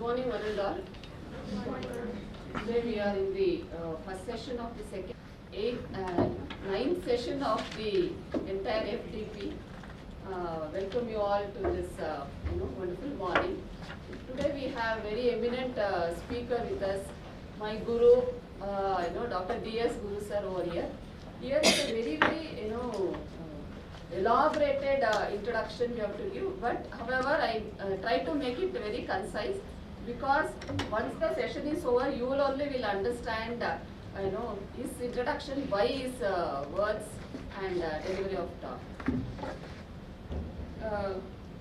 morning, one and all. Today we are in the first session of the ninth session of the entire FDP. Welcome you all to this wonderful morning. Today we have very eminent speaker with us, my guru, Dr. D.S. Guru sir over here. Here is a very elaborated introduction we have to give, but however I try to make it very concise, because once the session is over, you will only will understand his introduction by his words and delivery of talk.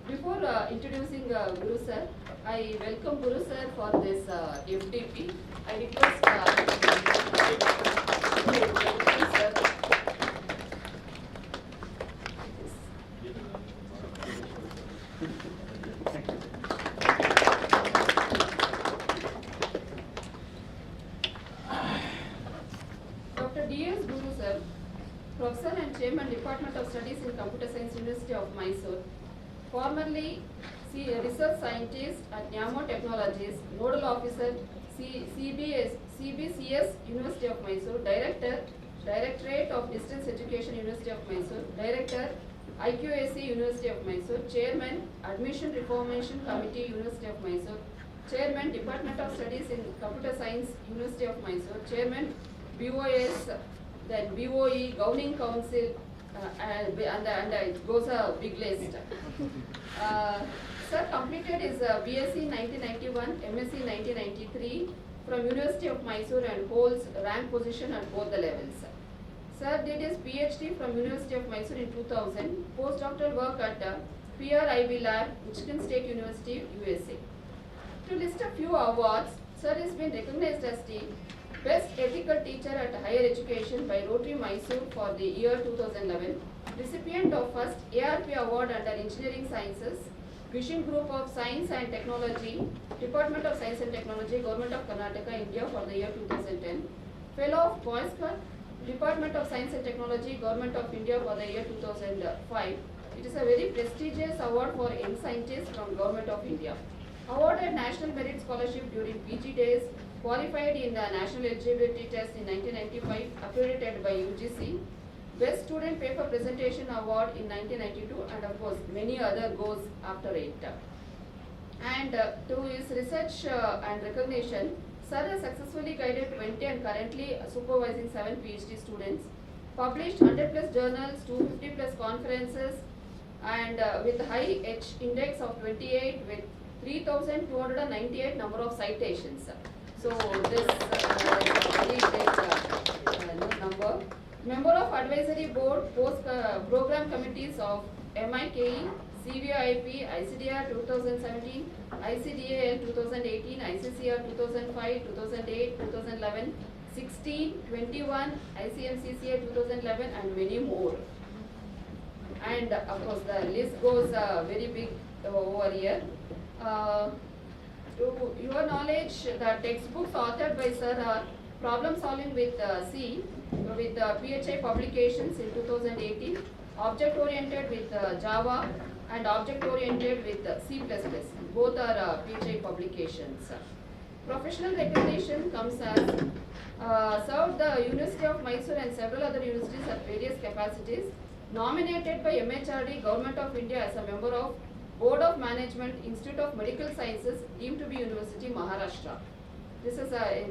Before introducing Guru sir, I welcome Guru sir for this FDP. I request sir. Dr. D.S. Guru sir, Professor and Chairman Department of Studies in Computer Science, University of Mysore, formerly Research Scientist at Nyamo Technologies, Nodal Officer, CBCS, University of Mysore, Director, Directorate of Distance Education, University of Mysore, Director, IQAC, University of Mysore, Chairman, Admission Reformation Committee, University of Mysore, Chairman, Department of Studies in Computer Science, University of Mysore, Chairman, BOS, then BOE, Governing Council, and it goes a big list. Sir completed his BSc 1991, MSc 1993 from University of Mysore and holds rank position at both the levels. Sir did his PhD from University of Mysore in 2000, postdoctoral work at PRIB Lab, Michigan State University, USA. To list a few awards, Sir has been recognized as the Best Ethical Teacher at Higher Education by Rotary Mysore for the year 2011, recipient of first ARP Award under Engineering Sciences, Vision Group of Science and Technology, Department of Science and Technology, Government of Karnataka, India for the year 2010, Fellow of Boys Club, Department of Science and Technology, Government of India for the year 2005. It is a very prestigious award for young scientists from Government of India. Awarded National Merit Scholarship during PG days, qualified in the National Eligibility Test in 1995, accredited by UGC, Best Student Paper Presentation Award in 1992, and of course many other goes after it. And to his research and recognition, Sir has successfully guided 20 and currently supervising 7 PhD students, published 100 plus journals, 250 plus conferences, and with high H index of 28 with 3,298 number of citations. So this is a very great number. Member of Advisory Board, Post Program Committees of MIKE, CVIP, ICDR 2017, ICDAL 2018, ICCR 2005, 2008, 2011, 16, 21, ICMCCA 2011, and many more. And of course the list goes very big over here. To your knowledge, the textbooks authored by Sir are Problem Solving with C, with PHI Publications in 2018, Object Oriented with Java, and Object Oriented with C++. Both are PHI publications. Professional recognition comes as served the University of Mysore and several other universities at various capacities, nominated by MHRD, Government of India as a member of Board of Management, Institute of Medical Sciences, deemed to be University, Maharashtra. This is a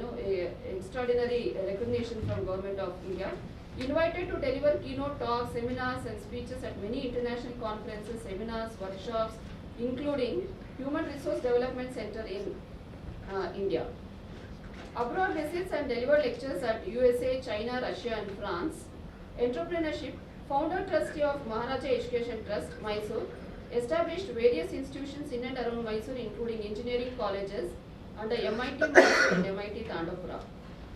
extraordinary recognition from Government of India. Invited to deliver keynote talks, seminars and speeches at many international conferences, seminars, workshops, including Human Resource Development Center in India. Abroad visits and delivered lectures at USA, China, Russia and France. Entrepreneurship, founder trustee of Maharaja Education Trust, Mysore. Established various institutions in and around Mysore, including engineering colleges under MIT Mysore and MIT Tandapura.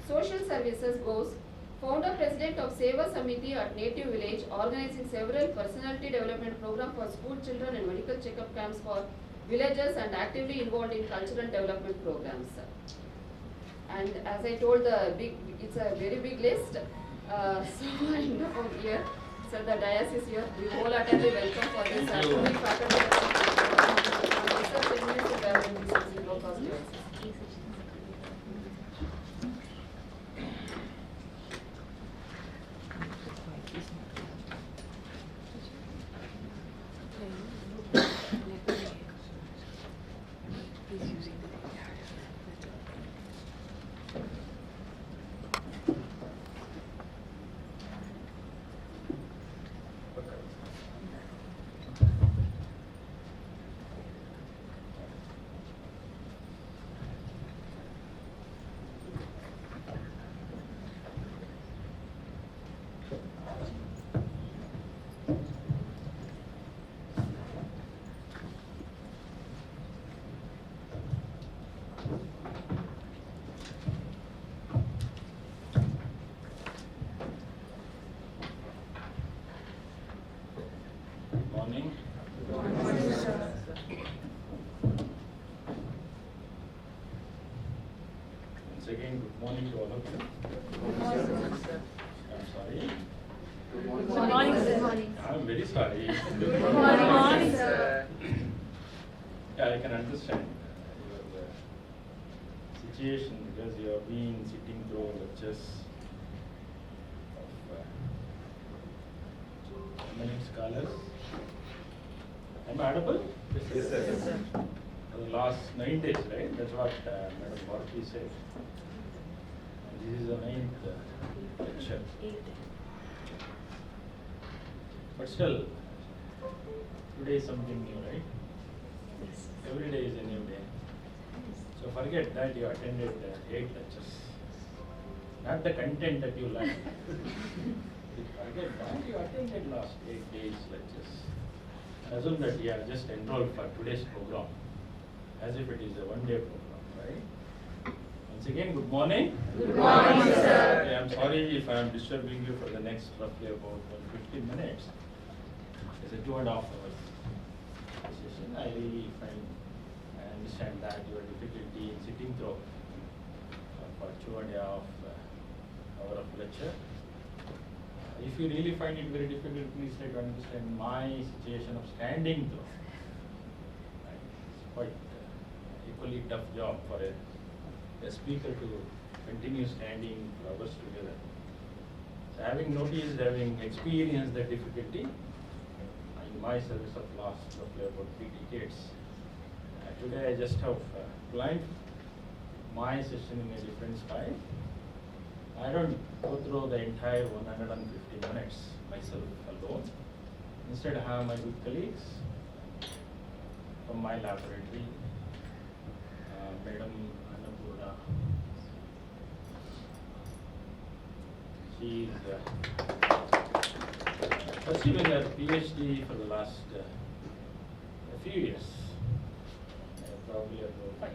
Social services goes founder president of Seva Samiti at Native Village, organizing several personality development programs for school children and medical checkup camps for villagers, and actively involved in cultural development programs. And as I told, it's a very big list. So I know here. So the dais is here. We wholeheartedly welcome for this faculty such eminence in biometrics using low-cost devices? Morning. Once again, good morning to all of you. I'm sorry. Good morning, sir. I'm very sorry. Good morning, sir. Yeah, I can understand your situation because you have been sitting through lectures of eminent scholars. Am I audible? Yes, sir. Yes, sir. For the last 9 days, right? That's what Madam Bharti said. And this is the 9th lecture. But still, today is something new, right? Every day is a new day. So forget that you attended 8 lectures. Not the content that you learned. Forget that you attended last 8 days lectures. Assume that you are just enrolled for today's program, as if it is a one-day program, right? Once again, good morning. Good morning, sir. Okay, I'm sorry if I am disturbing you for the next roughly about 15 minutes. It's a 2.5 hours session. I understand that your difficulty in sitting through for 2.5 hour of lecture. If you really find it very difficult, please try to understand my situation of standing through. Right? It's quite equally tough job for a speaker to continue standing for hours together. So having noticed, having experienced the difficulty in my service of last roughly about 3 decades, today I just have planned my session in a different style. I don't go through the entire 150 minutes myself alone. Instead, I have my good colleagues from my laboratory, Madam Annapurna. She is pursuing her PhD for the last a few years, probably about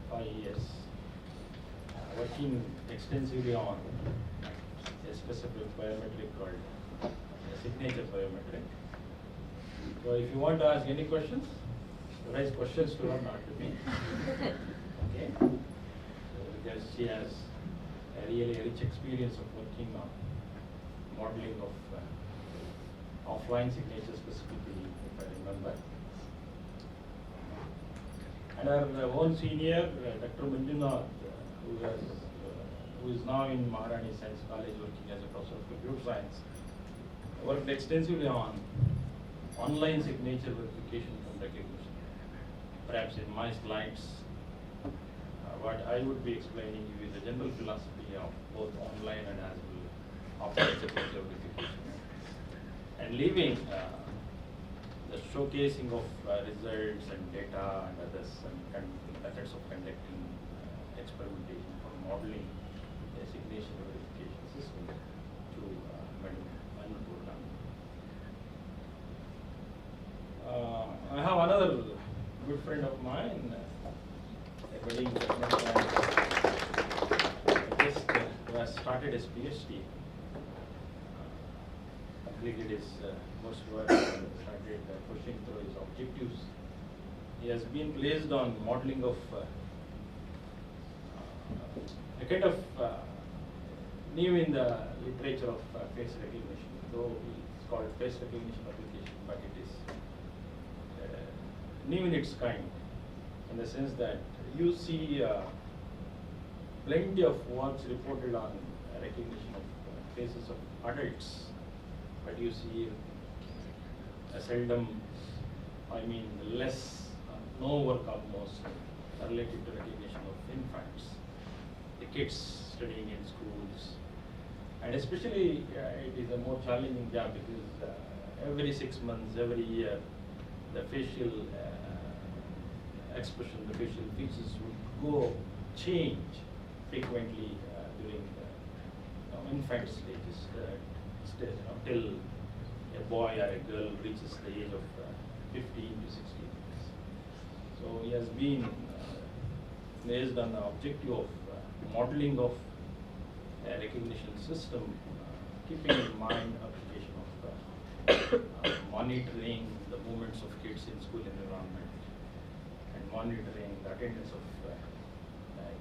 5 years. Working extensively on a specific biometric called a signature biometric. So if you want to ask any questions, raise questions to her, not to me. Okay? So because she has a really rich experience of working on modeling of offline signature specifically, if I remember. And our own senior, Dr. Manjunath, who is now in Maharani Science College working as a professor of computer science, worked extensively on online signature verification and recognition. Perhaps in my slides, what I would be explaining you is the general philosophy of both online and as well offline signature verification, and leaving the showcasing of results and data and others and methods of conducting experimentation for modeling a signature verification system to Madam Annapurna. I have another good friend of mine, a budding just who has started his PhD, completed his coursework, and started pushing through his objectives. He has been placed on modeling of a kind of new in the literature of face recognition, though it's called face recognition application, but it is new in its kind. in the sense that you see plenty of works reported on recognition of faces of adults, but you see seldom, less, no work almost related to recognition of infants, the kids studying in schools, and especially it is a more challenging job because every 6 months, every year, the facial expression, the facial features would change frequently during the infant stages, till a boy or a girl reaches the age of 15 to 16 years. So he has been based on the objective of modeling of a recognition system, keeping in mind application of monitoring the movements of kids in school environment and monitoring the attendance of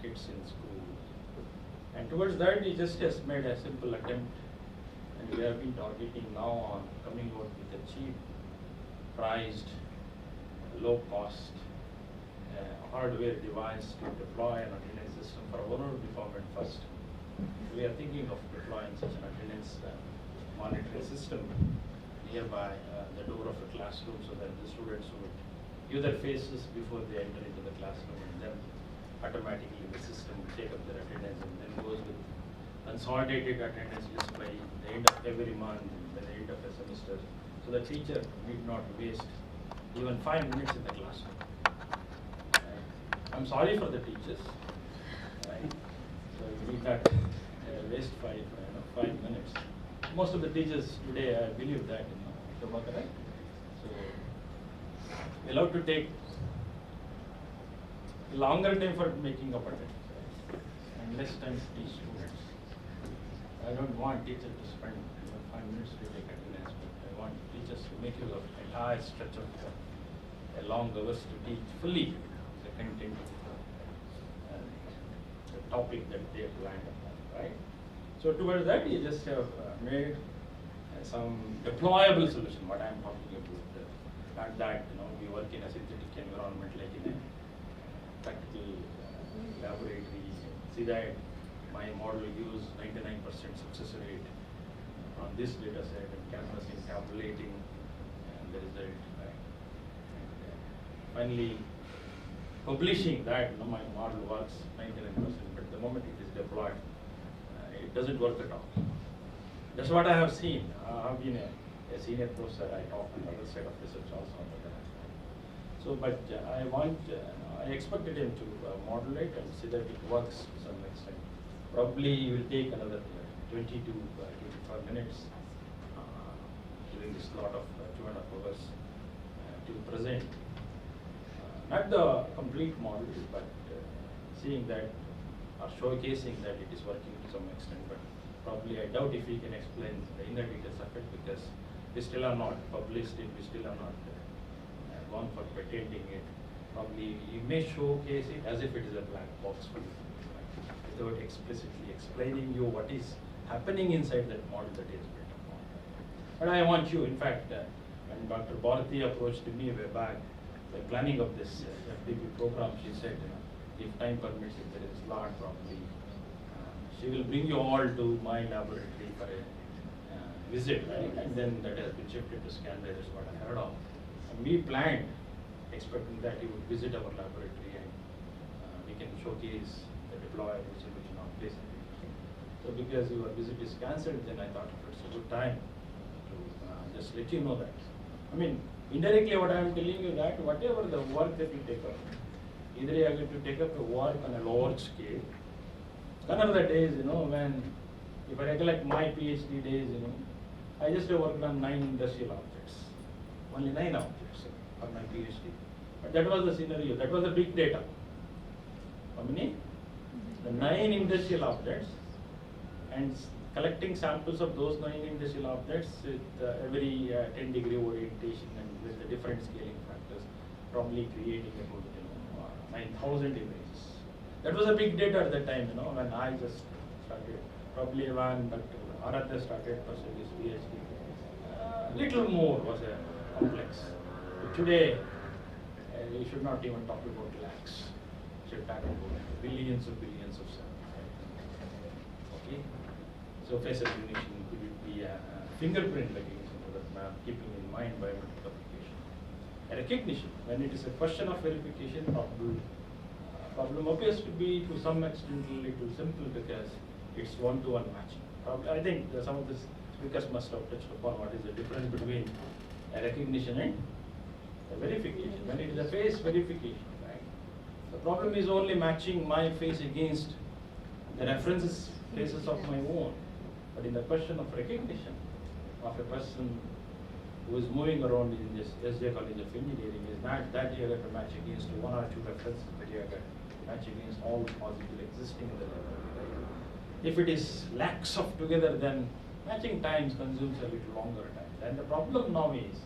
kids in school. And towards that, he just has made a simple attempt, and we have been targeting now on coming out with a cheap priced, low cost hardware device to deploy an attendance system for our own department first. We are thinking of deploying such an attendance monitoring system nearby the door of a classroom so that the students would view their faces before they enter into the classroom, and then automatically the system will take up their attendance and then goes with consolidated attendance list by the end of every month, by the end of a semester, so the teacher need not waste even 5 minutes in the classroom. Right? I'm sorry for the teachers. Right? So you need not waste 5 minutes. Most of the teachers today, I believe that, right? So we love to take longer time for making up attendance, right? And less time to teach students. I don't want teachers to spend 5 minutes to take attendance, but I want teachers to make use of entire stretch of a long hours to teach fully the content of the topic that they have planned upon, right? So towards that, you just have made some deployable solution. What I'm talking about, not that we work in a synthetic environment like in a practical laboratory. See that my model use 99% success rate on this data set, and cameras in calculating the result, right? And finally, publishing that my model works 99%, but the moment it is deployed, it doesn't work at all. That's what I have seen. I've been a senior professor. I taught on the other side of research also on that. So, but I expected him to model it and see that it works to some extent. Probably it will take another 20 to 25 minutes during this slot of 2.5 hours to present. Not the complete model, but seeing that or showcasing that it is working to some extent. But probably I doubt if we can explain the inner details of it, because we still are not published it, we still are not gone for patenting it. Probably you may showcase it as if it is a black box for you, right? Without explicitly explaining you what is happening inside that model that is built upon. But I want you, in fact, when Dr. Bharati approached me way back, the planning of this FDP program, she said, if time permits, if there is a slot, probably she will bring you all to my laboratory for a visit, right? And then that has been shifted to Scandal, is what I heard of. And we planned, expecting that he would visit our laboratory and we can showcase the deployable solution on this. So because your visit is cancelled, then I thought it's a good time to just let you know that. I mean, indirectly what I am telling you that whatever the work that you take up, either you are going to take up a work on a large scale. Gone are the days, when, if I recollect my PhD days, I just worked on 9 industrial objects. Only 9 objects for my PhD. But that was the scenario, that was the big data. How many? The 9 industrial objects, and collecting samples of those 9 industrial objects with every 10-degree orientation and with the different scaling factors, probably creating about 9,000 images. That was a big data at that time, when I just started. Probably when Dr. Aratha started pursuing his PhD. Little more was a complex. But today, You should not even talk about lakhs. You should talk about billions of cells. Okay. So face recognition could it be a fingerprint recognition for that map, keeping in mind biometric application. A recognition, when it is a question of verification, problem appears to be to some extent a little simple because it's one-to-one matching. I think some of the speakers must have touched upon what is the difference between a recognition and a verification. When it is a face verification, right? The problem is only matching my face against the references faces of my own. But in the question of recognition of a person who is moving around in this SJ College of Engineering is not that you have to match against one or two references, but you have to match against all possible existing in the library. If it is lakhs of together, then matching times consumes a little longer time. And the problem now is,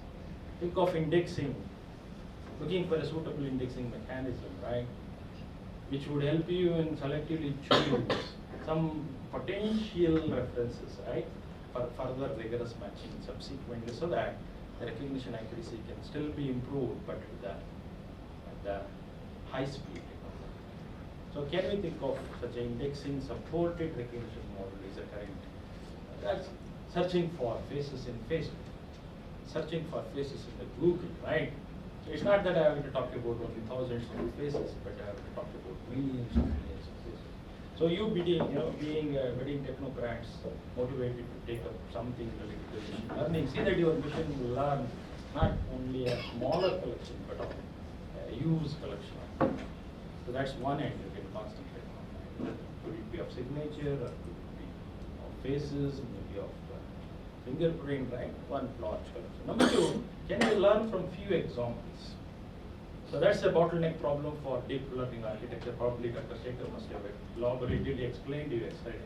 think of indexing, looking for a suitable indexing mechanism, right? Which would help you in selectively choose some potential references, right? For further rigorous matching subsequently, so that the recognition accuracy can still be improved, but with the high speed. So can we think of such an indexing supported recognition model is a current? That's searching for faces in Facebook, searching for faces in the Google, right? So it's not that I have to talk about only thousands of faces, but I have to talk about millions of faces. So you being budding technocrats, motivated to take up something related to machine learning, see that your machine will learn not only a smaller collection, but a huge collection. So that's one end you can concentrate on. Could it be of signature, or could it be of faces, maybe of fingerprint, right? One large collection. Number two, can we learn from few examples? So that's a bottleneck problem for deep learning architecture. Probably Dr. Shekhar must have elaborately explained to you yesterday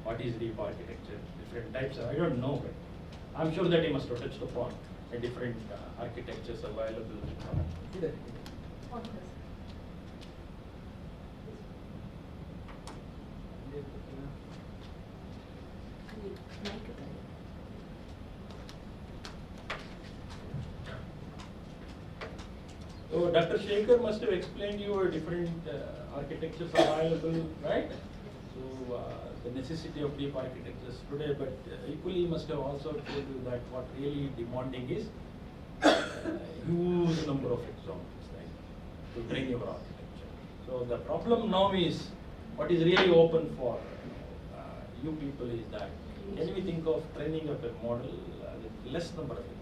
what is deep architecture, different types. I don't know, but I'm sure that he must have touched upon the different architectures available. So Dr. Shekhar must have explained you different architectures available, right? So the necessity of deep architectures today, but equally must have also told you that what really demanding is huge number of examples, right, to train your architecture. So the problem now is what is really open for you people is that can we think of training up a model with less number of examples?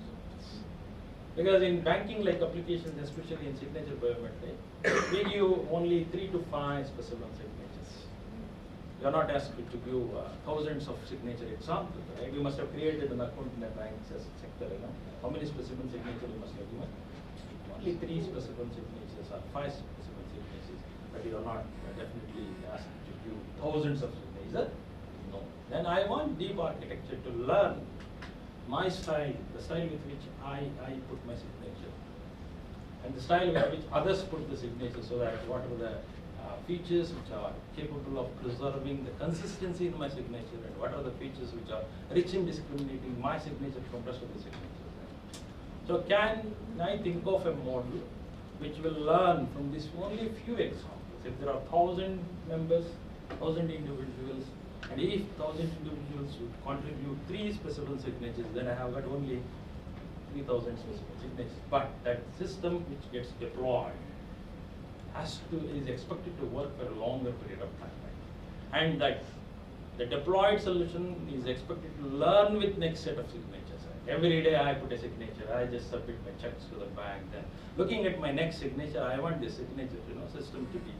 Because in banking like applications, especially in signature biometrics, we give only 3 to 5 specimen signatures. You are not asked to give thousands of signature examples, right? You must have created an account in the bank sector, you know. How many specimen signatures you must have given? Only 3 specimen signatures or 5 specimen signatures, but you are not definitely asked to give thousands of signatures. No. Then I want deep architecture to learn my style, the style with which I put my signature, and the style with which others put the signature, so that what are the features which are capable of preserving the consistency in my signature, and what are the features which are rich in discriminating my signature from rest of the signatures. So can I think of a model which will learn from this only few examples? If there are 1,000 members, 1,000 individuals, and if 1,000 individuals would contribute 3 specimen signatures, then I have got only 3,000 specimen signatures. But that system which gets deployed is expected to work for a longer period of time. Right? And that the deployed solution is expected to learn with next set of signatures. Right? Every day I put a signature, I just submit my checks to the bank. Then looking at my next signature, I want this signature, system to be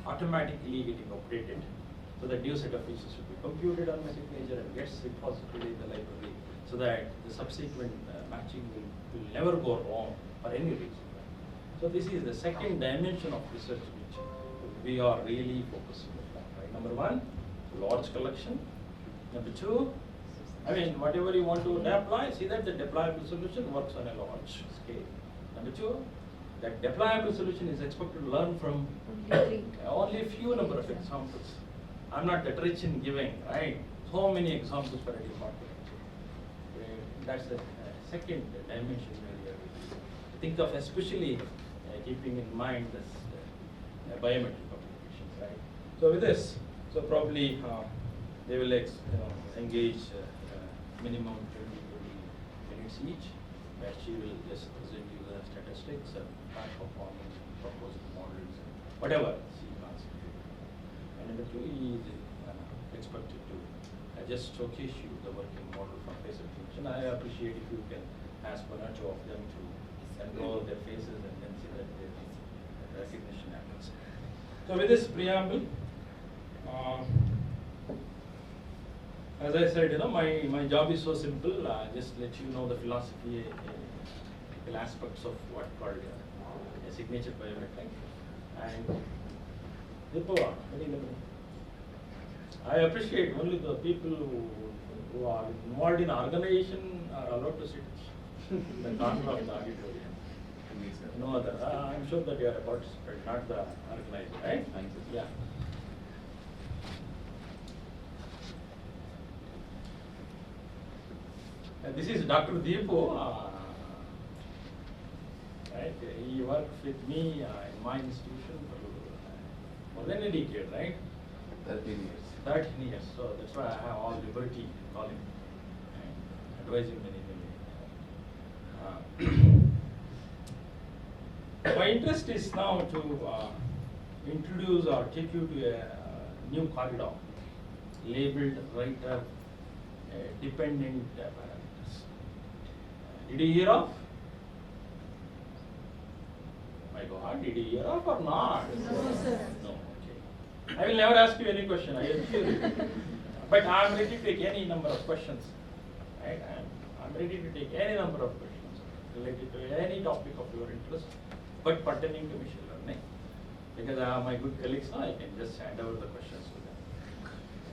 automatically getting updated. So the new set of features should be computed on my signature and gets repository in the library, so that the subsequent matching will never go wrong for any reason. So this is the second dimension of research which we are really focusing on. Right? Number one, large collection. Number two, whatever you want to deploy, see that the deployable solution works on a large scale. Number two, that deployable solution is expected to learn from only a few number of examples. I'm not that rich in giving, right? So many examples for a deep architecture. That's the second dimension where you think of, especially keeping in mind this biometric applications, right? So with this, so probably they will engage minimum 20 minutes each, where she will just present you the statistics, past performance, proposed models, whatever she wants to do. And number two is expected to just showcase you the working model from face recognition. I appreciate if you can ask one or two of them to enroll their faces and then see that their recognition happens. So with this preamble, as I said, my job is so simple. Just let you know the philosophy, aspects of what called a signature biometric. And I appreciate only the people who are involved in organization are allowed to sit in the corner of the auditorium. No other. I'm sure that you are a participant, not the organizer, right? Thank you. Yeah. This is Dr. Deepu. Right? He worked with me in my institution for more than a decade, right? 13 years. 13 years. So that's why I have all liberty to call him and advising many. My interest is now to introduce or take you to a new corridor labeled writer dependent parameters. Did you hear of? My God, did you hear of or not? No, sir. No, okay. I will never ask you any question, I assure you. But I am ready to take any number of questions. Right? I am ready to take any number of questions related to any topic of your interest, but pertaining to machine learning. Because I have my good colleagues now, I can just hand over the questions to them.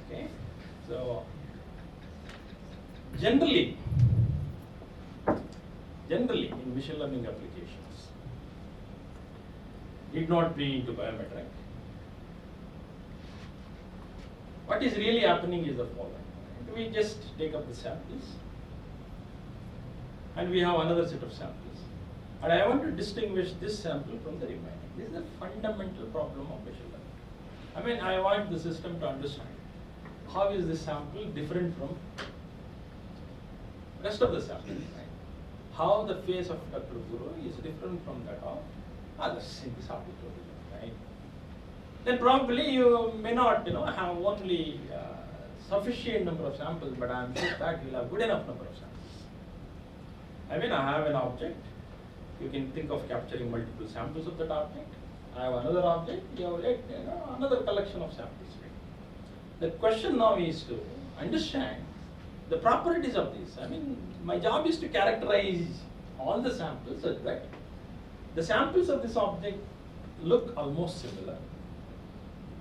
Okay? So, generally in machine learning applications, need not be into biometric. What is really happening is the following. We just take up the samples and we have another set of samples. And I want to distinguish this sample from the remaining. This is a fundamental problem of machine learning. I mean, I want the system to understand how is this sample different from rest of the samples. Right? How the face of Dr. Guru is different from that of others in this article, right? Then probably you may not, have only sufficient number of samples, but I am sure that you will have good enough number of samples. I mean, I have an object. You can think of capturing multiple samples of that object. I have another object. You have another collection of samples. Right? The question now is to understand the properties of this. I mean, my job is to characterize all the samples such that the samples of this object look almost similar,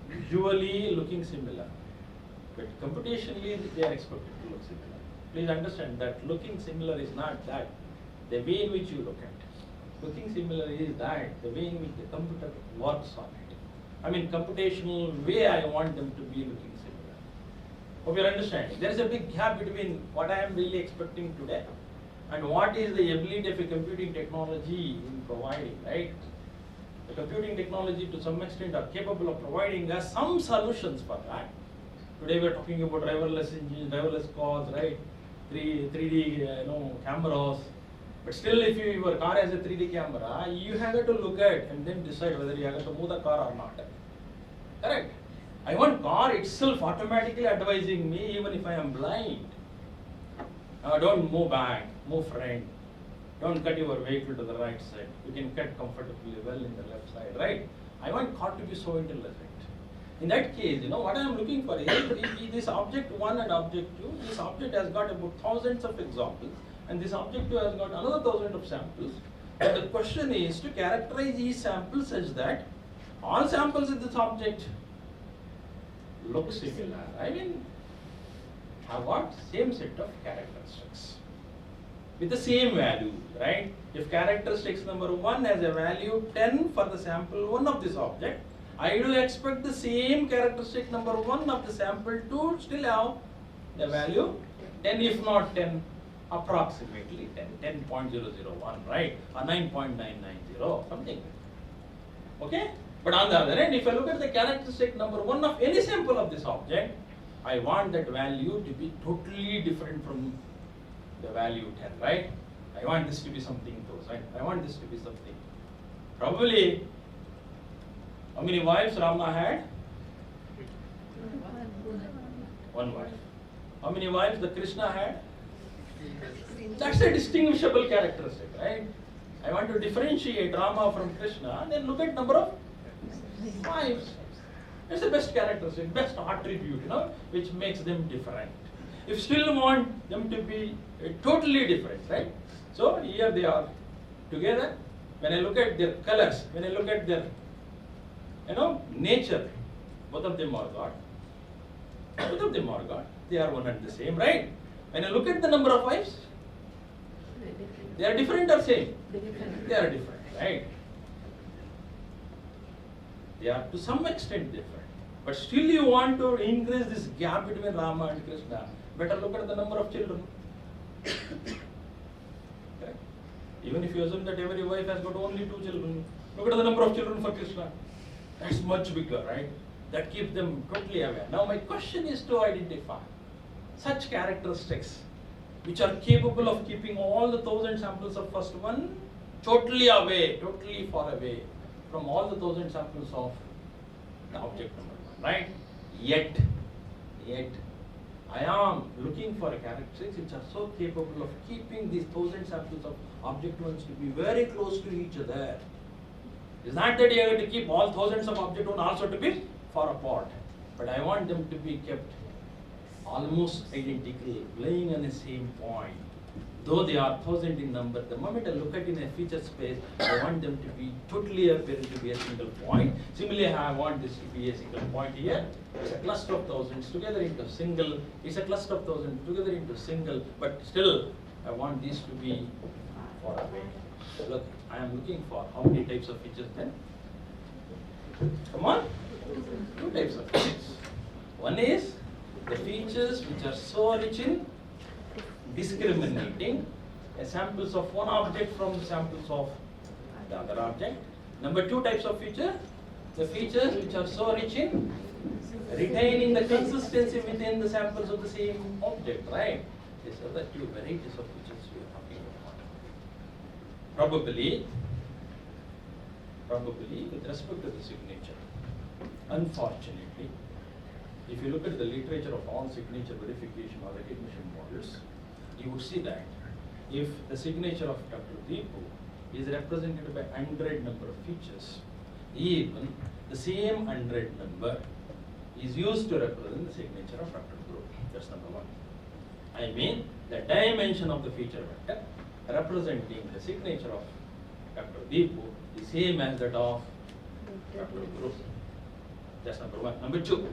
visually looking similar, but computationally they are expected to look similar. Please understand that looking similar is not that the way in which you look at it. Looking similar is that the way in which the computer works on it. I mean, computational way I want them to be looking similar. Hope you understand. There is a big gap between what I am really expecting today and what is the ability of a computing technology in providing, right? The computing technology to some extent are capable of providing us some solutions for that. Today we are talking about driverless engines, driverless cars, right? 3D cameras. But still, if your car has a 3D camera, you have to look at and then decide whether you have to move the car or not. Correct? I want car itself automatically advising me even if I am blind. Don't move back, move front. Don't cut your vehicle to the right side. You can cut comfortably well in the left side, right? I want car to be so intelligent. In that case, what I am looking for is this object 1 and object 2. This object has got about thousands of examples, and this object 2 has got another 1,000 of samples. And the question is to characterize each sample such that all samples in this object look similar. I mean, have got same set of characteristics with the same value, right? If characteristics number 1 has a value 10 for the sample 1 of this object, I do expect the same characteristic number 1 of the sample 2 still have the value 10, if not 10, approximately 10, 10.001, right? Or 9.990, something. Okay? But on the other hand, if I look at the characteristic number 1 of any sample of this object, I want that value to be totally different from the value 10, right? I want this to be something close, right? I want this to be something. Probably, how many wives Rama had? One wife. How many wives the Krishna had? That's a distinguishable characteristic, right? I want to differentiate Rama from Krishna, then look at number of wives. It's the best characteristic, best attribute, which makes them different. If still want them to be totally different, right? So here they are together. When I look at their colors, when I look at their, nature, both of them are God. Both of them are God. They are one and the same, right? When I look at the number of wives, they are different or same? They are different, right? They are to some extent different. But still you want to increase this gap between Rama and Krishna. Better look at the number of children. Correct? Even if you assume that every wife has got only 2 children, look at the number of children for Krishna. That's much bigger, right? That keeps them totally aware. Now my question is to identify such characteristics which are capable of keeping all the 1,000 samples of first one totally away, totally far away from all the 1,000 samples of the object number 1, right? Yet, I am looking for characteristics which are so capable of keeping these 1,000 samples of object ones to be very close to each other. It's not that you have to keep all thousands of object one also to be far apart, but I want them to be kept almost identical, lying on the same point. Though they are 1,000 in number, the moment I look at in a feature space, I want them to be totally apparent to be a single point. Similarly, I want this to be a single point here. It's a cluster of thousands together into single. It's a cluster of thousands together into single, but still, I want these to be far away. Look, I am looking for how many types of features then? Come on, 2 types of features. One is the features which are so rich in discriminating samples of one object from the samples of the other object. Number 2 types of feature, the features which are so rich in retaining the consistency within the samples of the same object, right? These are the 2 varieties of features we are talking about. Probably with respect to the signature, unfortunately, if you look at the literature of all signature verification or recognition models, you would see that if the signature of Dr. Deepu is represented by 100 number of features, even the same 100 number is used to represent the signature of Dr. Guru. That's number 1. I mean, the dimension of the feature vector representing the signature of Dr. Deepu is same as that of Dr. Guru. That's number 1. Number 2,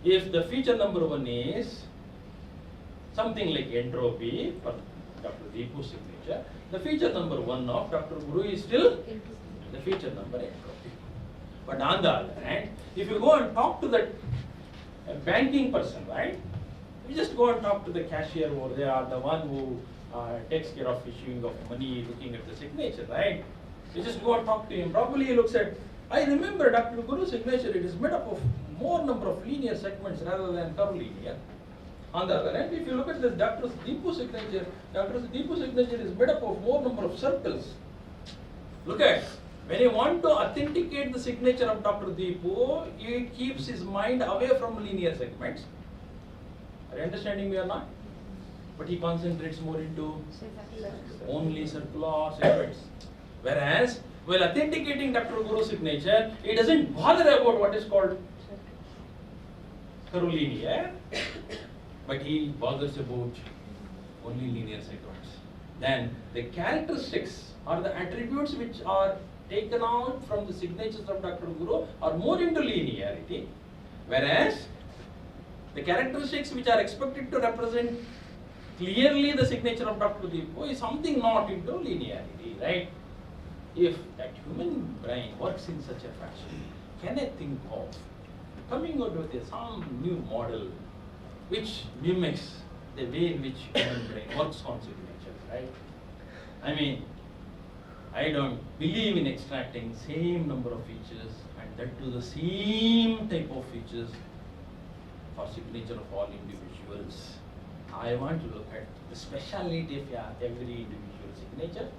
if the feature number 1 is something like entropy for Dr. Deepu's signature, the feature number 1 of Dr. Guru is still the feature number entropy. But on the other hand, if you go and talk to that banking person, right? You just go and talk to the cashier over there, or the one who takes care of issuing of money, looking at the signature, right? You just go and talk to him. Probably he looks at, I remember Dr. Guru's signature, it is made up of more number of linear segments rather than curvilinear. On the other hand, if you look at this Dr. Deepu signature, Dr. Deepu signature is made up of more number of circles. Look at, when you want to authenticate the signature of Dr. Deepu, he keeps his mind away from linear segments. Are you understanding me or not? But he concentrates more into only circular segments. Whereas, while authenticating Dr. Guru's signature, he doesn't bother about what is called curvilinear, but he bothers about only linear segments. Then the characteristics or the attributes which are taken out from the signatures of Dr. Guru are more into linearity, whereas the characteristics which are expected to represent clearly the signature of Dr. Deepu is something not into linearity, right? If that human brain works in such a fashion, can I think of coming out with some new model which mimics the way in which human brain works on signatures, right? I mean, I don't believe in extracting same number of features and that to the same type of features for signature of all individuals. I want to look at the speciality of every individual signature,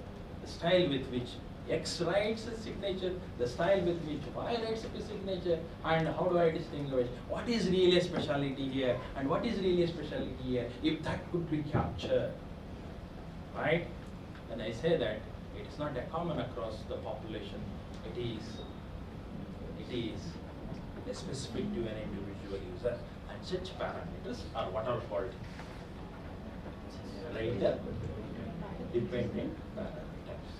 the style with which X writes a signature, the style with which Y writes a signature, and how do I distinguish what is really a speciality here and what is really a speciality here, if that could be captured, right? Then I say that it is not a common across the population, it is specific to an individual user, and such parameters are what are called writer dependent parameters.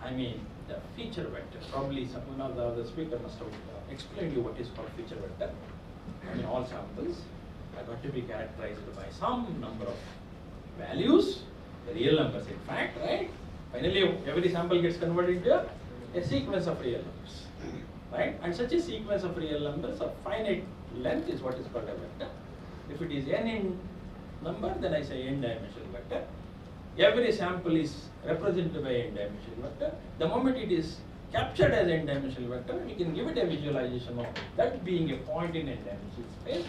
I mean, the feature vector, probably one of the other speaker must have explained you what is called feature vector. I mean, all samples are going to be characterized by some number of values, the real numbers in fact, right? Finally, every sample gets converted into a sequence of real numbers, right? And such a sequence of real numbers of finite length is what is called a vector. If it is n in number, then I say n-dimensional vector. Every sample is represented by n-dimensional vector. The moment it is captured as n-dimensional vector, we can give it a visualization of that being a point in n-dimensional space.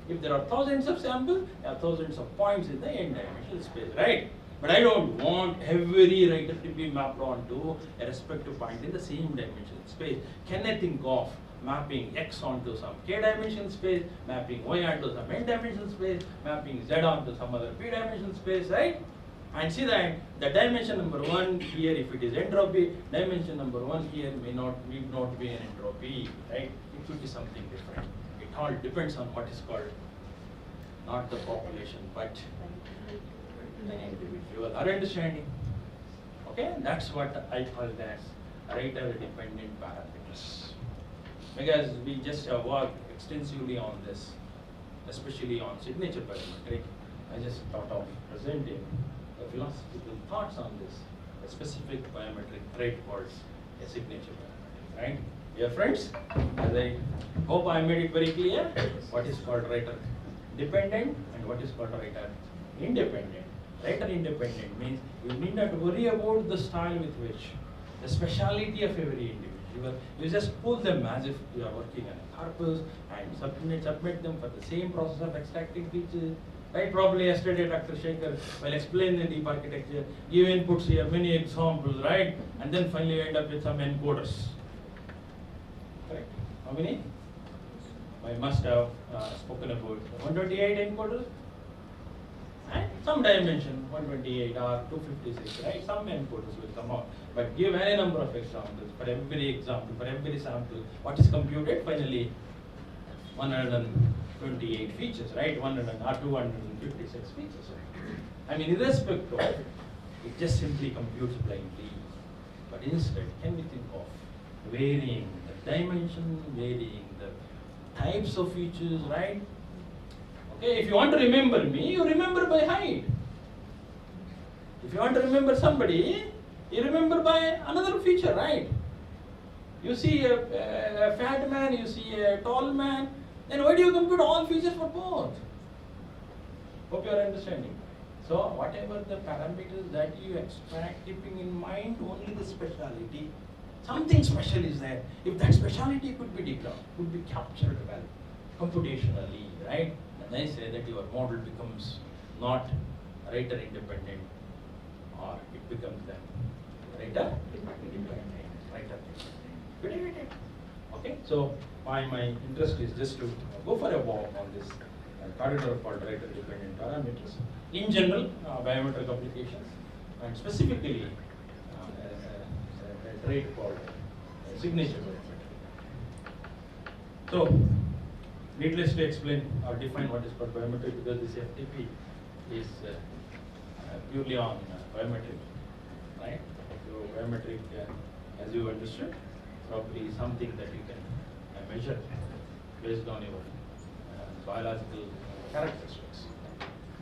If there are thousands of samples, there are thousands of points in the n-dimensional space, right? But I don't want every writer to be mapped onto a respective point in the same dimensional space. Can I think of mapping X onto some k-dimensional space, mapping Y onto some n-dimensional space, mapping Z onto some other p-dimensional space, right? And see that the dimension number 1 here, if it is entropy, dimension number 1 here need not be an entropy, right? It could be something different. It all depends on what is called not the population, but the individual. Are you understanding? Okay, that's what I call as writer dependent parameters. Because we just worked extensively on this, especially on signature biometric. I just thought of presenting the philosophical thoughts on this, a specific biometric trait called a signature biometric, right? Dear friends, as I hope I made it very clear what is called writer dependent and what is called writer independent. Writer independent means you need not worry about the style with which, the speciality of every individual. You just pull them as if you are working on a corpus and submit them for the same process of extracting features. Right? Probably yesterday Dr. Shekhar, while explaining the deep architecture, give inputs here, many examples, right? And then finally you end up with some encoders. Correct? How many? I must have spoken about 128 encoders. And some dimension, 128 or 256, right? Some encoders will come out. But give any number of examples. For every example, for every sample, what is computed? Finally, 128 features, right? 256 features, right? I mean, irrespective of it, it just simply computes blindly. But instead, can we think of varying the dimension, varying the types of features, right? Okay, if you want to remember me, you remember by height. If you want to remember somebody, you remember by another feature, right? You see a fat man, you see a tall man, then why do you compute all features for both? Hope you are understanding. So whatever the parameters that you extract, keeping in mind only the speciality, something special is there. If that speciality could be declared, could be captured well, computationally, right? Then I say that your model becomes not writer independent, or it becomes then writer independent, writer independent. Okay, so my interest is just to go for a walk on this corridor called writer dependent parameters. In general, biometric applications, and specifically a trait called signature biometric. So, needless to explain or define what is called biometric, because this FTP is purely on biometric, right? So biometric, as you understood, probably something that you can measure based on your biological characteristics,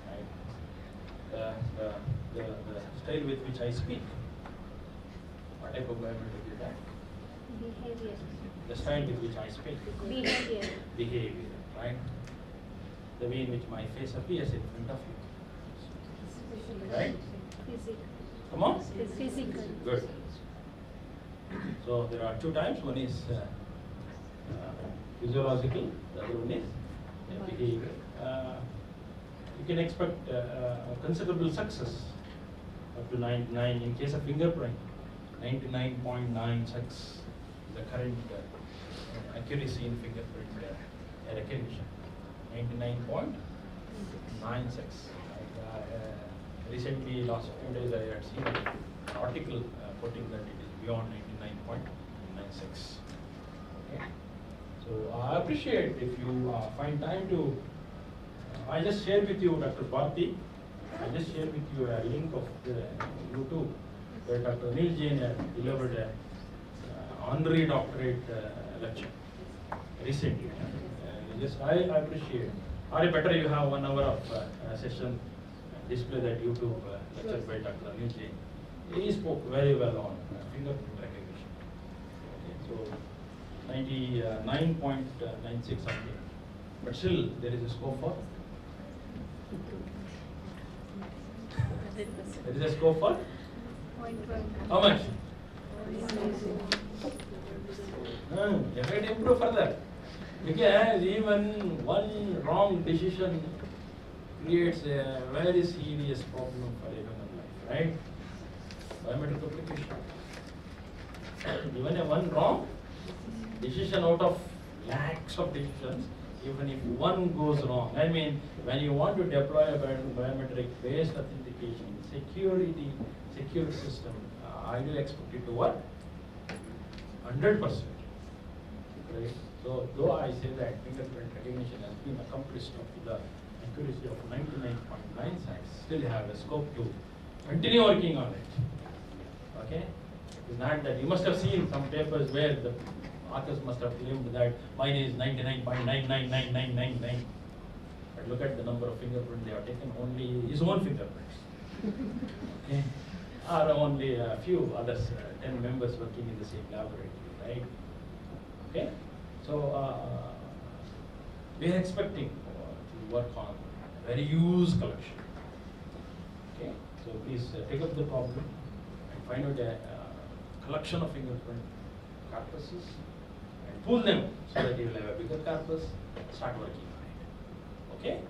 right? The style with which I speak, what type of biometric is that? Behavior. The style with which I speak. Behavior. Behavior, right? The way in which my face appears in front of you. Right? Physical. Come on? Physical. Good. So there are two types. One is physiological, the other one is behavior. You can expect considerable success up to 99 in case of fingerprint. 99.96 the current accuracy in fingerprint recognition. 99.96. Recently, last few days, I had seen an article quoting that it is beyond 99.96. Okay. So I appreciate if you find time to. I just shared with you, Dr. Bharti. I just shared with you a link of the YouTube where Dr. Neil Jain delivered a honorary doctorate lecture recently. I appreciate. Or better, you have 1 hour of session display that YouTube lecture by Dr. Neil Jain. He spoke very well on fingerprint recognition. Okay, so 99.96 something, but still there is a scope for. There is a scope for. How much? You can improve further. Because even one wrong decision creates a very serious problem for a human life, right? Biometric application. Even a one wrong decision out of lakhs of decisions, even if one goes wrong. I mean, when you want to deploy a biometric-based authentication, secure system, I do expect it to work 100%. Right? So, though I say that fingerprint recognition has been accomplished up to the accuracy of 99.96, still have a scope to continue working on it. Okay? It's not that you must have seen some papers where the authors must have claimed that mine is 99.999999. But look at the number of fingerprints they have taken, only his own fingerprints. Okay? Or only a few others, 10 members working in the same laboratory, right? Okay? So, we are expecting to work on a very huge collection. Okay? So, please take up the problem and find out a collection of fingerprint corpuses and pull them so that you will have a bigger corpus, start working on it. Okay?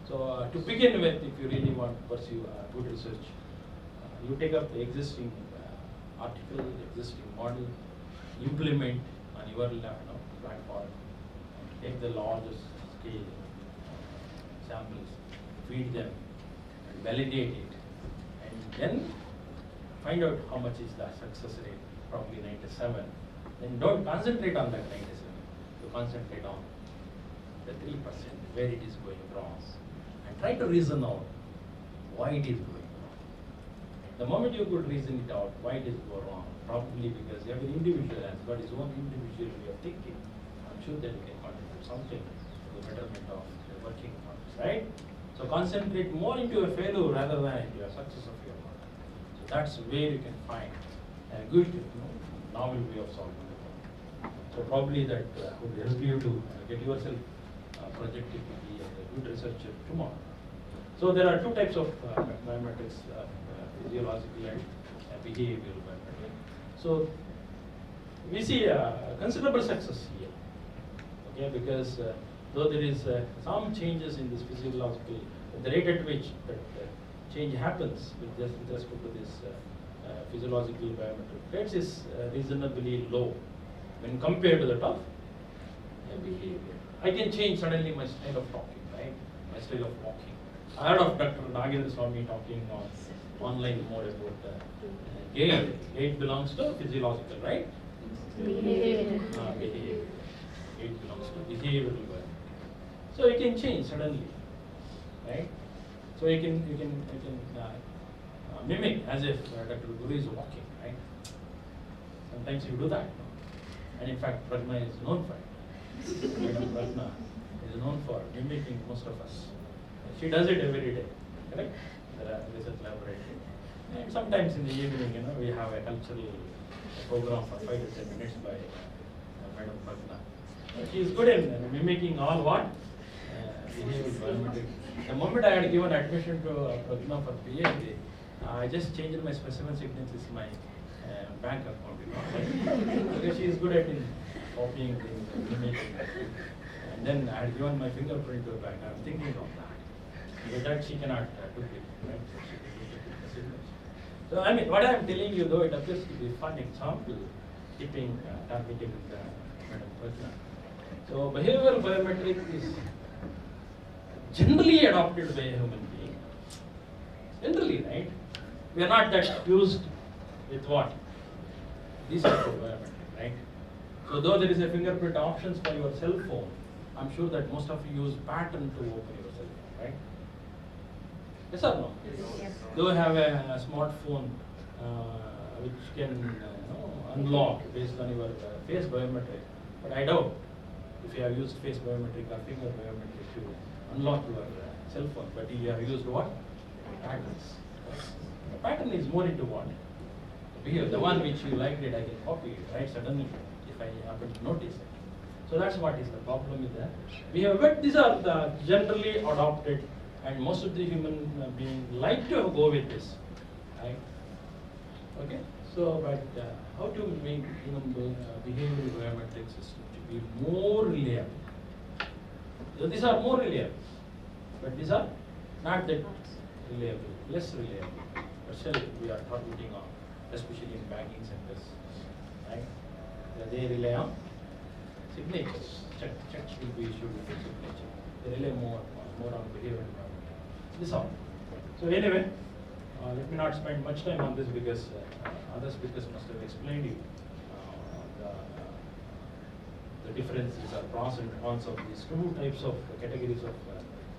So, to begin with, if you really want to pursue good research, you take up the existing article, existing model, implement on your platform, and take the largest scale samples, feed them, and validate it, and then find out how much is the success rate, probably 97. Then don't concentrate on that 97, you concentrate on the 3% where it is going wrong, and try to reason out why it is going wrong. The moment you could reason it out, why it is going wrong, probably because every individual has got his own individual way of thinking. I'm sure that you can contribute something to the betterment of the working models, right? So concentrate more into a failure rather than into a success of your model. So that's where you can find a good, novel way of solving the problem. So probably that would help you to get yourself projected to be a good researcher tomorrow. So there are two types of biometrics, physiological and behavioral biometrics. So we see considerable success here, okay, because though there is some changes in this physiological, the rate at which that change happens with respect to this physiological biometric rates is reasonably low when compared to that of behavior. I can change suddenly my style of talking, right? My style of walking. I heard of Dr. Nagendra Swami talking on online more about gait. Gait belongs to physiological, right? Behavior. Behavior. Gait belongs to behavioral biometric. So you can change suddenly, right? So you can mimic as if Dr. Guru is walking, right? Sometimes you do that, and in fact, Pragna is known for it. Pragna is known for mimicking most of us. She does it every day, correct? Research laboratory. And sometimes in the evening, we have a cultural program for 5 to 10 minutes by Madam Pragna. She is good in mimicking all what? Behavioral biometric. The moment I had given admission to Pragna for PhD, I just changed my specimen signature. My bank account, right? Because she is good at copying things and imitating. And then I had given my fingerprint to her bank. I'm thinking of that. With that she cannot duplicate, right? So she can duplicate the signature. So I mean, what I'm telling you though, it appears to be a fun example, keeping targeting Madam Prajna. So behavioral biometric is generally adopted by a human being. Generally, right? We are not that used with what? These type of biometric, right? So though there is a fingerprint options for your cell phone, I'm sure that most of you use pattern to open your cell phone, right? Yes or no? Yes. Though you have a smartphone which can unlock based on your face biometric, but I doubt if you have used face biometric or finger biometric to unlock your cell phone, but you have used what? Patterns. The pattern is more into what? Here, the one which you liked it, I can copy it, right? Suddenly, if I happen to notice it. So that's what is the problem with that. We have, but these are the generally adopted, and most of the human beings like to go with this, right? Okay. So, but how to make human behavioral biometric system to be more reliable? So these are more reliable, but these are not that reliable, less reliable. But still, we are targeting on, especially in banking sectors, right? They rely on signatures. Checks will be issued with a signature. They rely more on behavioral biometrics. This all. So anyway, let me not spend much time on this because other speakers must have explained you the differences or pros and cons of these two types of categories of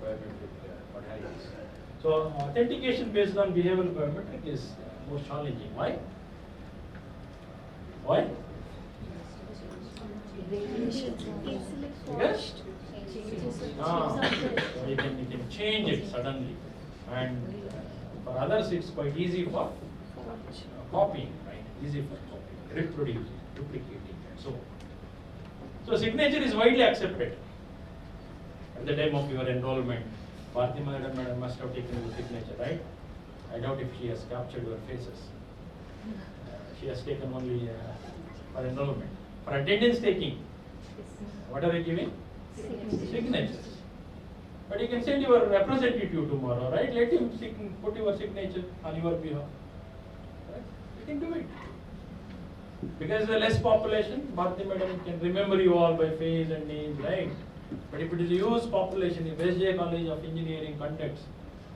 biometric modalities. So authentication based on behavioral biometric is more challenging. Why? Why? Because so you can change it suddenly, and for others it's quite easy for copying, right? Easy for copying, reproducing, duplicating, and so on. So signature is widely accepted. At the time of your enrollment, Bharti madam must have taken your signature, right? I doubt if she has captured your faces. She has taken only for enrollment. For attendance taking, what are you giving? Signatures. But you can send your representative tomorrow, right? Let him put your signature on your behalf. Right? You can do it. Because the less population, Bharti madam can remember you all by face and names, right? But if it is a huge population, if SJ College of Engineering conducts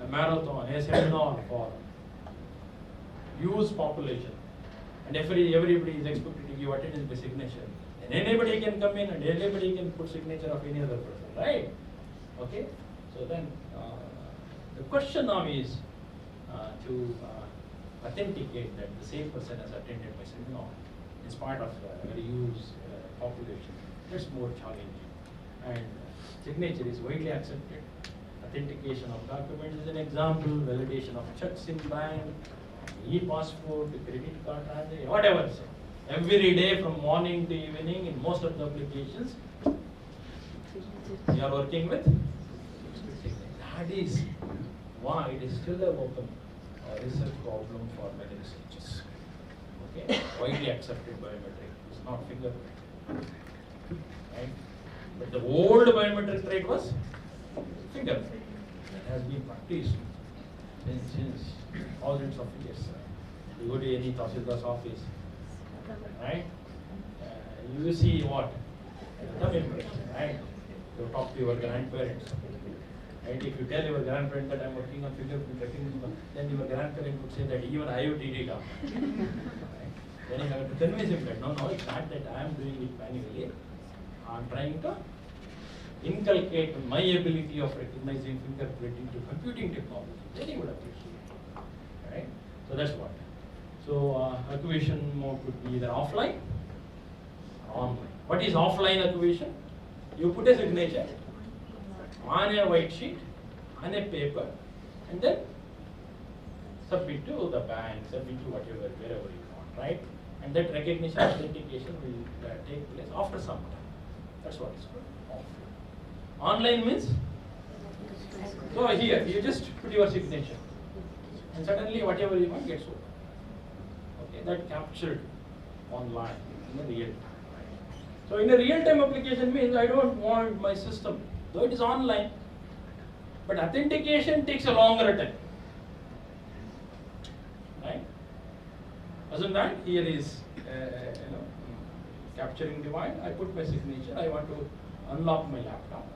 a marathon, a seminar for huge population, and everybody is expected to give attendance by signature, and anybody can come in and anybody can put signature of any other person, right? Okay? So then, the question now is to authenticate that the same person has attended my seminar in spite of a very huge population. That's more challenging. And signature is widely accepted. Authentication of documents is an example, validation of checks in bank, e-passport, credit card transaction, whatever. So every day from morning to evening in most of the applications, you are working with signature. That is why it is still a open research problem for many researchers. Okay, widely accepted biometric is not fingerprint, right? But the old biometric trade was fingerprint. It has been practiced since thousands of years. You go to any Tahsildar's office, right? You see what? Thumb impression, right? You talk to your grandparents. Right? If you tell your grandparent that I'm working on fingerprint, then your grandparent would say that even I did it up. Right? Then you have to convince him that no, it's not that I am doing it manually. I'm trying to inculcate my ability of recognizing fingerprint into computing technology. Then he would appreciate it. Right? So that's what. So acquisition mode could be either offline or online. What is offline acquisition? You put a signature on a white sheet, on a paper, and then submit to the bank, submit to whatever, wherever you want, right? And that recognition authentication will take place after some time. That's what it's called. Offline. Online means, so here you just put your signature, and suddenly whatever you want gets open. Okay. Okay, that captured online in a real time. So in a real-time application means I don't want my system, though it is online, but authentication takes a longer time. Right? Assume that here is capturing device. I put my signature. I want to unlock my laptop.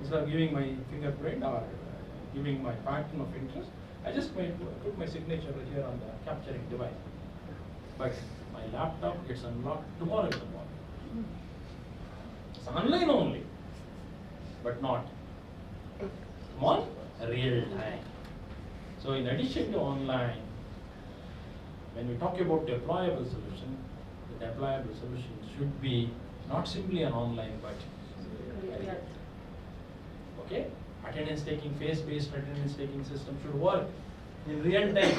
Instead of giving my fingerprint or giving my pattern of interest, I just put my signature here on the capturing device. But my laptop gets unlocked tomorrow in the morning. It's online only, but not on real time. So in addition to online, when we talk about deployable solution, the deployable solution should be not simply an online but real. Okay? Attendance taking, face-based attendance taking system should work in real time.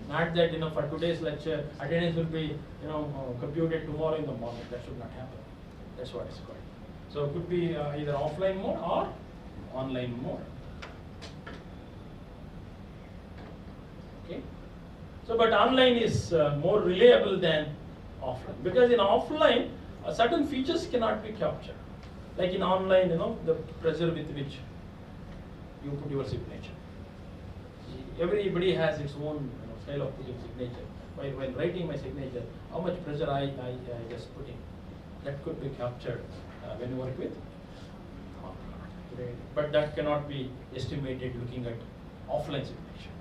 Not that for today's lecture attendance will be computed tomorrow in the morning. That should not happen. That's what it's called. So it could be either offline mode or online mode. Okay. So but online is more reliable than offline, because in offline certain features cannot be captured. Like in online, the pressure with which you put your signature. Everybody has its own style of putting signature. While writing my signature, how much pressure I just put in, that could be captured when you work with online. But that cannot be estimated looking at offline signature.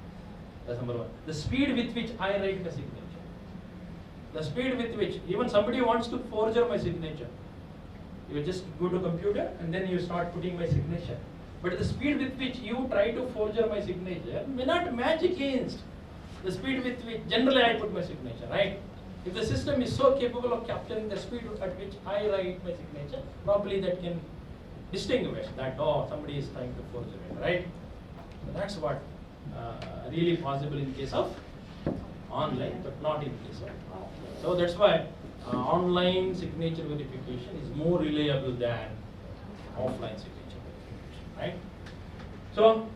That's number one. The speed with which I write the signature. The speed with which, even somebody wants to forge my signature, you just go to computer and then you start putting my signature. But the speed with which you try to forge my signature may not match against the speed with which generally I put my signature, right? If the system is so capable of capturing the speed at which I write my signature, probably that can distinguish that, oh, somebody is trying to forge it, right? So that's what really possible in case of online, but not in case of offline. So that's why online signature verification is more reliable than offline signature verification, right? So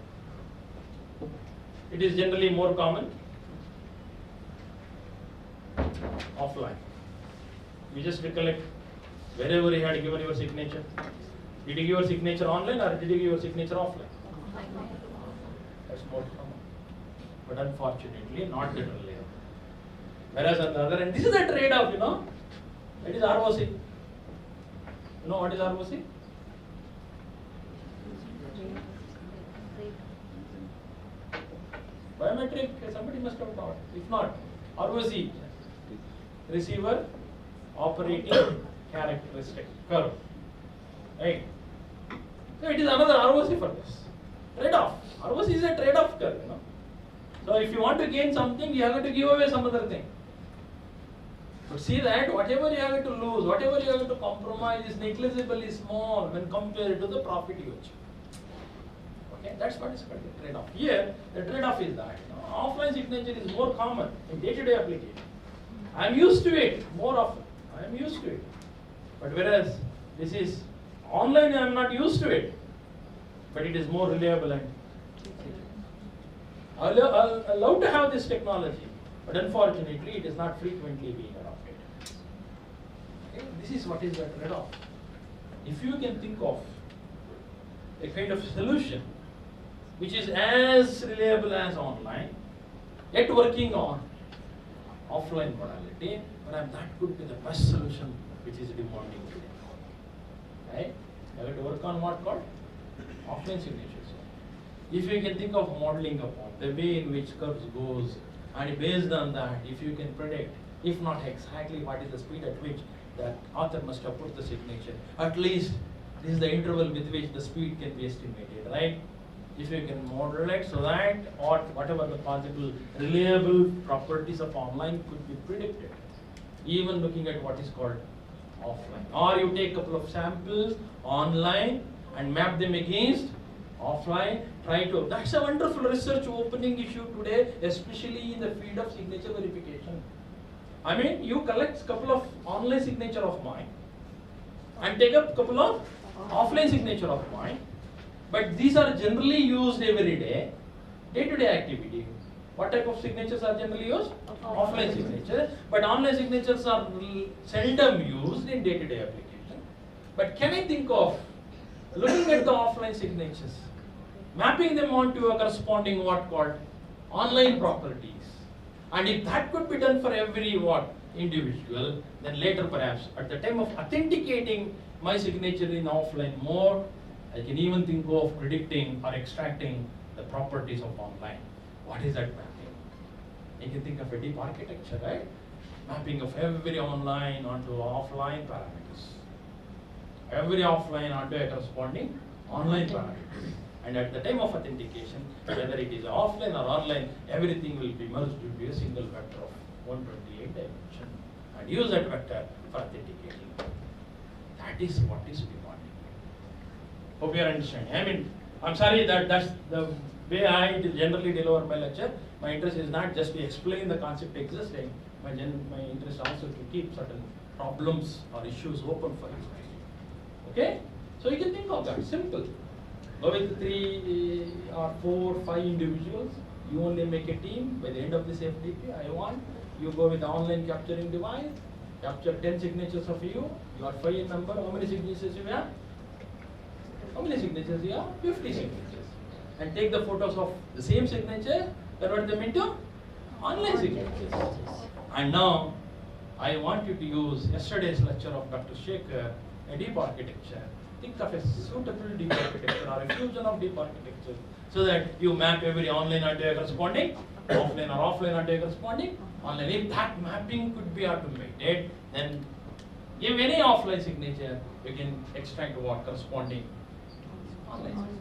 it is generally more common offline. You just recollect wherever you had given your signature. Did you give your signature online or did you give your signature offline? That's more common. But unfortunately, not that reliable. Whereas on the other end, this is a trade-off, It is ROC. You know what is ROC? Biometric, somebody must have taught. If not, ROC, receiver operating characteristic curve. Right? So it is another ROC for this. Trade-off. ROC is a trade-off curve, So if you want to gain something, you have to give away some other thing. But see that whatever you have to lose, whatever you have to compromise is negligibly small when compared to the profit you achieve. Okay, that's what is called the trade-off. Here, the trade-off is that offline signature is more common in day-to-day application. I am used to it more often. I am used to it. But whereas this is online, I am not used to it. But it is more reliable and I love to have this technology, but unfortunately, it is not frequently being adopted. Okay? This is what is the trade-off. If you can think of a kind of solution which is as reliable as online, yet working on offline modality, perhaps that could be the best solution which is demanding today. Right? You have to work on what called offline signatures. If you can think of modeling upon the way in which curves goes, and based on that, if you can predict, if not exactly what is the speed at which the author must have put the signature, at least this is the interval with which the speed can be estimated, right? If you can model it so that whatever the possible reliable properties of online could be predicted, even looking at what is called offline. Or you take a couple of samples online and map them against offline, that's a wonderful research opening issue today, especially in the field of signature verification. I mean, you collect a couple of online signature of mine and take up a couple of offline signature of mine, but these are generally used every day, day-to-day activity. What type of signatures are generally used? Offline signatures. But online signatures are seldom used in day-to-day application. But can I think of looking at the offline signatures, mapping them onto a corresponding what called online properties? And if that could be done for every what individual, then later perhaps at the time of authenticating my signature in offline mode, I can even think of predicting or extracting the properties of online. What is that mapping? You can think of a deep architecture, right? Mapping of every online onto offline parameters. Every offline onto a corresponding online parameters. And at the time of authentication, whether it is offline or online, everything will be merged into a single vector of 128 dimension. And use that vector for authenticating. That is what is demanding. Hope you are understanding. I mean, I'm sorry that's the way I generally deliver my lecture. My interest is not just to explain the concept existing. My interest also to keep certain problems or issues open for you. Okay? So you can think of that. Simple. Go with 3 or 4, 5 individuals. You only make a team. By the end of this FDP, I want you go with the online capturing device. Capture 10 signatures of you. You are 5 in number. How many signatures you have? How many signatures you have? 50 signatures. And take the photos of the same signature, convert them into online signatures. And now, I want you to use yesterday's lecture of Dr. Shekhar, a deep architecture. Think of a suitable deep architecture or a fusion of deep architecture so that you map every online onto a corresponding, offline or offline onto a corresponding online. If that mapping could be automated, then if any offline signature, you can extract what corresponding online signature.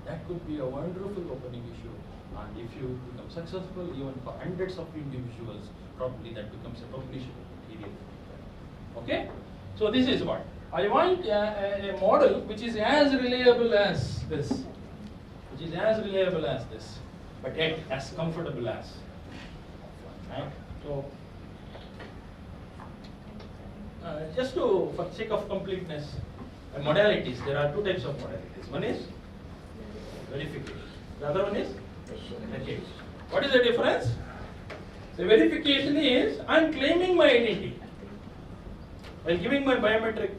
That could be a wonderful opening issue. And if you become successful, even for hundreds of individuals, probably that becomes a publishable material. Okay? So this is what. I want a model which is as reliable as this, but yet as comfortable as. Right? So, just to, for sake of completeness, modalities, there are 2 types of modalities. One is verification. The other one is recognition. What is the difference? The verification is, I am claiming my identity. While giving my biometric,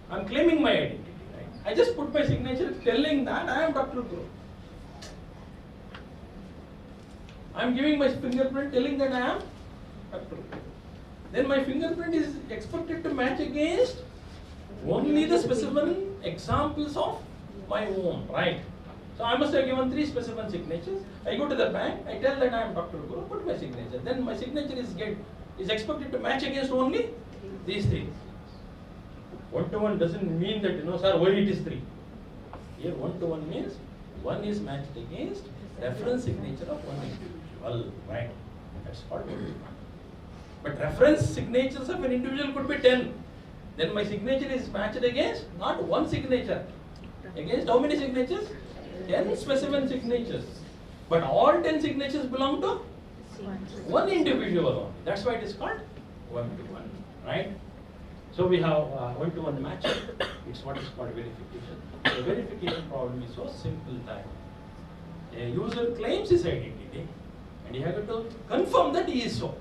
I am claiming my identity. Right? I just put my signature telling that I am Dr. Guru. I am giving my fingerprint telling that I am Dr. Guru. Then my fingerprint is expected to match against only the specimen examples of my own, right? So I must have given 3 specimen signatures. I go to the bank, I tell that I am Dr. Guru, put my signature. Then my signature is expected to match against only these things. 1-to-1 doesn't mean that, sir, why it is 3? Here 1-to-1 means 1 is matched against reference signature of one individual, right? That's called 1-to-1. But reference signatures of an individual could be 10. Then my signature is matched against not one signature. Against how many signatures? 10 specimen signatures. But all 10 signatures belong to one individual only. That's why it is called 1-to-1, right? So we have 1-to-1 matching. It's what is called verification. The verification problem is so simple that a user claims his identity and he has to confirm that he is so.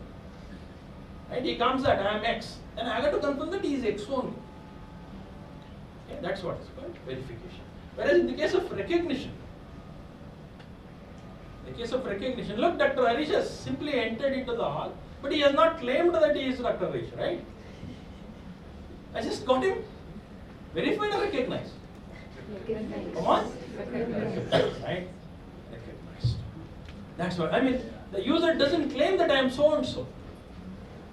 Right? He comes that I am X. Then I have to confirm that he is X only. Okay? That's what is called verification. Whereas in the case of recognition, look, Dr. Harish has simply entered into the hall, but he has not claimed that he is Dr. Harish, right? I just got him verified or recognized? Come on? Recognized, right? Recognized. That's what, I mean, the user doesn't claim that I am so and so.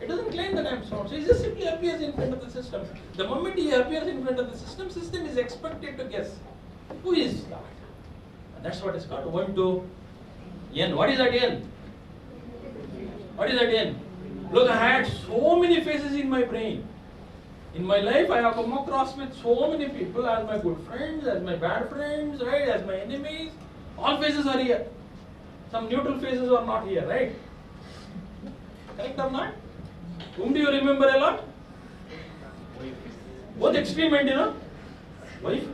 It doesn't claim that I am so and so. He just simply appears in front of the system. The moment he appears in front of the system is expected to guess who is that. And that's what is called 1-to-N. What is that N? What is that N? Look, I had so many faces in my brain. In my life, I have come across with so many people as my good friends, as my bad friends, right? As my enemies. All faces are here. Some neutral faces are not here, right? Correct or not? Whom do you remember a lot? Both extreme and, wife.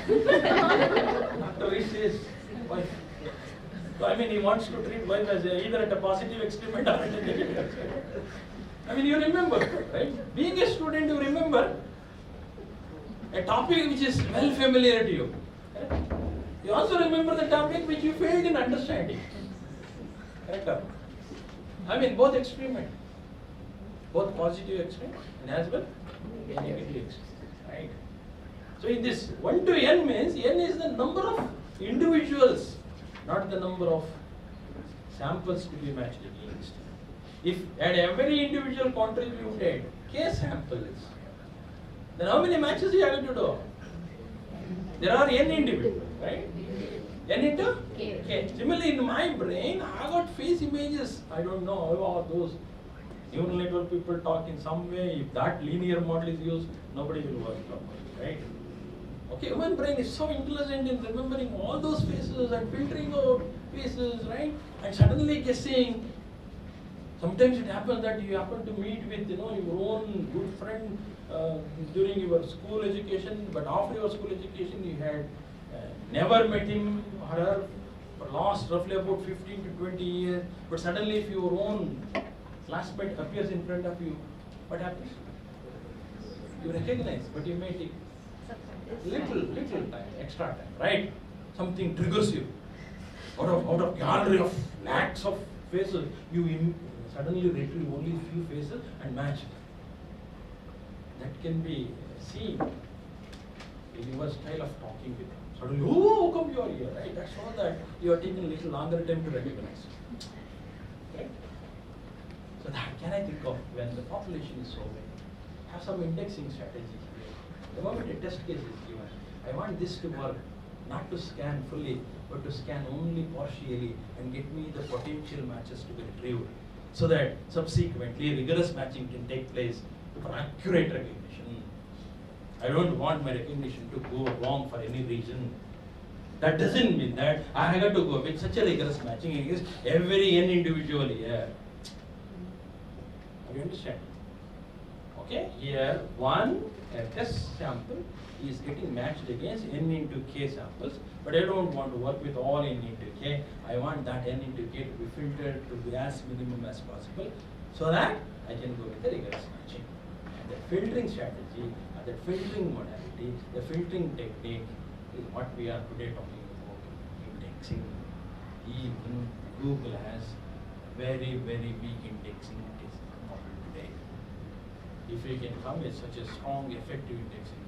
Dr. Rish says wife. So I mean, he wants to treat life as either at a positive experiment or at a negative experiment. I mean, you remember, right? Being a student, you remember a topic which is well familiar to you. Correct? You also remember the topic which you failed in understanding. Correct? I mean, both experiment, both positive experiment and as well negative experiment, right? So in this 1 to n means n is the number of individuals, not the number of samples to be matched against. If at every individual contributed k samples, then how many matches you have to do? There are n individuals, right? N into k. Similarly, in my brain, I got face images. I don't know how those neural network people talk in some way. If that linear model is used, nobody will work properly, right? Okay, human brain is so intelligent in remembering all those faces and filtering out faces, right? And suddenly guessing. Sometimes it happens that you happen to meet with your own good friend during your school education, but after your school education you had never met him or her for last roughly about 15 to 20 years. But suddenly if your own classmate appears in front of you, what happens? You recognize, but you may take little time, extra time, right? Something triggers you. Out of gallery of lakhs of faces, you suddenly retrieve only few faces and match. That can be seen in your style of talking with them. Suddenly, oh, how come you are here, right? That's all that you are taking a little longer time to recognize. Right? So that can I think of when the population is so big. Have some indexing strategy here. The moment a test case is given, I want this to work, not to scan fully, but to scan only partially and get me the potential matches to be retrieved, so that subsequently rigorous matching can take place for accurate recognition. I don't want my recognition to go wrong for any reason. That doesn't mean that I got to go with such a rigorous matching against every n individual here. You understand? Okay, here a test sample is getting matched against n into k samples, but I don't want to work with all n into k. I want that n into k to be filtered to be as minimum as possible, so that I can go with the rigorous matching. And the filtering strategy, the filtering modality, the filtering technique is what we are today talking about, indexing. Even Google has very weak indexing model today. If we can come with such a strong, effective indexing,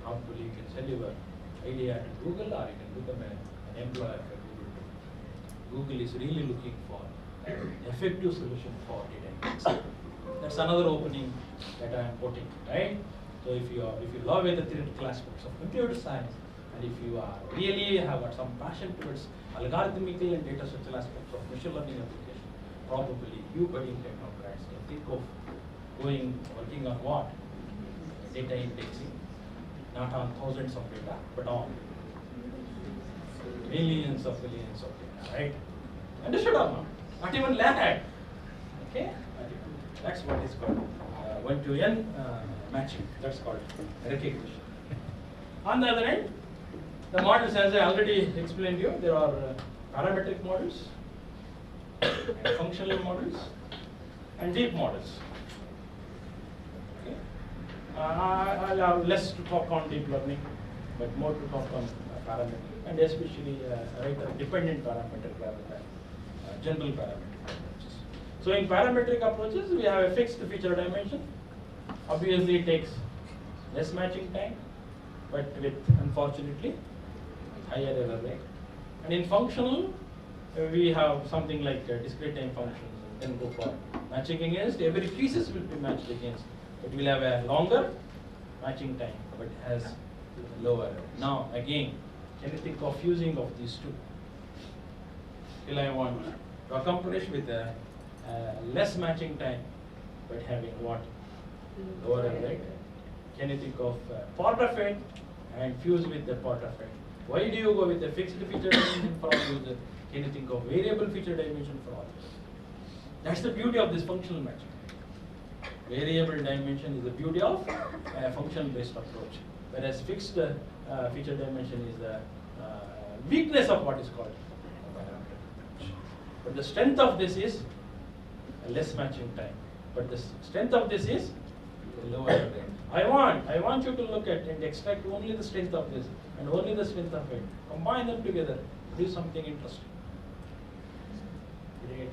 hopefully you can sell your idea to Google, or you can become an employer for Google. Google is really looking for an effective solution for data indexing. That's another opening that I am putting, right? So if you love the theoretical aspects of computer science, and if you are really have got some passion towards algorithmical and data structural aspects of machine learning application, probably you budding technocrats can think of working on what? Data indexing, not on thousands of data, but on millions of data, right? Understood or not? Not even lakh. Okay? That's what is called 1 to n matching. That's called recognition. On the other hand, the models, as I already explained to you, there are parametric models, and functional models, and deep models. Okay. I'll have less to talk on deep learning, but more to talk on parametric, and especially dependent parametric rather than general parametric approaches. So in parametric approaches, we have a fixed feature dimension. Obviously, it takes less matching time, but with, unfortunately, higher error rate. And in functional, we have something like discrete time functions, and then go for matching against. Every pieces will be matched against. It will have a longer matching time, but has lower error. Now, again, can you think of using of these two? Still, I want to accomplish with a less matching time, but having what? Lower error rate. Can you think of part of it and fuse with the part of it? Why do you go with a fixed feature dimension for all users? Can you think of variable feature dimension for all users? That's the beauty of this functional matching. Variable dimension is the beauty of a function-based approach, whereas fixed feature dimension is the weakness of what is called parametric approach. But the strength of this is a less matching time. But the strength of this is a lower time. I want you to look at and extract only the strength of this and only the strength of it. Combine them together, do something interesting. Great.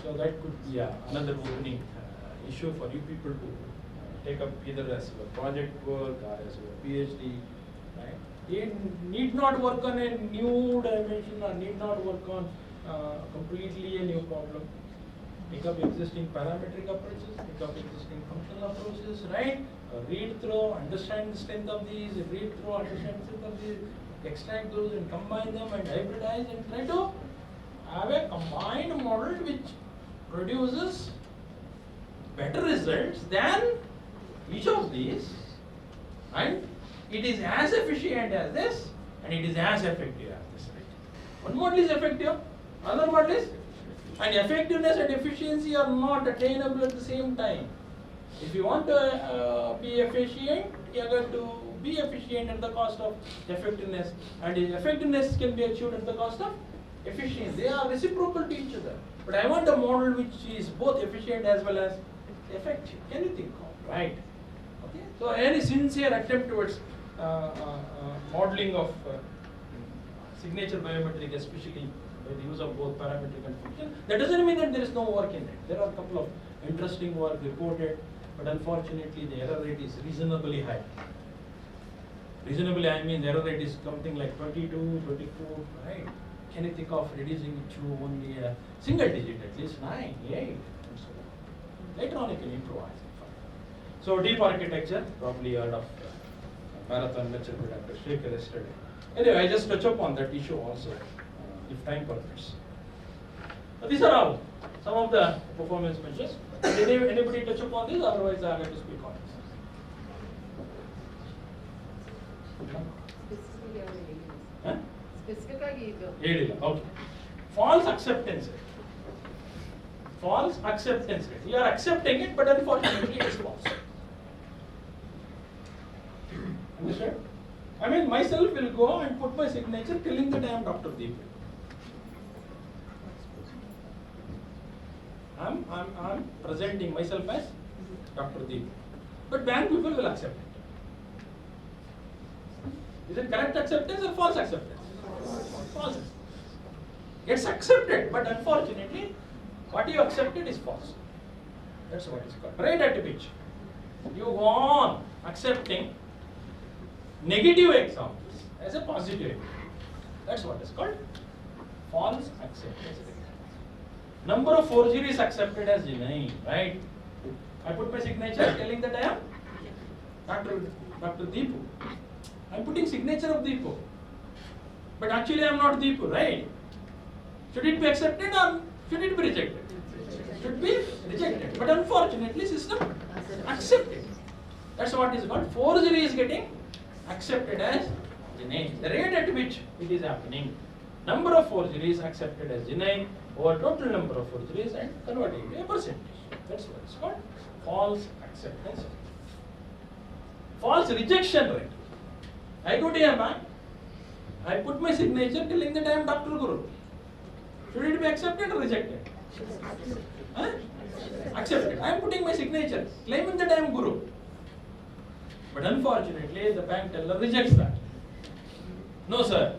So that could be another opening issue for you people to take up either as a project work or as a PhD. Right? You need not work on a new dimension or need not work on completely a new problem. Pick up existing parametric approaches, pick up existing functional approaches, right? Read through, understand the strength of these, read through, understand the strength of these, extract those and combine them and hybridize and try to have a combined model which produces better results than each of these, and it is as efficient as this and it is as effective as this. One model is effective, another model is, and effectiveness and efficiency are not attainable at the same time. If you want to be efficient, you are going to be efficient at the cost of effectiveness, and effectiveness can be achieved at the cost of efficiency. They are reciprocal to each other. But I want a model which is both efficient as well as effective. Can you think of, right? Okay. So any sincere attempt towards modeling of signature biometric, especially by the use of both parametric and function, that doesn't mean that there is no work in it. There are a couple of interesting work reported, but unfortunately the error rate is reasonably high. Reasonably, I mean the error rate is something like 22, 24, right? Can you think of reducing it to only a single digit, at least 9, 8, and so on. Later on you can improvise. So deep architecture, probably heard of marathon lecture by Dr. Shekhar yesterday. Anyway, I just touch upon that issue also, if time permits. These are all some of the performance measures. Did anybody touch upon this? Otherwise, I have to speak on this. Huh? Okay. False acceptance rate. False acceptance rate. You are accepting it, but unfortunately, it is false. Understand? I mean, myself will go and put my signature telling that I am Dr. Deep. I'm presenting myself as Dr. Deep. But bank people will accept it. Is it correct acceptance or false acceptance? False. It's accepted, but unfortunately, what you accepted is false. That's what it's called. Right at the pitch. You go on accepting negative examples as a positive. That's what is called false acceptance. Number of forgeries accepted as genuine, right? I put my signature telling that I am Dr. Deepu. I'm putting signature of Deepu. But actually I am not Deepu, right? Should it be accepted or should it be rejected? Should be rejected. But unfortunately system accepted. That's what is called forgery is getting accepted as genuine. The rate at which it is happening. Number of forgeries accepted as genuine over total number of forgeries and converting to a percentage. That's what it's called false acceptance. False rejection rate. I go to a bank, I put my signature telling that I am Dr. Guru. Should it be accepted or rejected? Huh? Accepted. I am putting my signature claiming that I am Guru. But unfortunately, the bank teller rejects that. No, sir,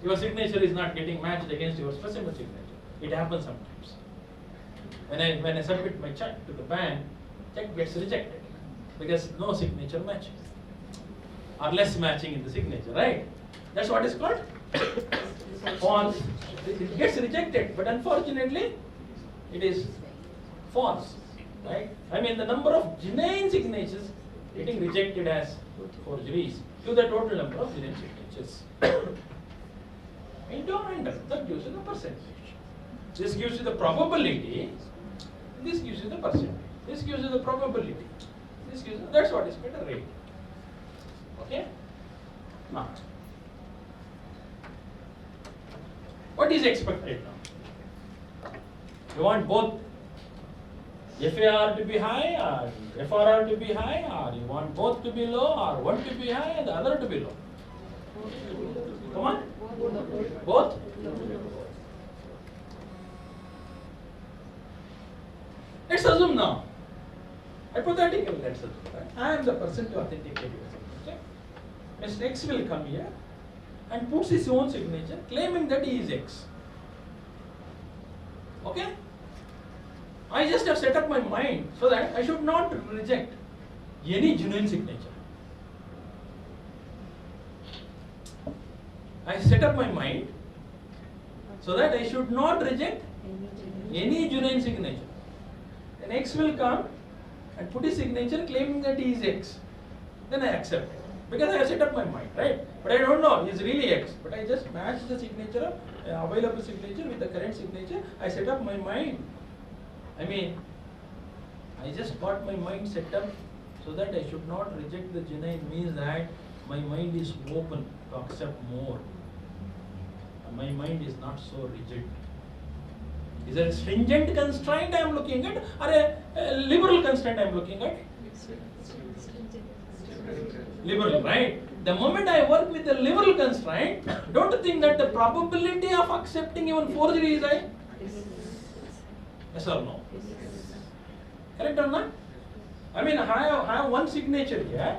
your signature is not getting matched against your specimen signature. It happens sometimes. When I submit my check to the bank, check gets rejected because no signature matching or less matching in the signature, right? That's what is called false. It gets rejected, but unfortunately, it is false, right? I mean, the number of genuine signatures getting rejected as forgeries to the total number of genuine signatures. Into under, that gives you the percentage. This gives you the probability, this gives you the percentage. This gives you the probability. This gives you, that's what is called a rate. Okay? Now, what is expected now? You want both FAR to be high or FRR to be high, or you want both to be low or one to be high and the other to be low? Come on? Both? myself. Right? I am the person to authenticate your signature. Mr. X will come here and puts his own signature, claiming that he is X. Okay? I just have set up my mind so that I should not reject any genuine signature. I set up my mind so that I should not reject any genuine signature. Then X will come and put his signature claiming that he is X. Then I accept it. Because I have set up my mind, right? But I don't know, he is really X. But I just match the signature, available signature with the current signature. I set up my mind. I mean, I just got my mind set up so that I should not reject the genuine, means that my mind is open to accept more. My mind is not so rigid. Is it a stringent constraint I am looking at, or a liberal constraint I am looking at? Liberal, right? The moment I work with a liberal constraint, don't you think that the probability of accepting even forgery is high? Yes or no? Correct or not? I mean, I have one signature here,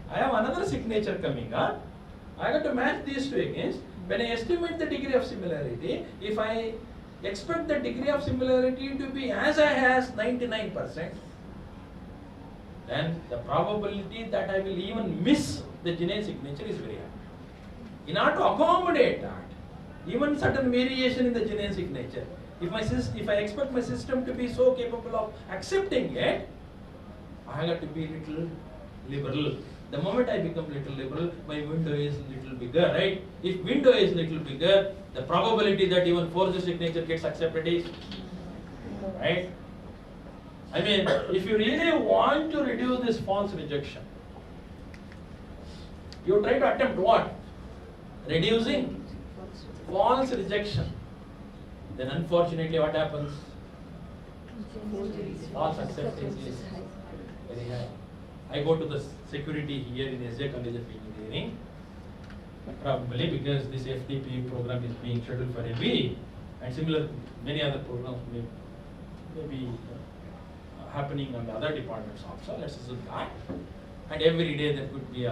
I have another signature coming up. I got to match these two against. When I estimate the degree of similarity, if I expect the degree of similarity to be as high as 99%, then the probability that I will even miss the genuine signature is very high. In order to accommodate that, even certain variation in the genuine signature, if I expect my system to be so capable of accepting it, I got to be little liberal. The moment I become little liberal, my window is little bigger, right? If window is little bigger, the probability that even forged signature gets accepted is, right? I mean, if you really want to reduce this false rejection, you try to attempt what? Reducing false rejection. Then unfortunately what happens? False acceptance is very high. I go to the security here in SJ College of Engineering, probably because this FDP program is being scheduled for a week, and similar many other programs may be happening on the other departments also. Let's assume that. And every day there could be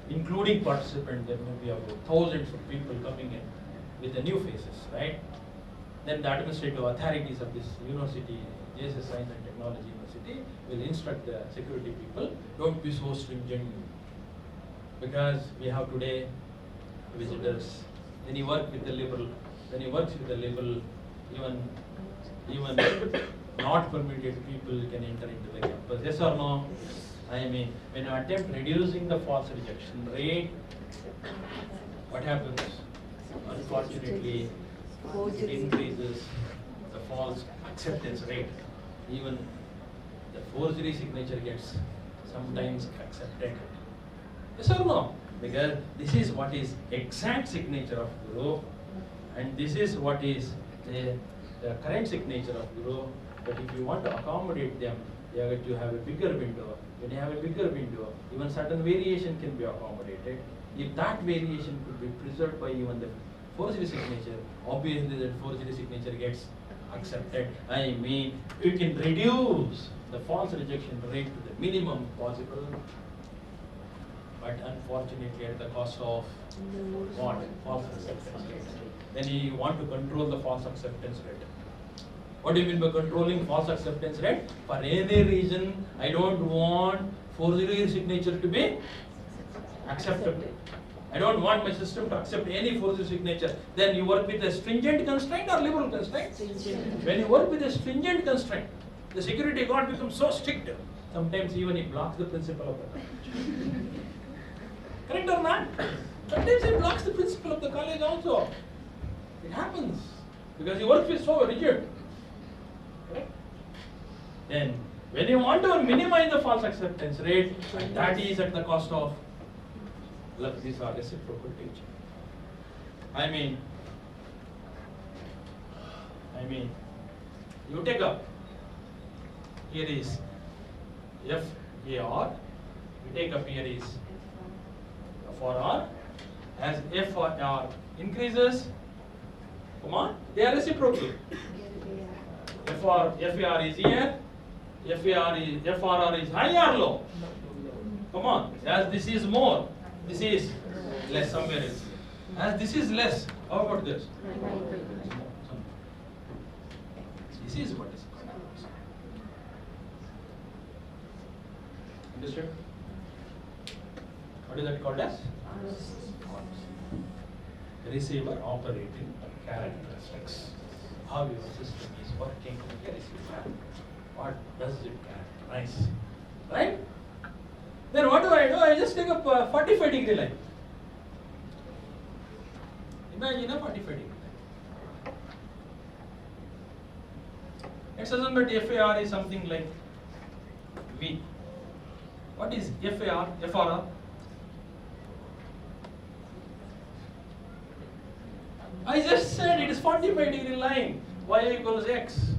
including participants, there may be about thousands of people coming in with the new faces, right? Then the administrative authorities of this university, JSS Science and Technology University, will instruct the security people, don't be so stringent, because we have today visitors. Then you work with the liberal, when you work with the liberal, even not permitted people can enter into the campus. Yes or no? I mean, when you attempt reducing the false rejection rate, what happens? Unfortunately, it increases the false acceptance rate. Even the forgery signature gets sometimes accepted. Yes or no? Because this is what is exact signature of Guru, and this is what is the current signature of Guru. But if you want to accommodate them, you have to have a bigger window. When you have a bigger window, even certain variation can be accommodated. If that variation could be preserved by even the forgery signature, obviously that forgery signature gets accepted. I mean, you can reduce the false rejection rate to the minimum possible, but unfortunately at the cost of what? False acceptance rate. Then you want to control the false acceptance rate. What do you mean by controlling false acceptance rate? For any reason, I don't want forgery signature to be acceptable. I don't want my system to accept any forgery signature. Then you work with a stringent constraint or liberal constraint? When you work with a stringent constraint, the security guard becomes so strict, sometimes even he blocks the principle of the college. Correct or not? Sometimes he blocks the principle of the college also. It happens because he works with so rigid. Correct? Then, when you want to minimize the false acceptance rate, that is at the cost of, look, these are reciprocal teaching. I mean, you take up, here is FAR, you take up here is for R, as FAR increases, come on, they are reciprocal. FAR is here, FRR is high or low? Come on. As this is more, this is less somewhere else. As this is less, how about this? This is what is called. Understood? What is that called as? Receiver operating characteristics. How your system is working with the receiver. What does it characterize? Right? Then what do? I just take up a 45-degree line. Imagine a 45-degree line. Let's assume that FAR is something like V. What is FAR? FRR? I just said it is 45-degree line. Y equals X.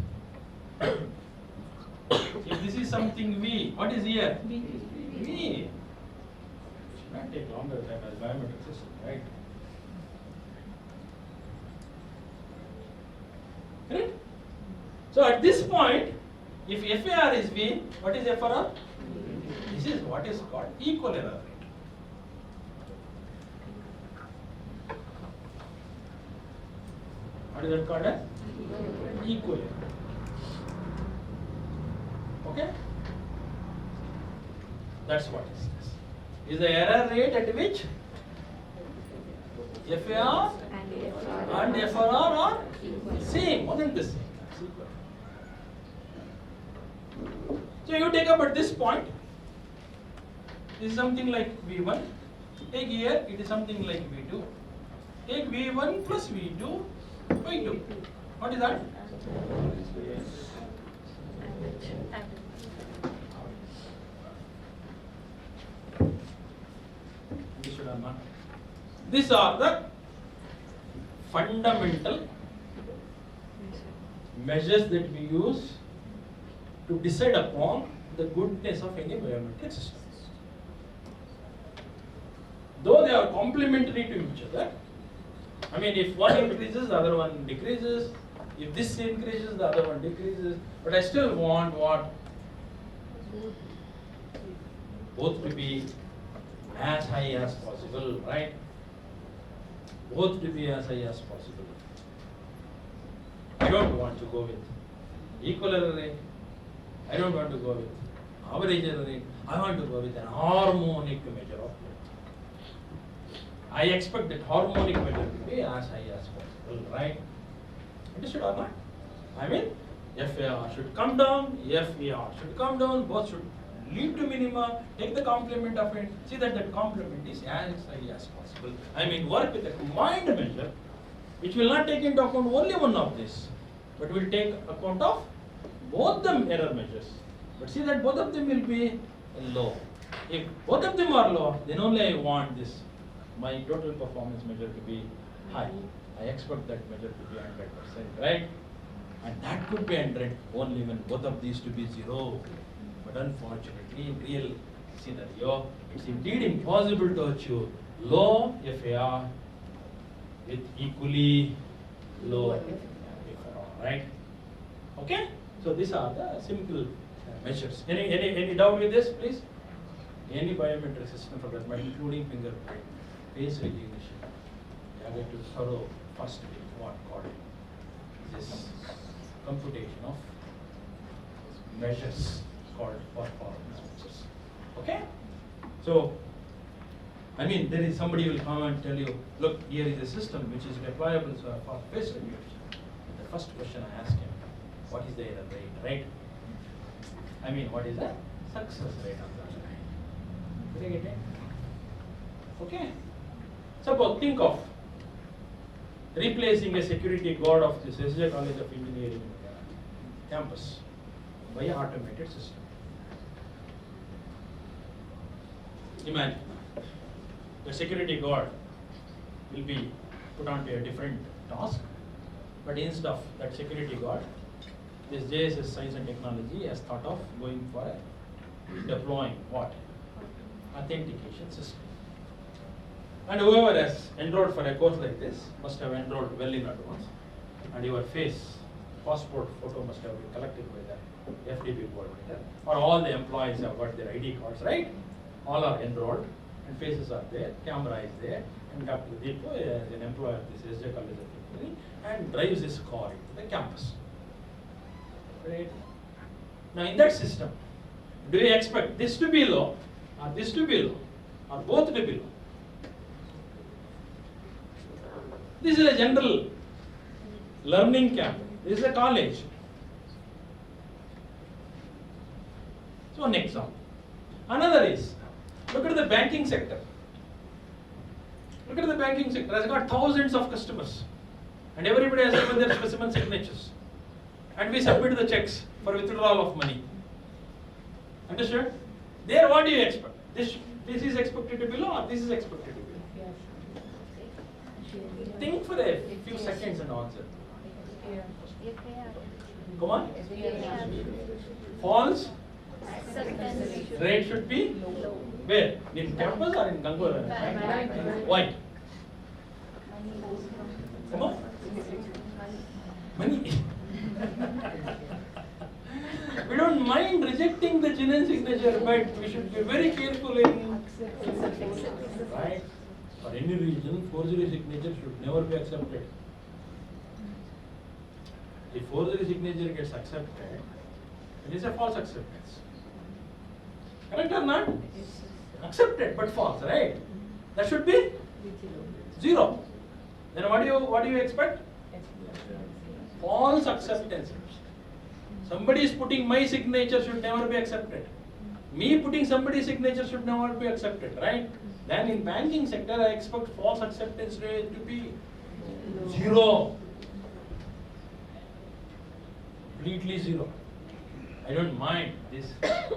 If this is something V, what is here? V. It should not take longer time as biometric system, right? Correct? So at this point, if FAR is V, what is FRR? This is what is called equal error rate. What is that called as? Equal error. Okay? That's what is this. Is the error rate at which FAR and FRR are same, more than the same. That's equal. So you take up at this point, this is something like V1. Take here, it is something like V2. Take V1 plus V2 by 2. What is that? Understood or not? These are the fundamental measures that we use to decide upon the goodness of any biometric system. Though they are complementary to each other, I mean, if one increases, the other one decreases. If this increases, the other one decreases. But I still want what? Both to be as high as possible, right? Both to be as high as possible. I don't want to go with equal error rate. I don't want to go with average error rate. I want to go with an harmonic measure of it. I expect that harmonic measure to be as high as possible, right? Understood or not? I mean, FAR should come down, FAR should come down, both should lead to minima, take the complement of it, see that that complement is as high as possible. I mean, work with a combined measure which will not take into account only one of this, but will take account of both the error measures. But see that both of them will be low. If both of them are low, then only I want this, my total performance measure to be high. I expect that measure to be 100%, right? And that could be 100 only when both of these to be 0. But unfortunately, in real scenario, it's indeed impossible to achieve low FAR with equally low FAR, right? Okay? So these are the simple measures. Any doubt with this, please? Any biometric system for that matter, including fingerprint, face recognition, you have to thorough first with what called this computation of measures called performance measures. Okay? So, I mean, there is somebody will come and tell you, look, here is a system which is deployable for face recognition. The first question I ask him, what is the error rate, right? I mean, what is the success rate of that? Did I get it? Okay. Suppose, think of replacing a security guard of this SJ College of Engineering campus by an automated system. Imagine the security guard will be put onto a different task, but instead of that security guard, this JSS Science and Technology has thought of going for a deploying what? Authentication system. And whoever has enrolled for a course like this must have enrolled well in advance, and your face, passport photo must have been collected by the FDP coordinator, or all the employees have got their ID cards, right? all are enrolled, and faces are there, camera is there, and Dr. Deepo is an employee of this SJ College of Engineering and drives his car into the campus. Right? Now in that system, do you expect this to be low, or this to be low, or both to be low? This is a general learning camp. This is a college. So one example. Another is, look at the banking sector. Look at the banking sector. Has got thousands of customers, and everybody has given their specimen signatures, and we submit the checks for withdrawal of money. Understood? There, what do you expect? This is expected to be low, or this is expected to be low? Think for a few seconds and answer. Come on. False rate should be where? In campus or in Gangura? Why? Come on. Money. We don't mind rejecting the genuine signature, but we should be very careful in, right? For any reason, forgery signature should never be accepted. If forgery signature gets accepted, it is a false acceptance. Correct or not? Accepted but false, right? That should be 0. Then what do you expect? False acceptance. Somebody is putting my signature should never be accepted. Me putting somebody's signature should never be accepted, right? Then in banking sector, I expect false acceptance rate to be 0. Completely 0. I don't mind this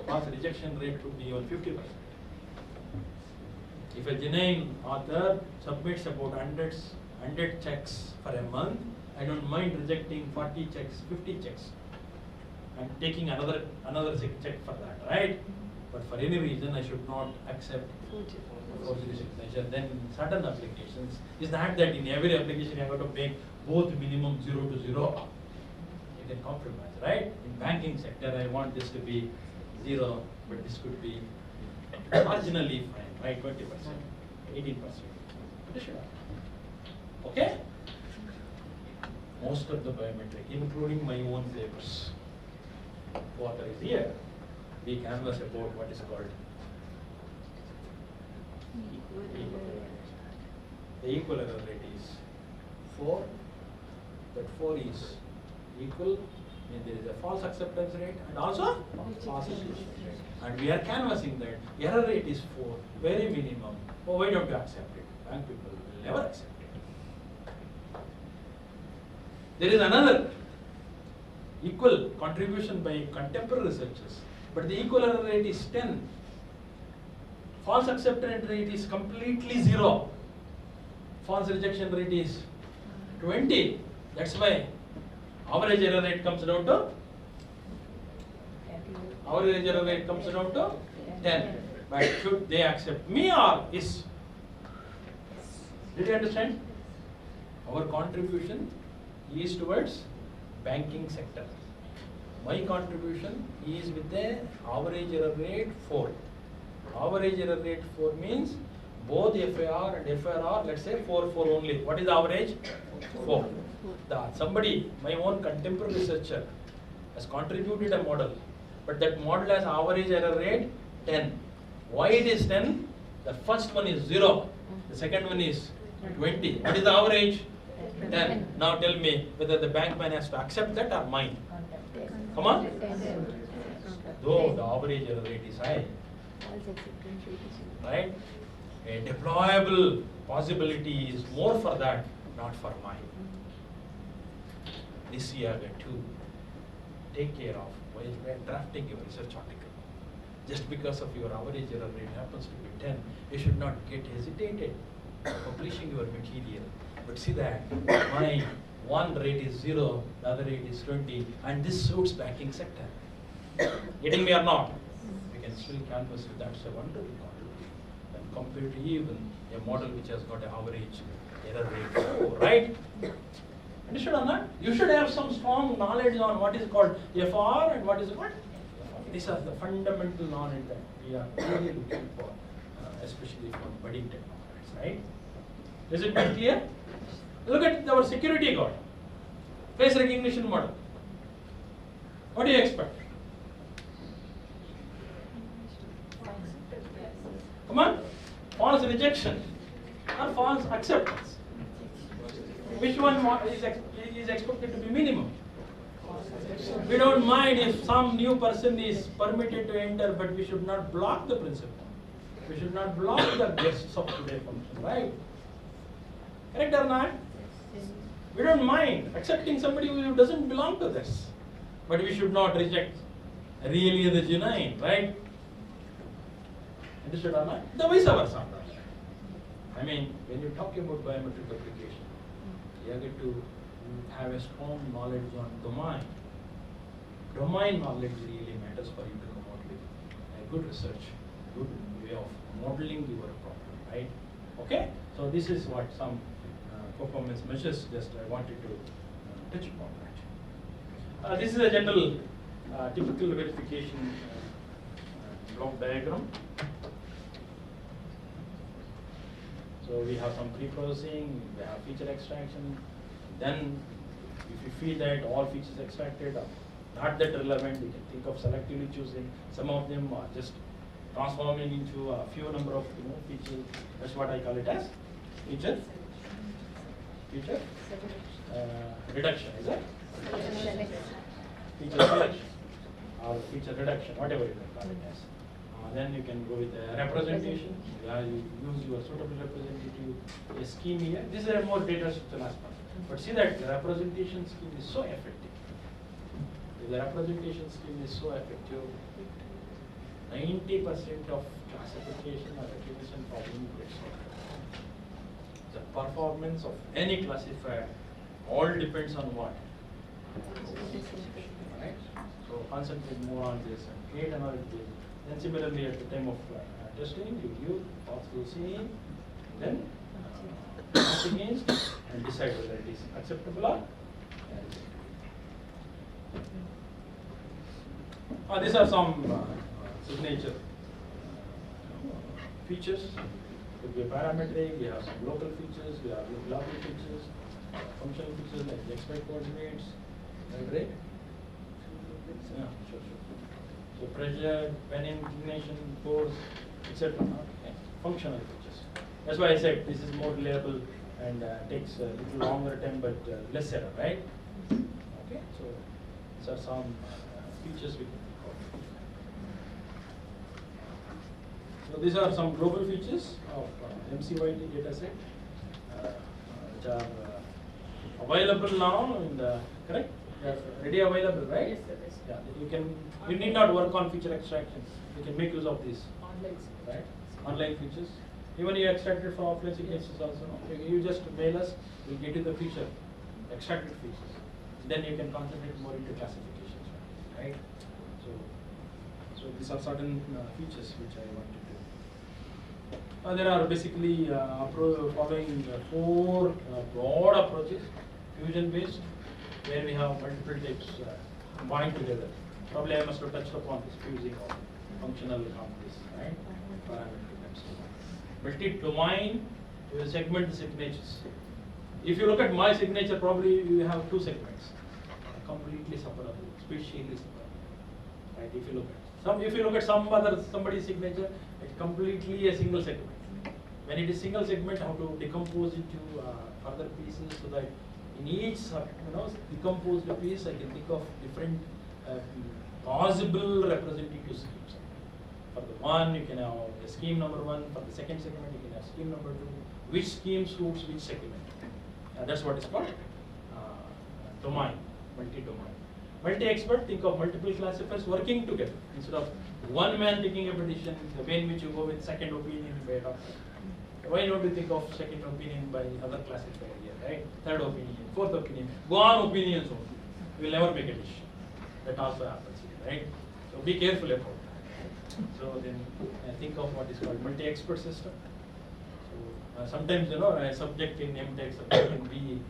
false rejection rate could be even 50%. If a genuine author submits about 100 checks for a month, I don't mind rejecting 40 checks, 50 checks. I'm taking another check for that, right? But for any reason, I should not accept forgery signature. Then certain applications is not that in every application you have to make both minimum 0 to 0. You can compromise, right? In banking sector, I want this to be 0, but this could be marginally fine, right? 20%, 18%. Okay? Most of the biometric, including my own papers, what is here, we canvas about what is called equal error. The equal error rate is 4, but 4 is equal, and there is a false acceptance rate and also false acceptance rate. And we are canvassing that error rate is 4, very minimum. Oh, why don't you accept it? Bank people will never accept it. There is another equal contribution by contemporary researchers, but the equal error rate is 10. False acceptance rate is completely 0. False rejection rate is 20. That's why average error rate comes down to 10. But should they accept me or is? Did you understand? Our contribution is towards banking sector. My contribution is with the average error rate 4. Average error rate 4 means both FAR and FRR, let's say 4 only. What is the average? 4. Somebody, my own contemporary researcher, has contributed a model, but that model has average error rate 10. Why it is 10? The first one is 0. The second one is 20. What is the average? 10. Now tell me whether the bankman has to accept that or mine. Come on. Though the average error rate is high, right? A deployable possibility is more for that, not for mine. This you have to take care of while drafting your research article. Just because of your average error rate happens to be 10, you should not get hesitated publishing your material. But see that my one rate is 0, the other rate is 20, and this suits banking sector. Getting me or not? We can still canvas with that's a wonderful model. And compared to even a model which has got an average error rate 4, right? Understood or not? You should have some strong knowledge on what is called FR and what is what? These are the fundamental knowledge that we are really looking for, especially for budding technologies, right? Is it quite clear? Look at our security guard, face recognition model. What do you expect? Come on, false rejection or false acceptance. Which one is expected to be minimum? We don't mind if some new person is permitted to enter, but we should not block the principal. We should not block the guests of today function, right? Correct or not? We don't mind accepting somebody who doesn't belong to this, but we should not reject really the genuine, right? Understood or not? The vice versa. I mean, when you talk about biometric application, you have to have a strong knowledge on domain. Domain knowledge really matters for you to come out with a good research, good way of modeling your problem, right? Okay? So this is what some performance measures, just I wanted to touch upon that. This is a general typical verification block diagram. So we have some pre-processing, we have feature extraction. Then if you feel that all features extracted are not that relevant, you can think of selectively choosing. Some of them are just transforming into a few number of features. That's what I call it as feature reduction, is it? Feature selection or feature reduction, whatever you can call it as. Then you can go with a representation. You use your suitable representative scheme here. This is a more data structural aspect. But see that the representation scheme is so effective. If the representation scheme is so effective, 90% of classification or recognition problem gets solved. The performance of any classifier all depends on what? Right? So concentrate more on this and create another thing. Then similarly at the time of testing, you give possible scene, then test against and decide whether it is acceptable or these are some signature features. Could be a parametric, we have some local features, we have global features, functional features like the expect coordinates, right? Yeah, sure. So pressure, pen inclination, force, etc. Okay. Functional features. That's why I said this is more reliable and takes a little longer time but less error, right? Okay. So these are some features we can think of. So these are some global features of MCYT dataset which are available now in the correct. Ready available, right? Yes, sir. Yeah, you need not work on feature extraction. You can make use of these, Online. right? Online features. Even you extract it from offline signatures also. No? You just mail us, we'll get you the feature, extracted features. Then you can concentrate more into classifications, right? So these are certain features which I wanted to. There are basically following 4 broad approaches, fusion based, where we have multiple types combined together. Probably I must have touched upon this fusing of functional companies, right? Parametric and so on. Multi-domain, you will segment the signatures. If you look at my signature, probably you have 2 segments, completely separable, spatially separable, right? If you look at somebody's signature, it's completely a single segment. When it is single segment, how to decompose it to further pieces so that in each decomposed piece, I can think of different possible representative schemes. For the one, you can have the scheme number 1. For the second segment, you can have scheme number 2. Which scheme suits which segment? That's what is called domain, multi-domain. Multi-expert, think of multiple classifiers working together instead of one man taking a petition. The way in which you go with second opinion by a doctor. Why don't you think of second opinion by other classifier here, right? Third opinion, fourth opinion. Go on opinions only. You will never make a decision. That also happens here, right? So be careful about that. So then think of what is called multi-expert system. So sometimes a subject in MTech subject can be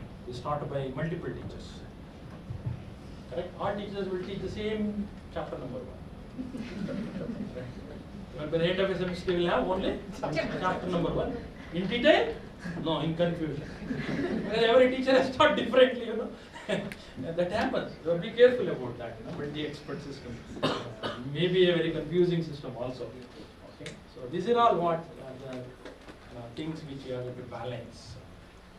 taught by multiple teachers. Correct? All teachers will teach the same chapter number 1. But by the end of a semester, you will have only chapter number 1. In detail? No, in confusion. Because every teacher has taught differently, you know. That happens. So be careful about that, you know, multi-expert system. Maybe a very confusing system also. Okay. So these are all what the things which you have to balance.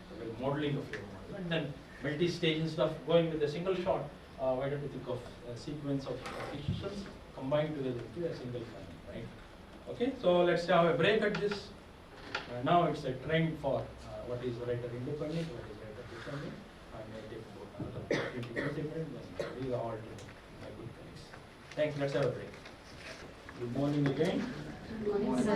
So the modeling of your model. And then multi-stage instead of going with a single shot, why don't you think of a sequence of decisions combined together into a single file, right? Okay, so let's have a break at this. Now it's a trend for what is writer independent, what is writer dependent. I may take about another 20 minutes, then these are all my good colleagues. Thanks, let's have a break. Good morning again. Good morning, sir.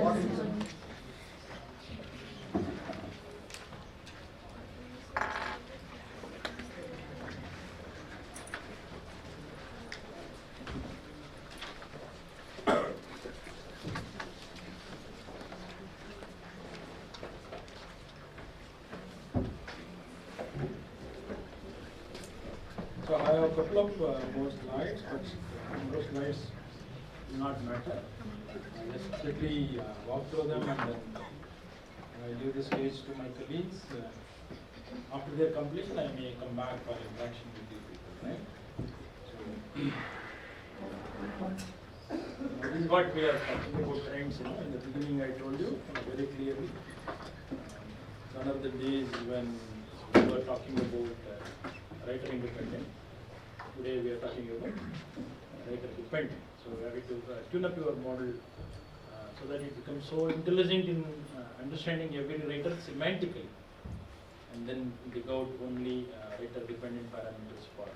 So I have a couple of more slides, but those slides do not matter. I just quickly walk through them and then I leave the stage to my colleagues. After their completion, I may come back for interaction with you people, right? So, this is what we are talking about trends. You know, in the beginning, I told you very clearly. One of the days when we were talking about writer independent. Today we are talking about writer dependent. So we have to tune up your model so that it becomes so intelligent in understanding every writer semantically, and then dig out only writer dependent parameters for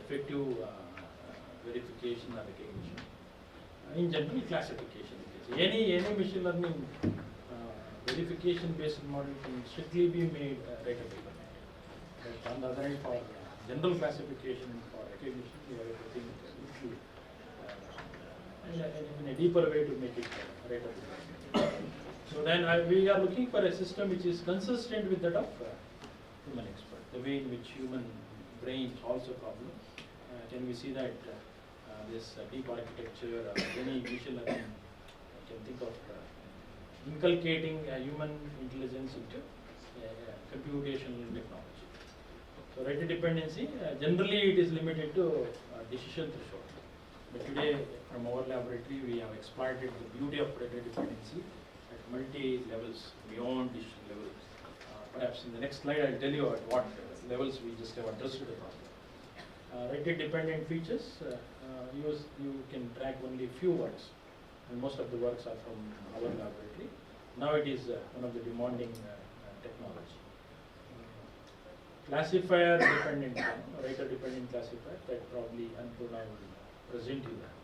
effective verification or recognition. In general, classification. Any machine learning verification based model can strictly be made writer dependent. But on the other hand, for general classification for recognition, we have to think in a deeper way to make it writer dependent. So then we are looking for a system which is consistent with that of human expert, the way in which human brain solves a problem. Can we see that this deep architecture, any machine learning can think of inculcating human intelligence into computational technology. So writer dependency, generally it is limited to decision threshold. But today, from our laboratory, we have exploited the beauty of writer dependency at multi-levels, beyond decision levels. Perhaps in the next slide, I'll tell you at what levels we just have addressed the problem. Writer dependent features, you can track only few works, and most of the works are from our laboratory. Now it is one of the demanding technology. Classifier dependent, writer dependent classifier, that probably Anpurna will present you that.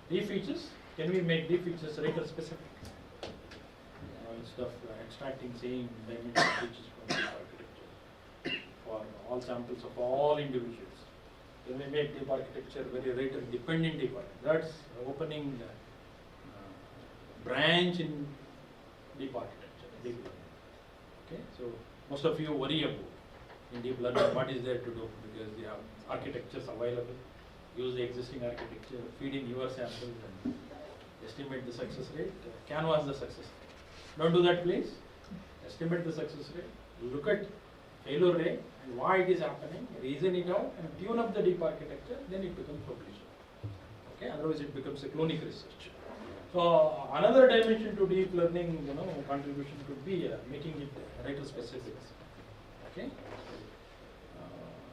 D features, can we make D features writer specific? Instead of extracting same dimension features from the architecture for all samples of all individuals. Can we make deep architecture very writer dependent deep architecture? That's opening branch in deep architecture, deep learning. Okay, so most of you worry about in deep learning what is there to do, because they have architectures available. Use the existing architecture, feed in your samples and estimate the success rate, canvas the success rate. Don't do that, please. Estimate the success rate, look at failure rate and why it is happening, reason it out and tune up the deep architecture, then it becomes published. Okay, otherwise it becomes a clonic research. So another dimension to deep learning, contribution could be making it writer specific. Okay.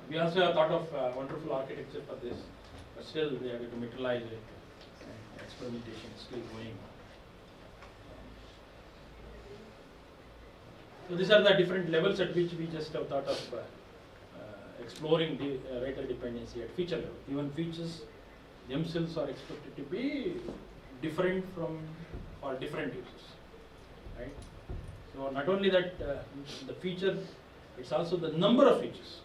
We also have thought of wonderful architecture for this, but still we have to materialize it, and experimentation is still going on. So these are the different levels at which we just have thought of exploring the writer dependency at feature level. Even features themselves are expected to be different for different users, right? So not only that the feature, it's also the number of features.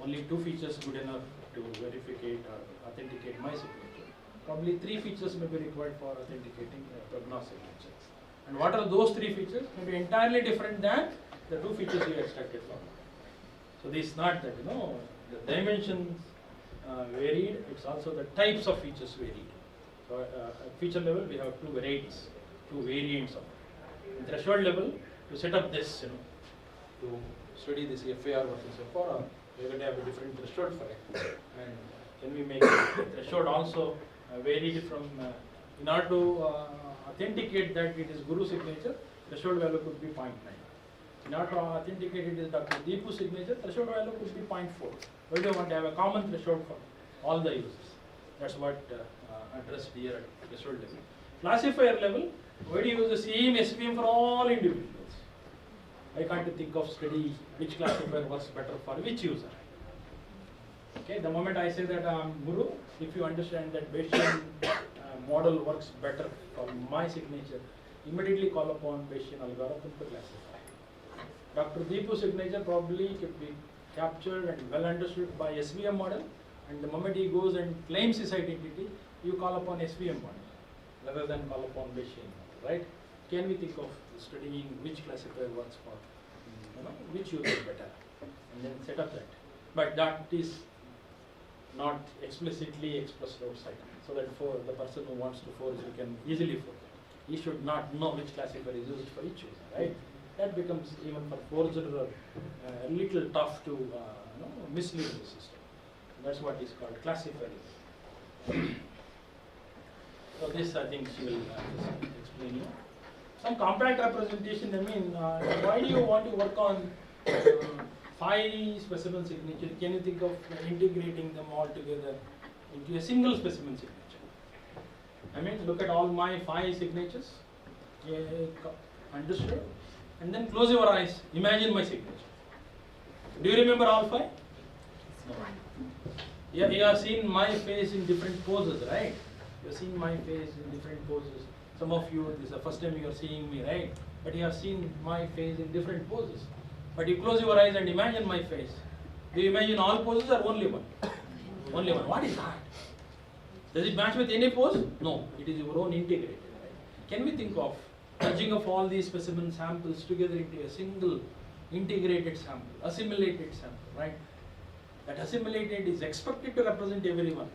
Only 2 features good enough to verificate or authenticate my signature. Probably 3 features may be required for authenticating prognostic signature. And what are those 3 features? May be entirely different than the 2 features you extracted from. So this is not that, the dimensions varied, it's also the types of features varied. So at feature level, we have two varieties, two variants of it. In threshold level, to set up this, to study this FAR versus FR, we are going to have a different threshold for it. And can we make the threshold also varied from, in order to authenticate that it is Guru signature, threshold value could be 0.9. In order to authenticate it is Dr. Deepu's signature, threshold value could be 0.4. Why do you want to have a common threshold for all the users? That's what addressed here at threshold level. Classifier level, why do you use the same SVM for all individuals? I can't think of study which classifier works better for which user. Okay, the moment I say that I am Guru, if you understand that Bayesian model works better for my signature, immediately call upon Bayesian algorithm to classify. Dr. Deepu's signature probably could be captured and well understood by SVM model, and the moment he goes and claims his identity, you call upon SVM model rather than call upon Bayesian model, right? Can we think of studying which classifier works for which user better, and then set up that? But that is not explicitly expressed outside, so that for the person who wants to forge, you can easily forge it. He should not know which classifier is used for each user, right? That becomes even for forger a little tough to mislead the system. That's what is called classifier. So this I think she will just explain you. Some compact representation, I mean, why do you want to work on 5 specimen signatures? Can you think of integrating them all together into a single specimen signature? I mean, look at all my 5 signatures, understood? And then close your eyes, imagine my signature. Do you remember all 5? No. Yeah, you have seen my face in different poses, right? You have seen my face in different poses. Some of you, this is the first time you are seeing me, right? But you have seen my face in different poses. But you close your eyes and imagine my face. Do you imagine all poses or only one? Only one. What is that? Does it match with any pose? No, it is your own integrated. Right? Can we think of merging of all these specimen samples together into a single integrated sample, assimilated sample, right? That assimilated is expected to represent everyone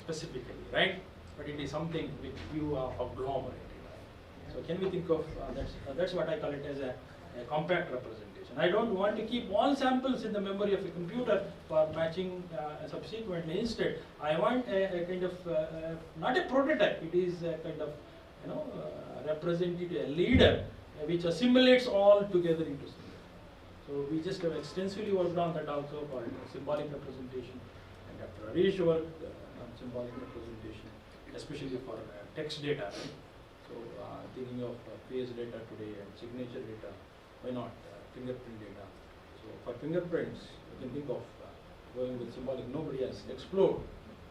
specifically, right? But it is something which you are agglomerated. Right? So can we think of that's what I call it as a compact representation. I don't want to keep all samples in the memory of a computer for matching subsequently. Instead, I want a kind of not a prototype. It is a kind of representative, a leader which assimilates all together into something. So we just have extensively worked on that also called symbolic representation, and Dr. Harish worked on symbolic representation, especially for text data. Right? So thinking of face data today and signature data, why not fingerprint data? So for fingerprints, you can think of going with symbolic. Nobody has explored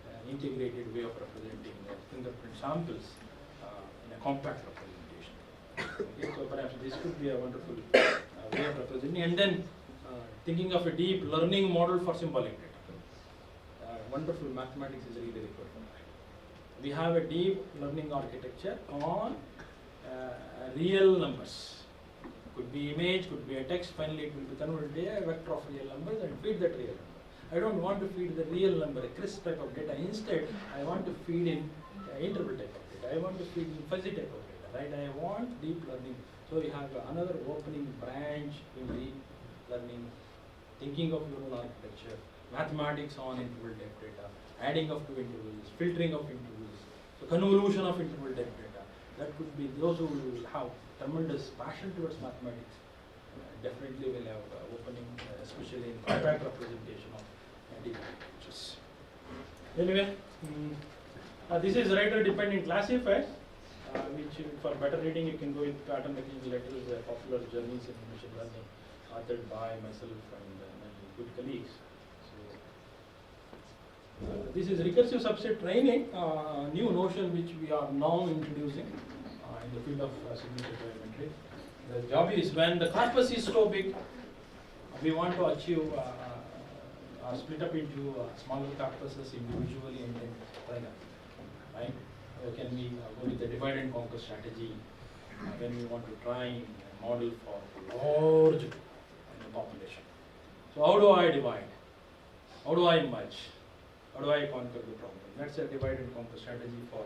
an integrated way of representing fingerprint samples in a compact representation. Okay, so perhaps this could be a wonderful way of representing, and then thinking of a deep learning model for symbolic data. Wonderful mathematics is really required for that. We have a deep learning architecture on real numbers. Could be image, could be a text, finally it will be converted to a vector of real numbers and feed that real number. I don't want to feed the real number, a crisp type of data. Instead, I want to feed in interval type of data. I want to feed in fuzzy type of data, right? I want deep learning. So we have another opening branch in deep learning, thinking of your own architecture, mathematics on interval type data, adding of 2 intervals, filtering of intervals, so convolution of interval type data. That could be those who will have tremendous passion towards mathematics. Definitely will have opening, especially in compact representation of deep pictures. Anyway, this is writer-dependent classifiers, which for better reading you can go with pattern recognition letters, popular journals in machine learning, authored by myself and my good colleagues. So, this is recursive subset training, new notion which we are now introducing in the field of signature biometrics. The job is when the corpus is so big, we want to achieve split up into smaller corpuses individually and then try that, right? Or can we go with the divide and conquer strategy when we want to try a model for large population? So how do I divide? How do I merge? How do I conquer the problem? That's a divide and conquer strategy for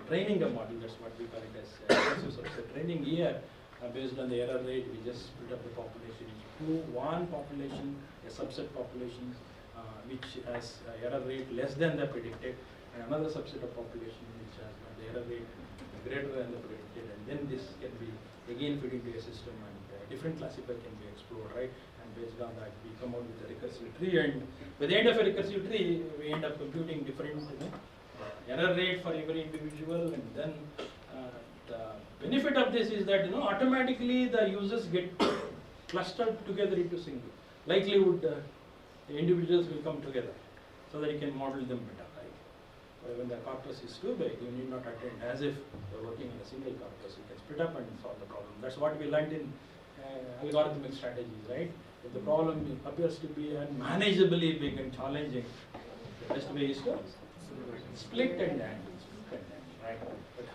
training a model. That's what we call it as recursive subset training. Here, based on the error rate, we just split up the population into two. One population, a subset population, which has error rate less than the predicted, and another subset of population which has the error rate greater than the predicted, and then this can be again fed into a system, and different classifier can be explored, right? And based on that, we come out with a recursive tree, and by the end of a recursive tree, we end up computing different error rate for every individual, and then the benefit of this is that automatically the users get clustered together into single likelihood. The individuals will come together so that you can model them better, right? But when the corpus is too big, you need not attend as if you're working in a single corpus. You can split up and solve the problem. That's what we learned in algorithmic strategies, right? If the problem appears to be unmanageably big and challenging, the best way is to split and handle, right? But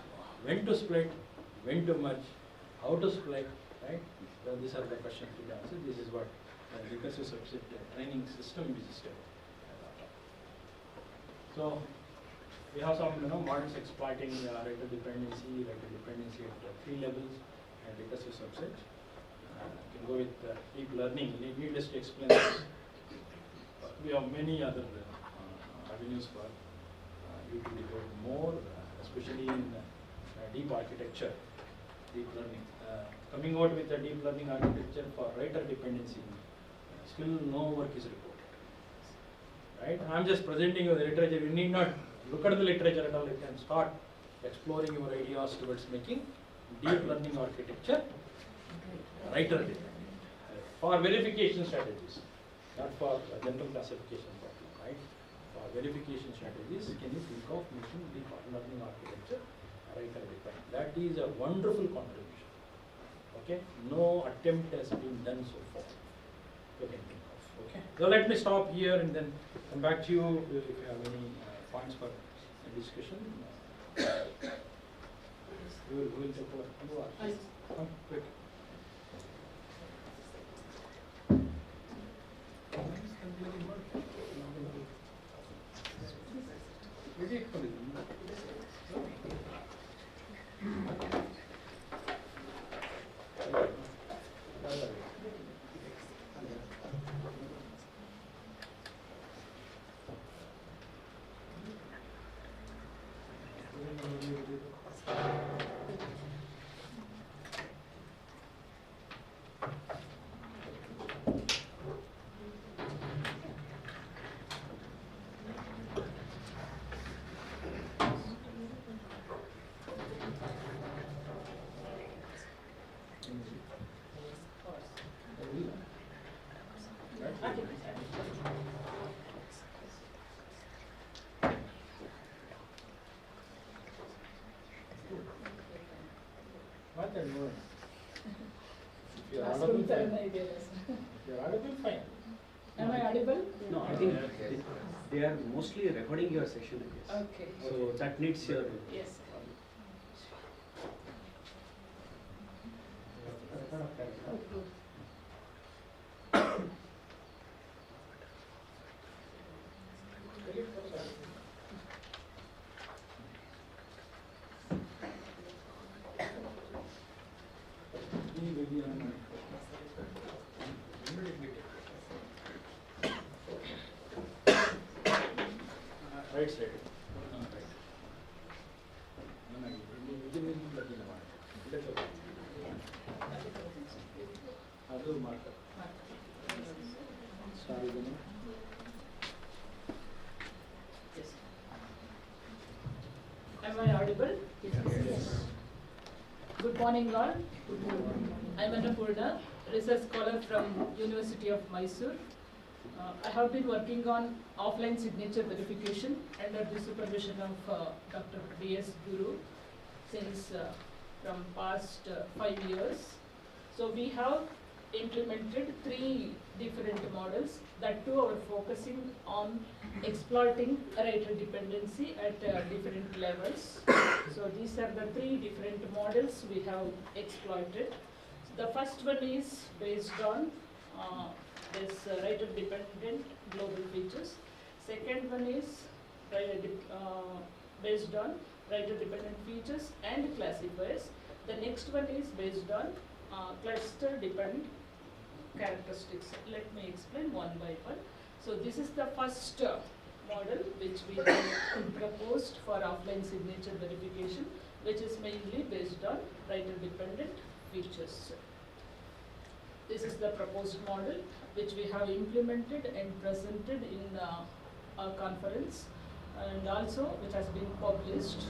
when to split, when to merge, how to split, right? So these are the questions to be answered. This is what recursive subset training system is. So we have some models exploiting writer dependency at 3 levels, and recursive subset. You can go with deep learning. Needless to explain this. We have many other avenues for you to develop more, especially in deep architecture, deep learning. Coming out with a deep learning architecture for writer dependency, still no work is reported. Right? I'm just presenting you the literature. You need not look at the literature at all. You can start exploring your ideas towards making deep learning architecture writer dependent for verification strategies, not for general classification problem. Right? For verification strategies, can you think of making deep learning architecture writer dependent? That is a wonderful contribution. Okay, no attempt has been done so far. You can think of. Okay, so let me stop here and then come back to you if you have any points for discussion. We will take over. Come quick. What are you? If you are audible, fine. If you are audible, fine. Am I audible? No, I think they are mostly recording your session, I guess. Okay. So that needs your. Yes. Right side. ಅದು marker. Star ಇದನ್ನು. Yes. Am I audible? Yes. Good morning, all. I'm Annapurna, research scholar from University of Mysore. I have been working on offline signature verification under the supervision of Dr. B.S. Guru since from past 5 years. So we have implemented 3 different models, that too are focusing on exploiting writer dependency at different levels. So these are the 3 different models we have exploited. So the first one is based on this writer dependent global features. Second one is based on writer dependent features and classifiers. The next one is based on cluster dependent characteristics. Let me explain one by one. So this is the first model which we have proposed for offline signature verification, which is mainly based on writer dependent features. This is the proposed model which we have implemented and presented in our conference, and also which has been published.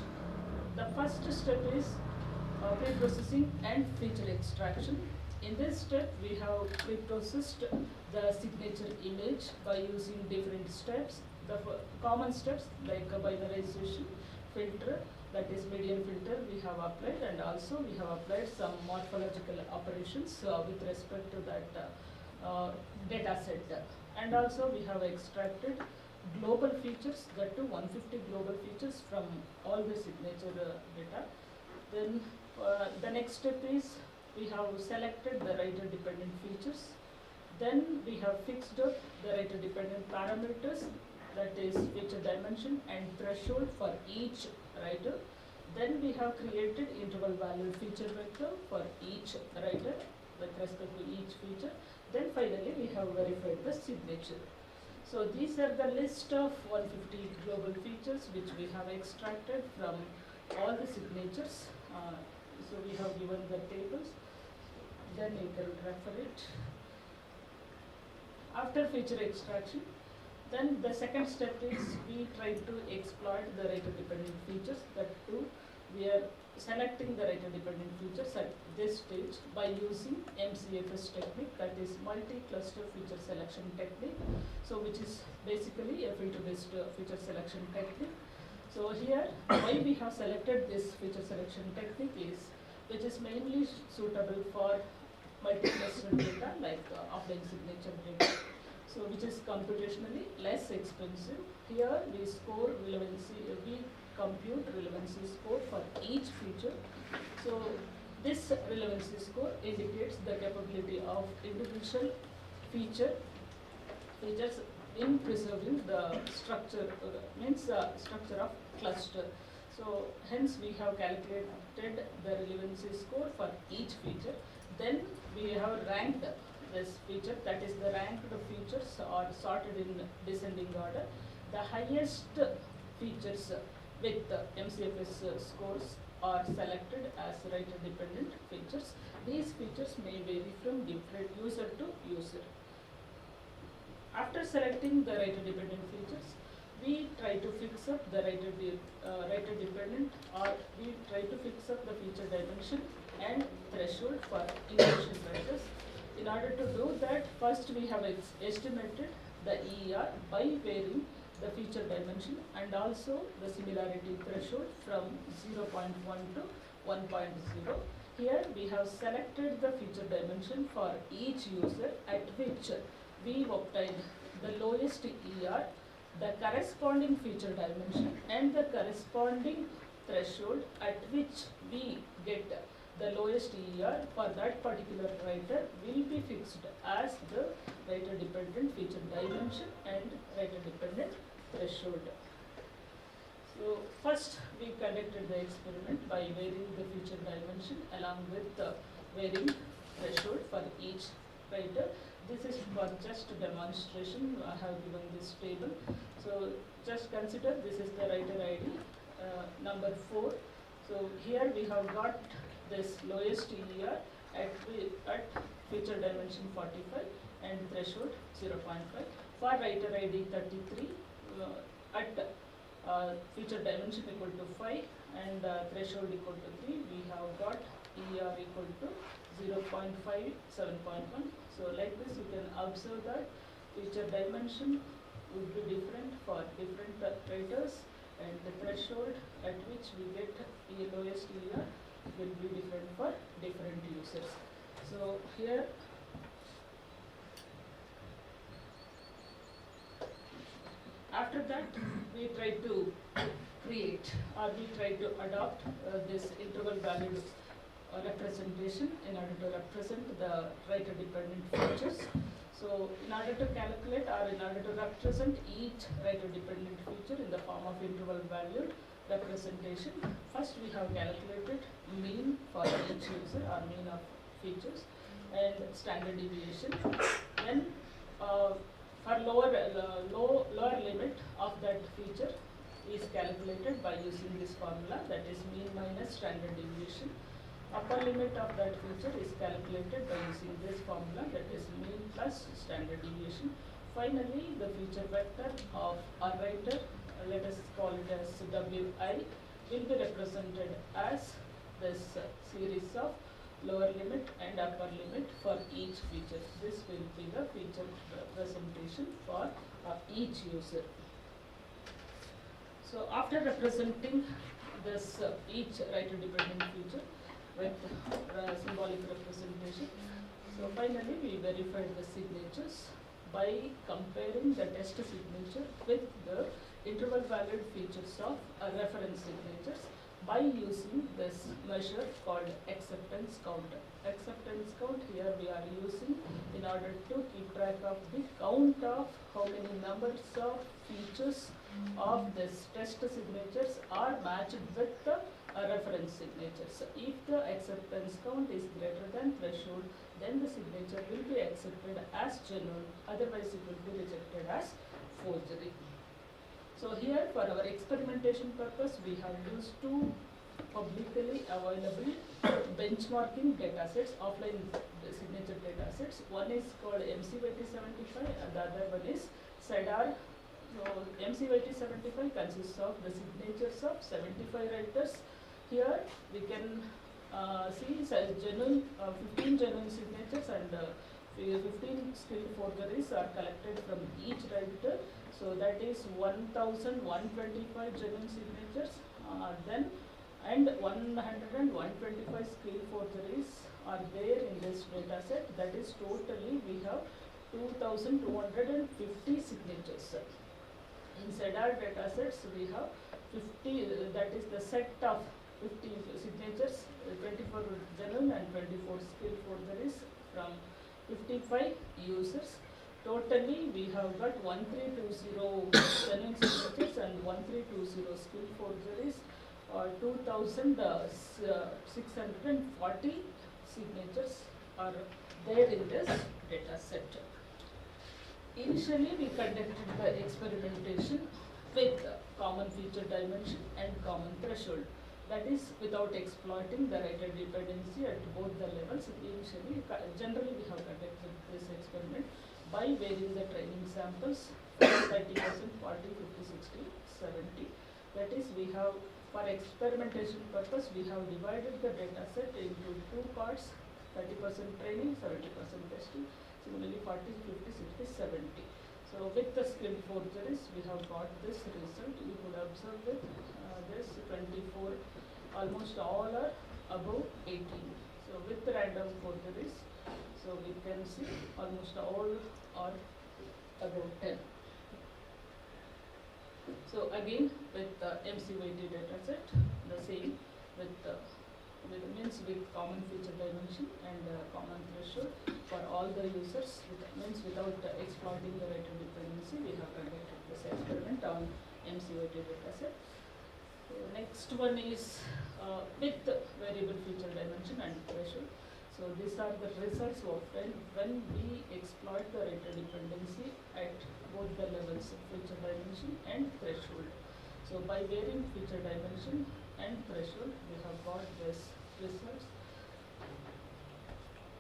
The first step is pre-processing and feature extraction. In this step, we have pre-processed the signature image by using different steps. The common steps like binarization, filter, that is median filter, we have applied, and also we have applied some morphological operations with respect to that data set. And also we have extracted global features, that to 150 global features from all the signature data. Then the next step is we have selected the writer dependent features. Then we have fixed up the writer dependent parameters, that is feature dimension and threshold for each writer. Then we have created interval value feature vector for each writer with respect to each feature. Then finally we have verified the signature. So these are the list of 150 global features which we have extracted from all the signatures. So we have given the tables, then you can refer it. After feature extraction, then the second step is we try to exploit the writer dependent features. That too, we are selecting the writer dependent features at this stage by using MCFS technique, that is multi-cluster feature selection technique. So which is basically a filter-based feature selection technique. So here, why we have selected this feature selection technique is, which is mainly suitable for multi-cluster data like offline signature data. So which is computationally less expensive. Here we score relevancy, we compute relevancy score for each feature. So this relevancy score indicates the capability of individual features in preserving the structure, structure of cluster. So hence we have calculated the relevancy score for each feature. Then we have ranked this feature, that is the ranked features are sorted in descending order. The highest features with MCFS scores are selected as writer dependent features. These features may vary from different user to user. After selecting the writer dependent features, we try to fix up the writer dependent, or we try to fix up the feature dimension and threshold for individual writers. In order to do that, first we have estimated the EER by varying the feature dimension and also the similarity threshold from 0.1 to 1.0. Here we have selected the feature dimension for each user at which we obtained the lowest EER, the corresponding feature dimension and the corresponding threshold at which we get the lowest EER for that particular writer will be fixed as the writer dependent feature dimension and writer dependent threshold. So first we conducted the experiment by varying the feature dimension along with the varying threshold for each writer. This is for just demonstration. I have given this table. So just consider this is the writer ID number 4. So here we have got this lowest EER at feature dimension 45 and threshold 0.5. For writer ID 33 at feature dimension equal to 5 and threshold equal to 3, we have got EER equal to 0.5, 7.1. So like this you can observe that feature dimension would be different for different writers and the threshold at which we get the lowest EER will be different for different users. So here after that we try to create or we try to adopt this interval value representation in order to represent the writer dependent features. So in order to calculate or in order to represent each writer dependent feature in the form of interval value representation. First we have calculated mean for each user or mean of features and standard deviation. Then for lower limit of that feature is calculated by using this formula, that is mean minus standard deviation. Upper limit of that feature is calculated by using this formula, that is mean plus standard deviation. Finally, the feature vector of our writer, let us call it as Wi, will be represented as this series of lower limit and upper limit for each feature. This will be the feature representation for each user. So after representing this each writer dependent feature with symbolic representation, so finally we verified the signatures by comparing the test signature with the interval valid features of reference signatures by using this measure called acceptance count. Acceptance count here we are using in order to keep track of the count of how many numbers of features of this test signatures are matched with the reference signatures. If the acceptance count is greater than threshold, then the signature will be accepted as genuine, otherwise it will be rejected as forgery. So here for our experimentation purpose, we have used two publicly available benchmarking datasets, offline signature datasets. One is called MCYT75 and the other one is SEDAR. So MCYT75 consists of the signatures of 75 writers. Here we can see 15 genuine signatures and 15 skilled forgeries are collected from each writer. So that is 1,125 genuine signatures. And 125 skilled forgeries are there in this data set. That is totally we have 2,250 signatures. In SEDAR datasets we have 50, that is the set of 50 signatures, 24 genuine and 24 skilled forgeries from 55 users. Totally we have got 1320 genuine signatures and 1320 skilled forgeries, or 2,640 signatures are there in this data set. Initially we conducted the experimentation with common feature dimension and common threshold. That is without exploiting the writer dependency at both the levels. Initially, generally we have conducted this experiment by varying the training samples from 30%, 40, 50, 60, 70. That is, we have, for experimentation purpose, we have divided the data set into two parts, 30% training, 70% testing. Similarly, 40, 50, 60, 70. So with the skilled forgeries, we have got this result. You could observe with this 24, almost all are above 18. So with the random forgeries, so we can see almost all are above 10. So again with the MCYT dataset, the same with common feature dimension and common threshold for all the users, without exploiting the writer dependency. We have conducted this experiment on MCYT dataset. So next one is with variable feature dimension and threshold. So these are the results obtained when we exploit the writer dependency at both the levels of feature dimension and threshold. So by varying feature dimension and threshold, we have got this results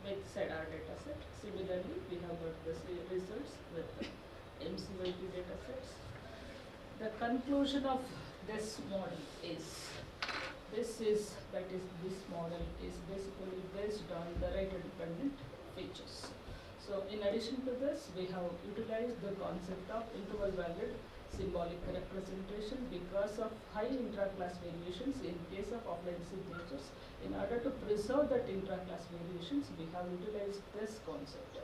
with SEDAR dataset. Similarly, we have got the results with MCYT datasets. The conclusion of this model is, this model is basically based on the writer dependent features. So in addition to this, we have utilized the concept of interval valid symbolic representation because of high intra-class variations in case of offline signatures. In order to preserve that intra-class variations, we have utilized this concept.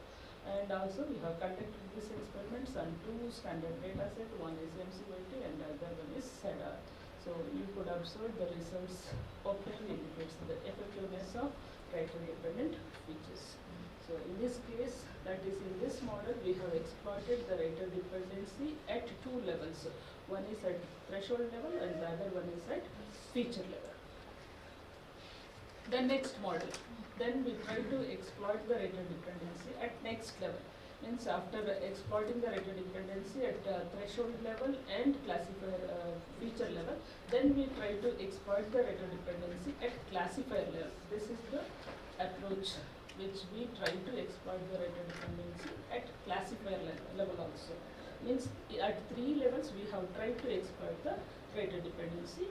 And also we have conducted these experiments on two standard data set. One is MCYT and the other one is SEDAR. So you could observe the results obtained indicates the effectiveness of writer dependent features. So in this case, that is in this model, we have exploited the writer dependency at two levels. One is at threshold level and the other one is at feature level. The next model, then we try to exploit the rated dependency at next level. Means after exploiting the rated dependency at threshold level and classifier feature level, then we try to exploit the rated dependency at classifier level. This is the approach which we try to exploit the rated dependency at classifier level also. Means at 3 levels we have tried to exploit the rated dependency.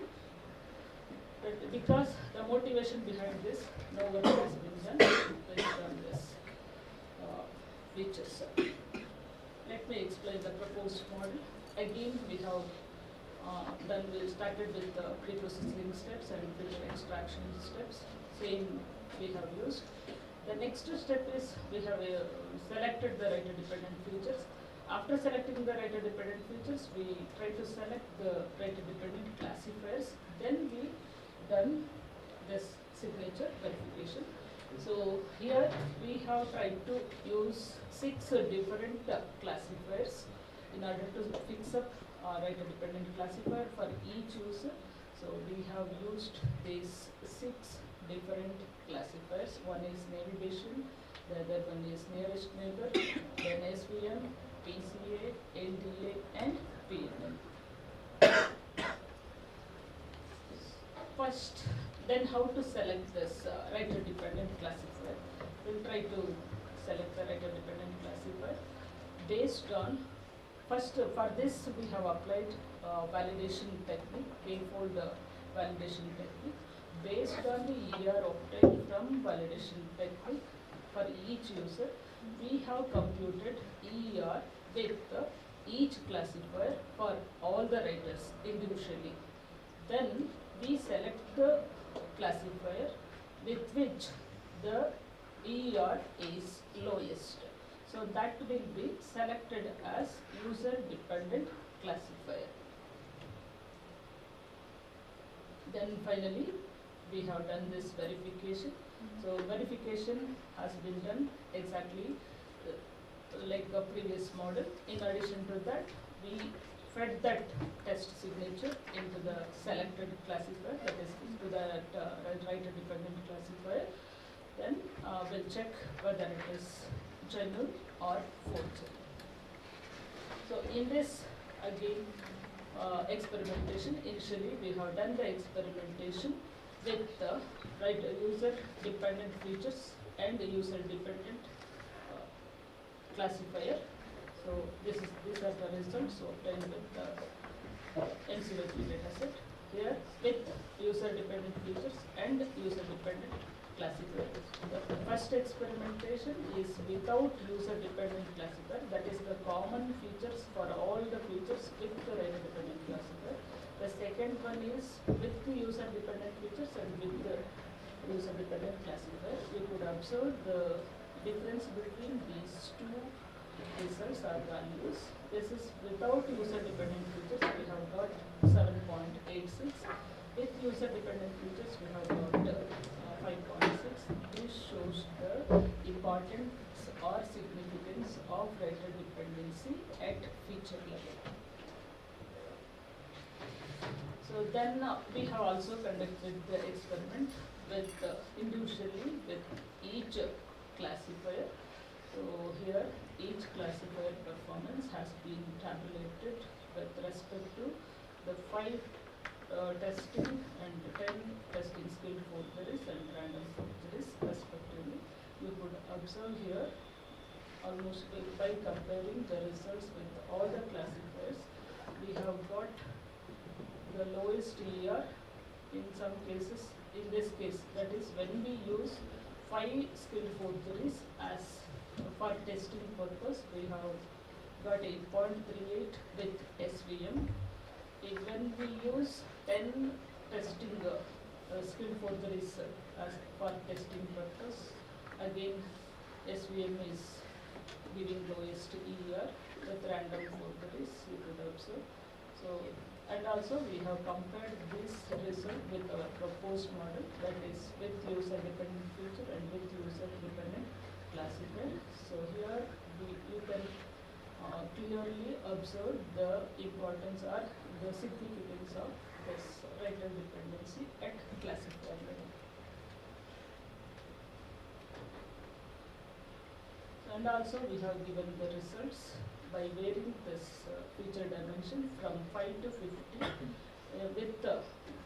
But because the motivation behind this, no work has been done based on this features. Let me explain the proposed model. Again, we have we started with the pre-processing steps and filter extraction steps. Same we have used. The next step is we have selected the rated dependent features. After selecting the rated dependent features, we try to select the rated dependent classifiers. Then we done this signature verification. So here we have tried to use 6 different classifiers in order to fix up rated dependent classifier for each user. So we have used these 6 different classifiers. One is navigation, the other one is nearest neighbor, then SVM, PCA, LDA and PNN. First, then how to select this rated dependent classifier? We'll try to select the rated dependent classifier based on, first for this we have applied validation technique, k-fold validation technique. Based on the ER obtained from validation technique for each user, we have computed ER with each classifier for all the raters individually. Then we select the classifier with which the ER is lowest. So that will be selected as user dependent classifier. Then finally we have done this verification. So verification has been done exactly like the previous model. In addition to that, we fed that test signature into the selected classifier, that is into the rated dependent classifier. Then we'll check whether it is genuine or forged. So in this again experimentation, initially we have done the experimentation with the user dependent features and the user dependent classifier. So these are the results obtained with the NCVP dataset. Here with user dependent features and user dependent classifier. The first experimentation is without user dependent classifier, that is the common features for all the features with the rated dependent classifier. The second one is with the user dependent features and with the user dependent classifier. You could observe the difference between these two results or values. This is without user dependent features, we have got 7.86. With user dependent features, we have got 5.6. This shows the importance or significance of rated dependency at feature level. So then we have also conducted the experiment with individually with each classifier. So here each classifier performance has been tabulated with respect to the 5 testing and 10 testing skilled forgeries and random forgeries respectively. You could observe here almost by comparing the results with all the classifiers, we have got the lowest ER in some cases. In this case, that is when we use 5 skilled forgeries as for testing purpose, we have got 8.38 with SVM. When we use 10 testing skilled forgeries as for testing purpose, again SVM is giving lowest ER with random forgeries, you could observe. So, and also we have compared this result with our proposed model, that is with user dependent feature and with user dependent classifier. So here you can clearly observed the importance or the significance of this writer dependency at classifier level. And also we have given the results by varying this feature dimension from 5 to 50 with the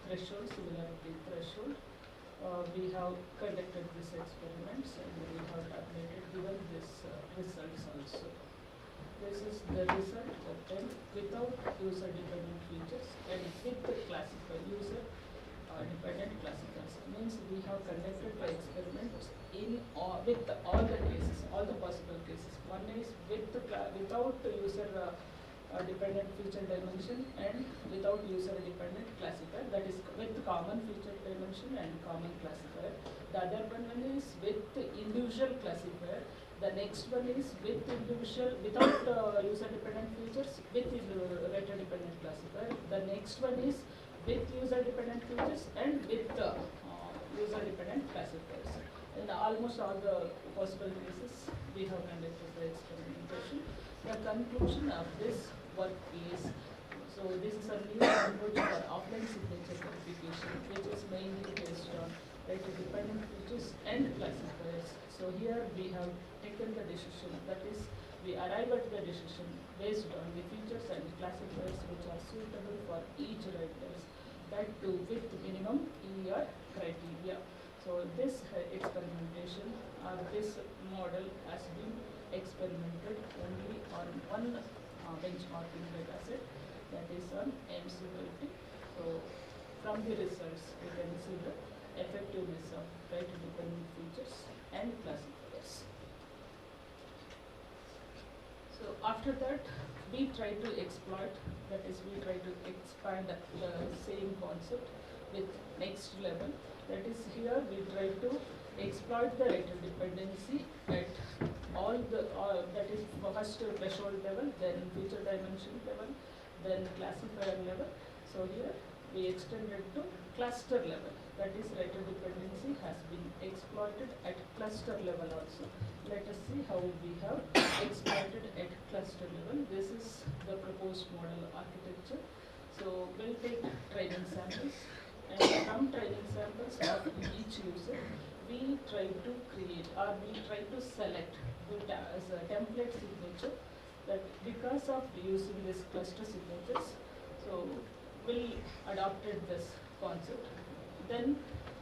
threshold, similarity threshold. We have conducted these experiments and we have tabulated given this results also. This is the result obtained without user dependent features and with the classifier user dependent classifiers. Means we have conducted the experiments in with all the cases, all the possible cases. One is with the without the user dependent feature dimension and without user dependent classifier, that is with common feature dimension and common classifier. The other one is with the individual classifier. The next one is with individual without user dependent features with writer dependent classifier. The next one is with user dependent features and with user dependent classifiers. In almost all the possible cases, we have conducted the experimentation. The conclusion of this work is, so this is a new approach for offline signature verification, which is mainly based on writer dependent features and classifiers. So here we have taken the decision, that is, we arrive at the decision based on the features and classifiers which are suitable for each writers, that too with minimum ER criteria. So this experimentation or this model has been experimented only on one benchmarking data set, that is on MCVT. So from the results we can see the effectiveness of writer dependent features and classifiers. So after that we try to exploit, that is we try to expand the same concept with next level. That is here we try to exploit the writer dependency at all the, that is first threshold level, then feature dimension level, then classifier level. So here we extended to cluster level, that is writer dependency has been exploited at cluster level also. Let us see how we have exploited at cluster level. This is the proposed model architecture. So we'll take training samples, and from training samples of each user, we try to create or we try to select as a template signature, that because of using this cluster signatures, so we adopted this concept. Then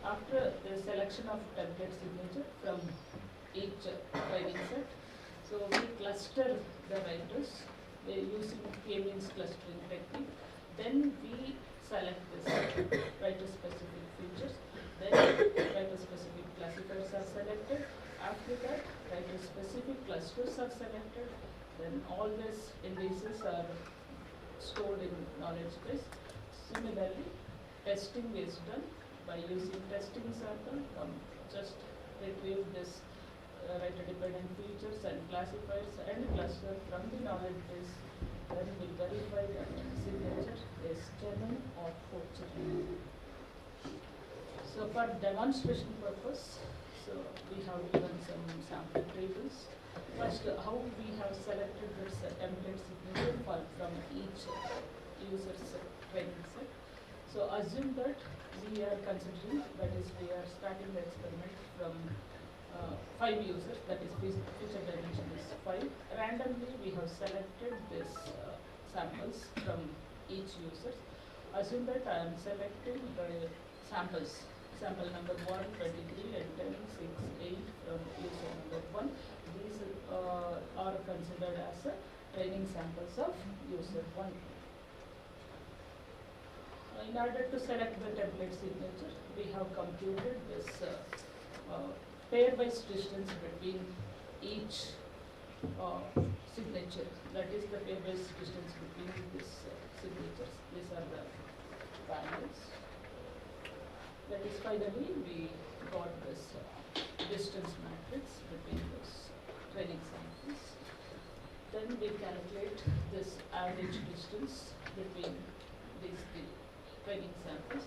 after the selection of template signature from each training set, so we cluster the writers using k-means clustering technique. Then we select this writer specific features, then writer specific classifiers are selected. After that, writer specific clusters are selected. Then all these indices are stored in knowledge base. Similarly, testing is done by using testing sample. Just retrieve this writer dependent features and classifiers and cluster from the knowledge base. Then we verify that signature is genuine or forgery. So for demonstration purpose, so we have given some sample tables. First, how we have selected this template signature from each user's training set. So assume that we are considering, that is we are starting the experiment from 5 users, that is feature dimension is 5. Randomly we have selected this samples from each user. Assume that I am selecting the samples. Sample number 1, 23 and 10, 6, 8 from user number 1. These are considered as training samples of user 1. In order to select the template signature, we have computed this pairwise distance between each signature. That is the pairwise distance between these signatures. These are the values. That is finally we got this distance matrix between those training samples. Then we calculate this average distance between these training samples.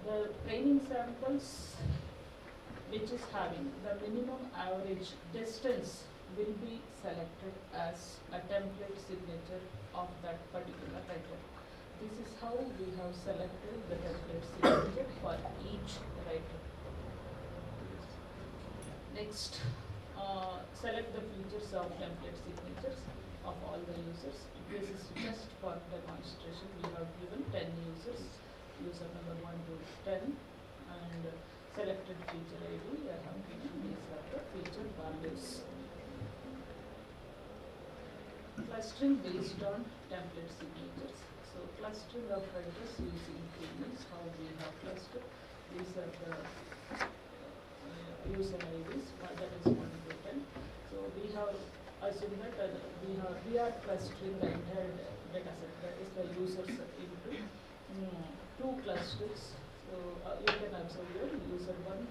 The training samples which is having the minimum average distance will be selected as a template signature of that particular writer. This is how we have selected the template signature for each writer. Next, select the features of template signatures of all the users. This is just for demonstration. We have given 10 users, user number 1 to 10, and selected feature ID. I have given these are the feature values. Clustering based on template signatures. So clustering of writers using themes, how we have clustered. These are the user IDs, that is 1 to 10. So we have assumed that we are clustering the entire data set, that is the users into 2 clusters. So you can observe here user 1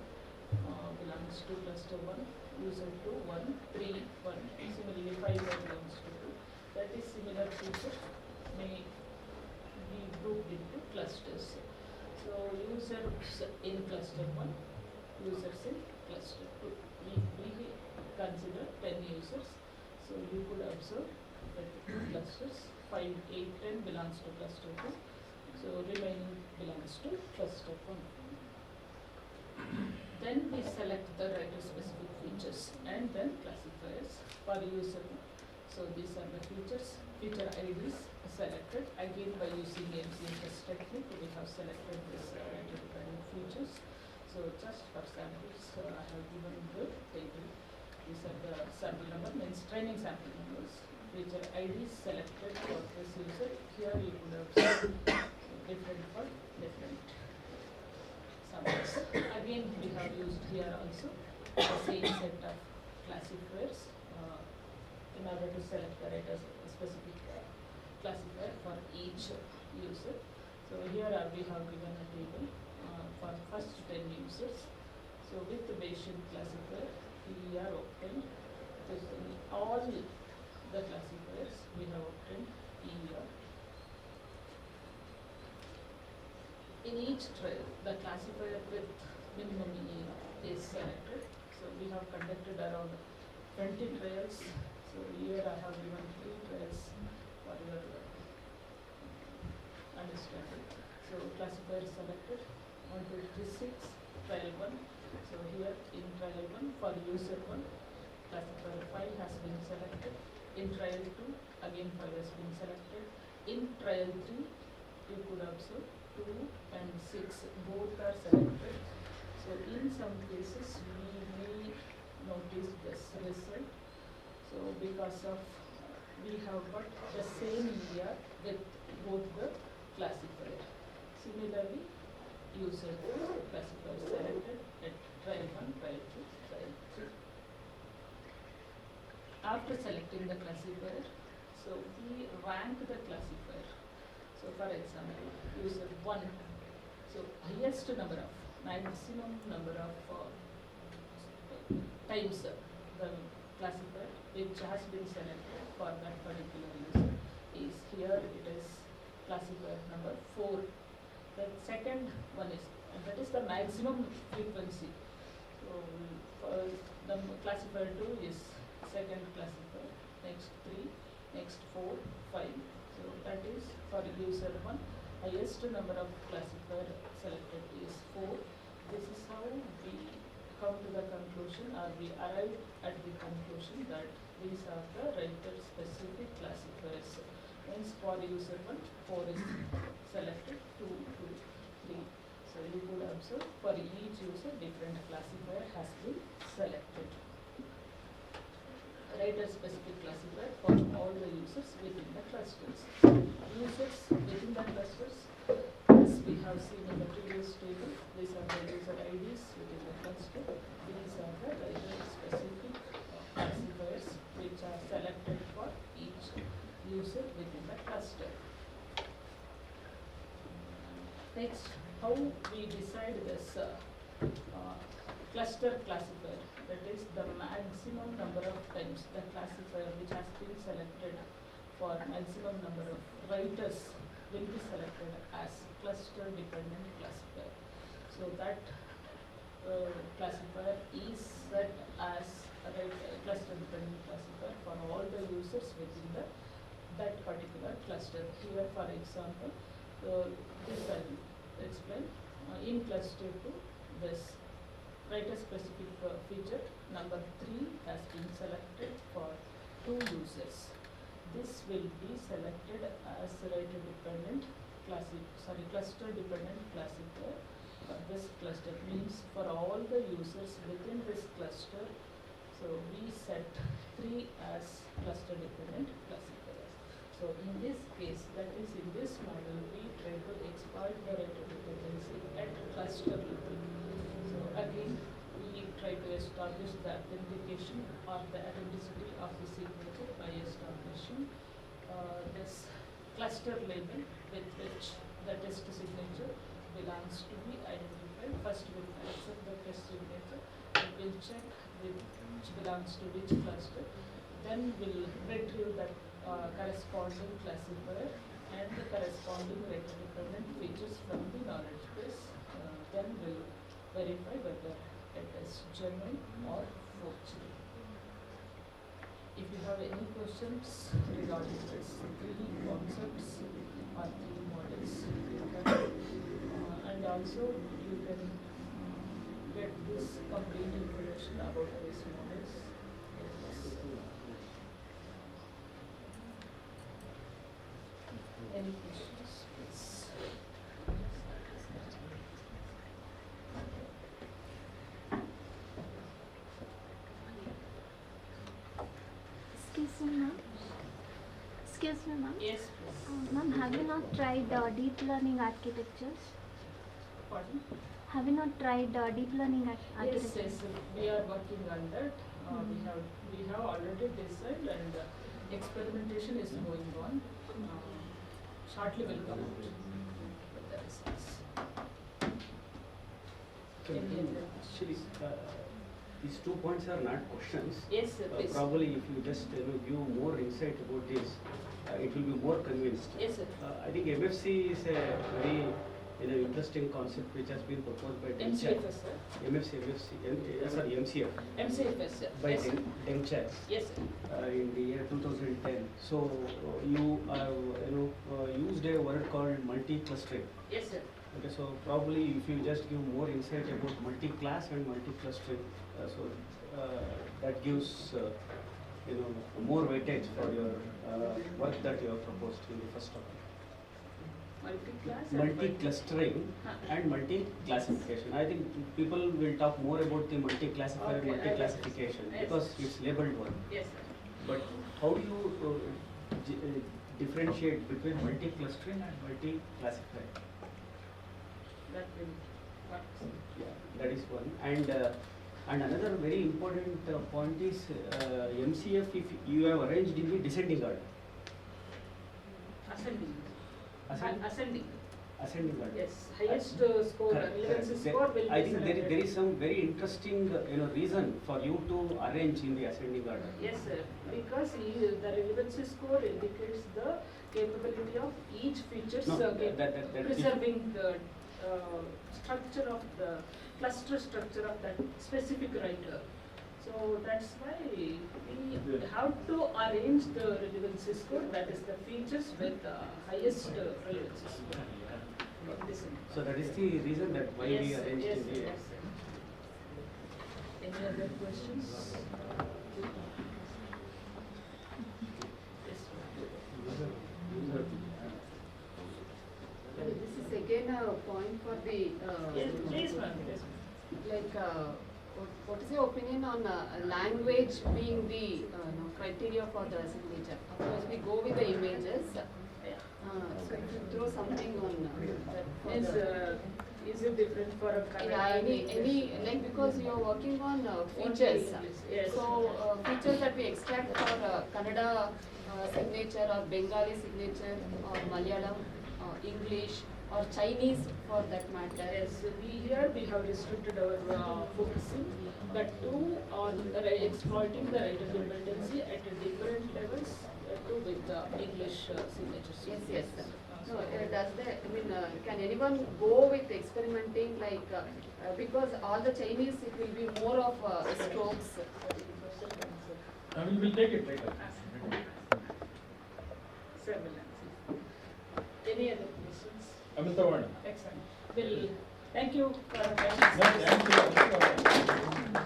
belongs to cluster 1, user 2 1, 3 1. Similarly 5 belongs to 2. That is similar feature may be grouped into clusters. So users in cluster 1, users in cluster 2. We consider 10 users. So you could observe that 2 clusters, 5, 8, 10 belongs to cluster 2. So remaining belongs to cluster 1. Then we select the writer specific features and then classifiers for user. So these are the features, feature IDs selected. Again by using MCSS technique, we have selected this writer dependent features. So just for samples, I have given the table. These are the sample number, means training sample numbers. Feature IDs selected for this user. Here you could have different for different samples. Again, we have used here also the same set of classifiers in order to select the writer specific classifier for each user. So here we have given a table for first 10 users. So with the Bayesian classifier, we are obtained all the classifiers we have obtained ER. In each trial, the classifier with minimum ER is selected. So we have conducted around 20 trials. So here I have given 3 trials for your understanding. So classifier selected 1 to 36, trial 1. So here in trial 1 for user 1, classifier 5 has been selected. In trial 2, again 5 has been selected. In trial 3, you could observe 2 and 6 both are selected. So in some cases we may notice this result. So because of we have got the same ER with both the classifier. Similarly, user classifier selected at trial 1, trial 2, trial 3. After selecting the classifier, so we rank the classifier. So for example, user 1, so highest number of, maximum number of times the classifier which has been selected for that particular user is here. It is classifier number 4. The second one is, and that is the maximum frequency. So for the classifier 2 is second classifier, next 3, next 4, 5. So that is for user 1, highest number of classifier selected is 4. This is how we come to the conclusion, or we arrive at the conclusion that these are the writer specific classifiers. Means for user 1, 4 is selected, 2, 2, 3. So you could observe for each user different classifier has been selected. Writer specific classifier for all the users within the clusters. Users within the clusters, as we have seen in the previous table, these are the user IDs within the cluster. These are the writer specific classifiers which are selected for each user within the cluster. Next, how we decide this cluster classifier, that is the maximum number of times the classifier which has been selected for maximum number of writers will be selected as cluster dependent classifier. So that classifier is set as cluster dependent classifier for all the users within that particular cluster. Here, for example, this I will explain. In cluster 2, this writer specific feature number 3 has been selected for 2 users. This will be selected as writer dependent cluster dependent classifier. This cluster means for all the users within this cluster. So we set 3 as cluster dependent classifiers. So in this case, that is in this model, we try to exploit the writer dependency at cluster level. So again, we try to establish the authentication or the authenticity of the signature by establishing this cluster label with which the test signature belongs to be identified. First we will accept the test signature, we will check which belongs to which cluster, then we will retrieve that corresponding classifier and the corresponding writer dependent features from the knowledge base. Then we will verify whether it is genuine or forgery. If you have any questions regarding this 3 concepts or 3 models, you can, and also you can get this complete information about these models. Any questions, please? Excuse me, ma'am. Excuse me, ma'am. Yes, please. Ma'am, have you not tried deep learning architectures? Pardon? Have you not tried deep learning Yes, architectures? yes, we are working on that. We have already designed and experimentation is going on. Shortly will come out with the results. So, Any other actually, questions? these 2 points are not questions. Yes, sir, please. Probably if you just give more insight about this, it will be more convinced. Yes, sir. I think MFC is a very interesting concept which has been proposed by MCFS, sir. MCF MCFS, sir. by Yes, sir. Demchak Yes, sir. in the year 2010. So you have used a word called multi-clustering. Yes, sir. Okay, so probably if you just give more insight about multi-class and multi-clustering, that gives more weightage for your work that you have proposed in the first topic. Multi-class and Multi-clustering and multi-classification. I think people will talk more about the multi-classifier and Okay, I multi-classification understand. Yes. because it's labeled one. Yes, sir. But how do you differentiate between multi-clustering and multi-classifying? That will work. Yeah, that is one. And another very important point is MCF, if you have arranged in the descending order. Ascending. Ascending? Ascending. Ascending order. Yes, highest score, Correct, relevancy correct. score will be I think there selected. is some very interesting reason for you to arrange in the ascending order. Yes, sir, because the relevancy score indicates the capability of each features No, that preserving the structure of the cluster structure of that specific writer. So that's why we have to arrange the relevancy score, that is the features with the highest relevancy score. So that is the reason that why we arranged Yes, in the. yes, sir. Any other questions? Yes, This is again a point for the, yes, please, ma'am. Yes, like, what is your opinion on language being the criteria for the signature? Of course, we go with the images. yeah. So if you throw something on that for the, Is it different for a yeah, Kannada? any like because you are working on Only features. English, yes. So features that we extract for Kannada signature or Bengali signature or Malayalam or English or Chinese for that matter. Yes, we have restricted our focusing, but too on exploiting the writer dependency at different levels too with the English signatures. Yes. No, can anyone go with experimenting like because all the Chinese it will be more of strokes. We'll take it later. Several answers. Any other questions? Amitavarna. Excellent. Well, thank you for your No, patience. thank you.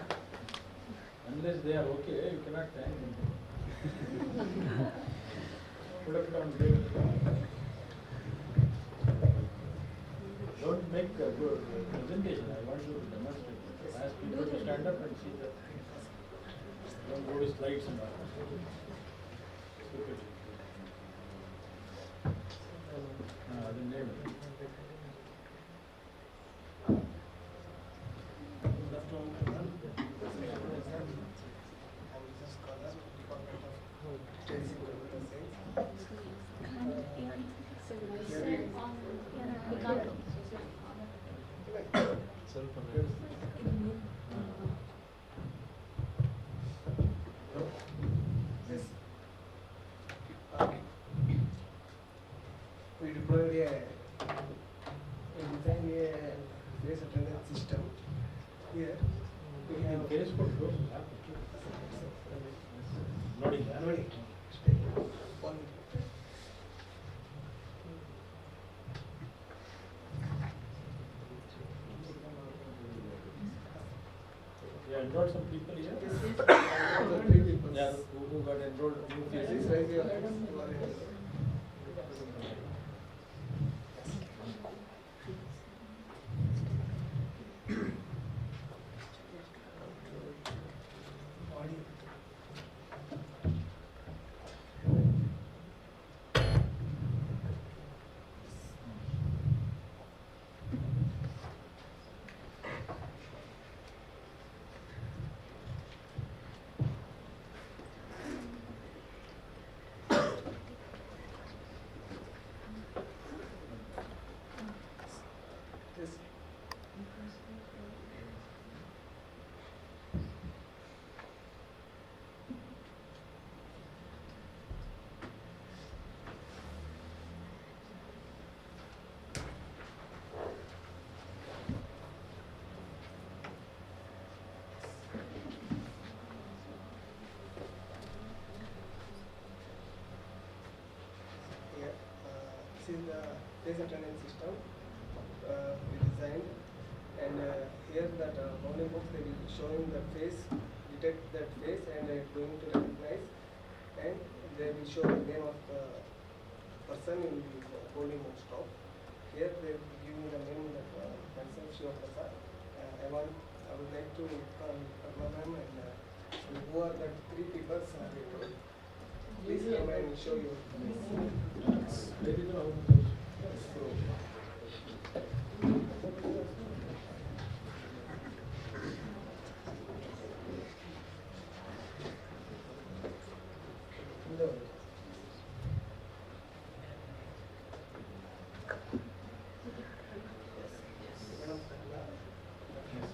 Unless they are okay, you cannot thank them. Put up down, David. Don't make a good presentation. I want you to demonstrate. Ask people to stand up and see that. Don't go to slides and all. Stupid. The name. We can't. We deployed we designed a face attendance system. Here we have Facebook goes. Loading. loading. One. Yeah, enrolled some people here. The three people. Yeah, who got enrolled new This faces. is right here. You are here. Audio. This. Here, this is the face attendance system we designed, and here that bounding box they will showing the face, detect that face, and going to recognize, and they will show the name of the person in the bounding box top. Here they will give me the name that myself Shiva Prasad. I would like to call Padma ma'am and who are the three people are. Please come and show your face. Very good. No. Madam,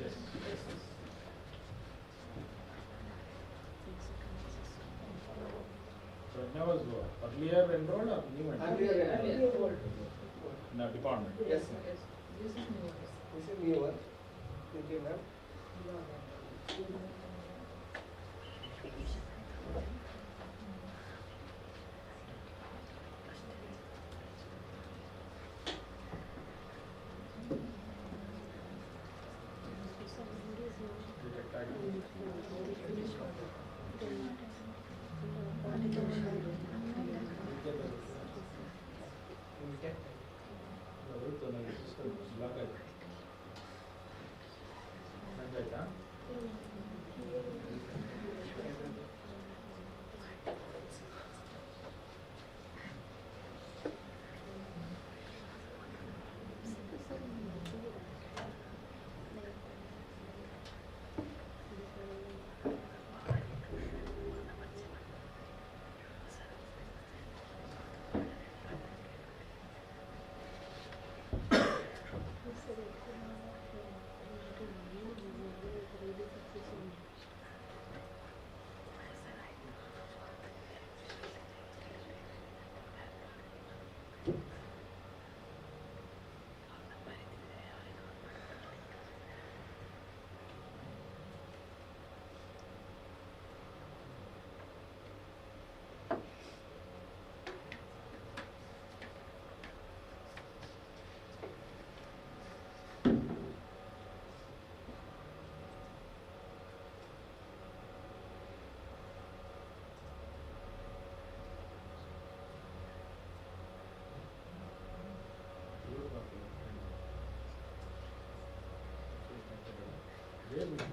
Yes. Prajna was earlier enrolled or new enrolled? earlier. In a department. Yes, Yes, sir. this is new. This is new one. Thank you, ma'am. Detect ID. Okay. ಬರುತ್ತೆ ನನಗೆ system block ಆಯ್ತು ಆಯ್ತಾ There we go.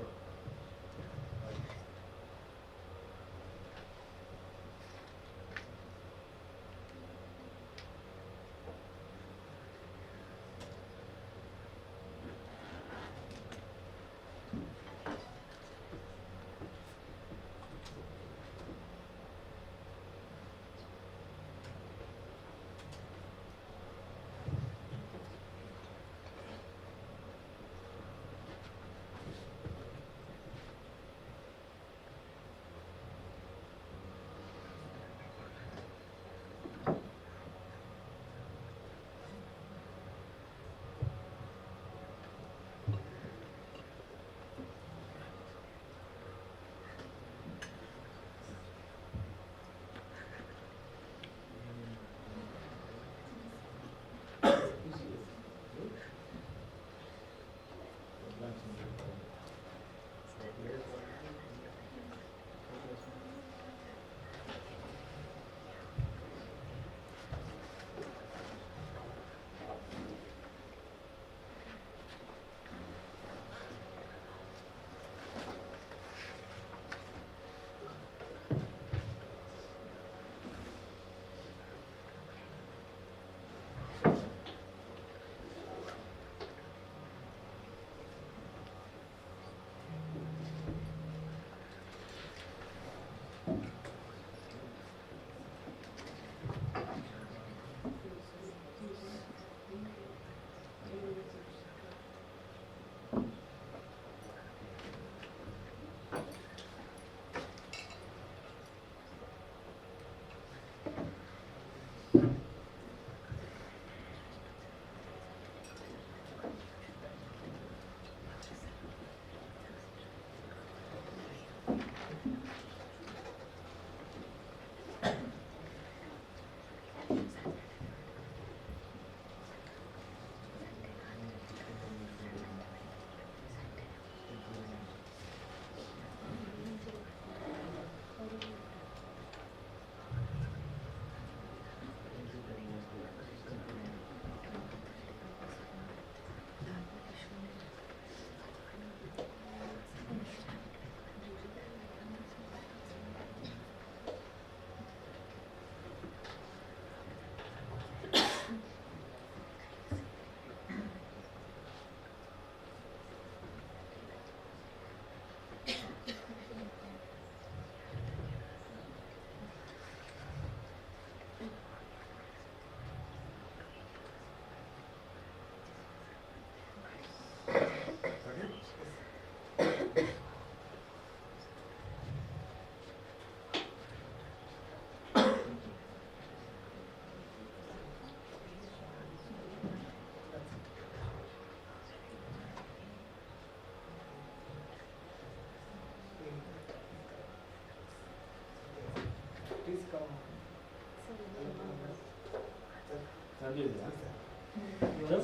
Please come.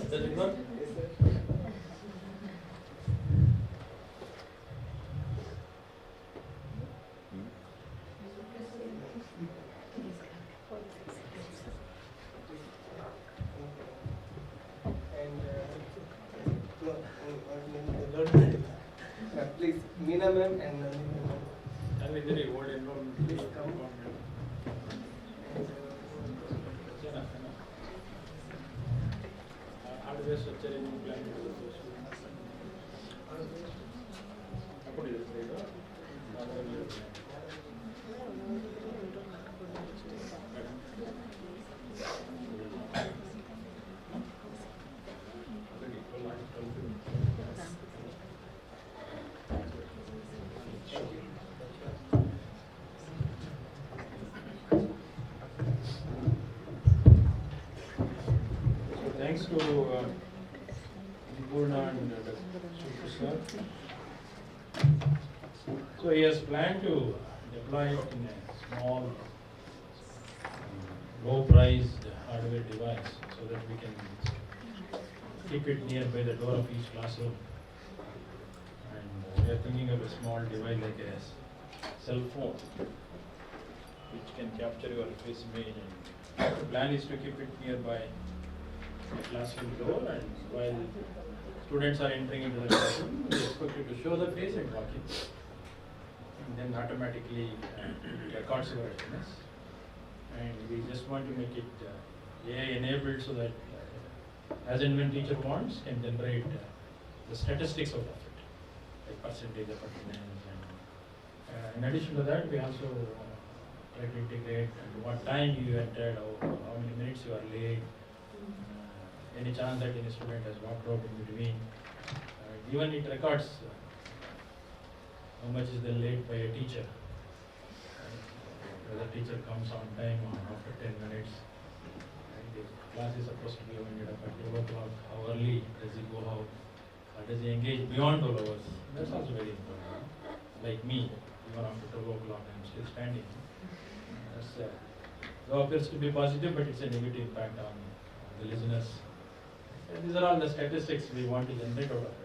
Does it work? Yes, sir. And please, Meena ma'am and Nandini ma'am. I'm in the old environment. Please come. Hardware structure in plan. ಹಾಕೊಂಡಿದ್ದೀರಿ sir Thanks to Purna and Shukru sir. So he has planned to deploy it in a small, low-priced hardware device so that we can keep it nearby the door of each classroom. And we are thinking of a small device like a cell phone, which can capture your face image. And the plan is to keep it nearby the classroom door, and while students are entering into the classroom, we expect you to show the face and walk in. And then automatically it records your attendance. And we just want to make it AI enabled so that as and when teacher wants, can generate the statistics out of it, like percentage of attendance. And in addition to that, we also try to integrate what time you entered, how many minutes you are late, any chance that any student has walked out in between. Even it records how much is the late by a teacher. Whether teacher comes on time or after 10 minutes. The class is supposed to be ended up at 12 o'clock. How early does he go out? Does he engage beyond 12 hours? That's also very important. Like me, even after 12 o'clock, I'm still standing. That's, though appears to be positive, but it's a negative impact on the listeners. And these are all the statistics we want to generate out of it.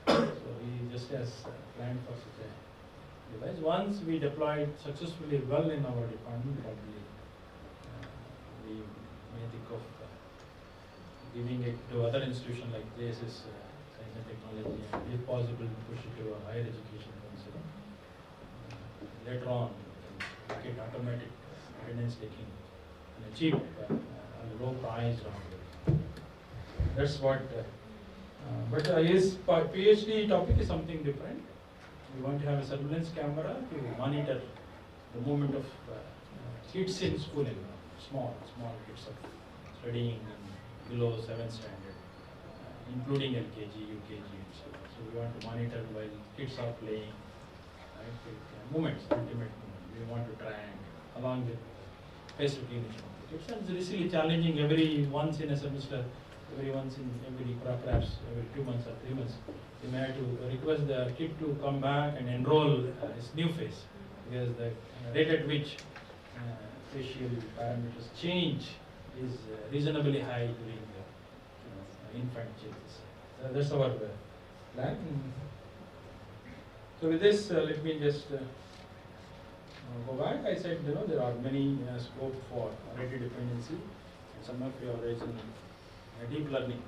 So we just as planned for such a device. Once we deploy it successfully well in our department, probably we may think of giving it to other institutions like places, science and technology, and if possible, push it to a higher education council. Later on, we can make it automatic attendance taking and cheap, low price. That's what. But his PhD topic is something different. We want to have a surveillance camera to monitor the movement of kids in school, small kids studying below 7th standard, including LKG, UKG, and so on. So we want to monitor while kids are playing, right, movements, ultimate movement. We want to track along with face recognition. It's really challenging every once in a semester. Perhaps every 2 months or 3 months, we may have to request the kid to come back and enroll his new face, because the rate at which facial parameters change is reasonably high during the infant changes. That's our plan. So with this, let me just go back. I said, there are many scope for rated dependency, and some of you are raising deep learning.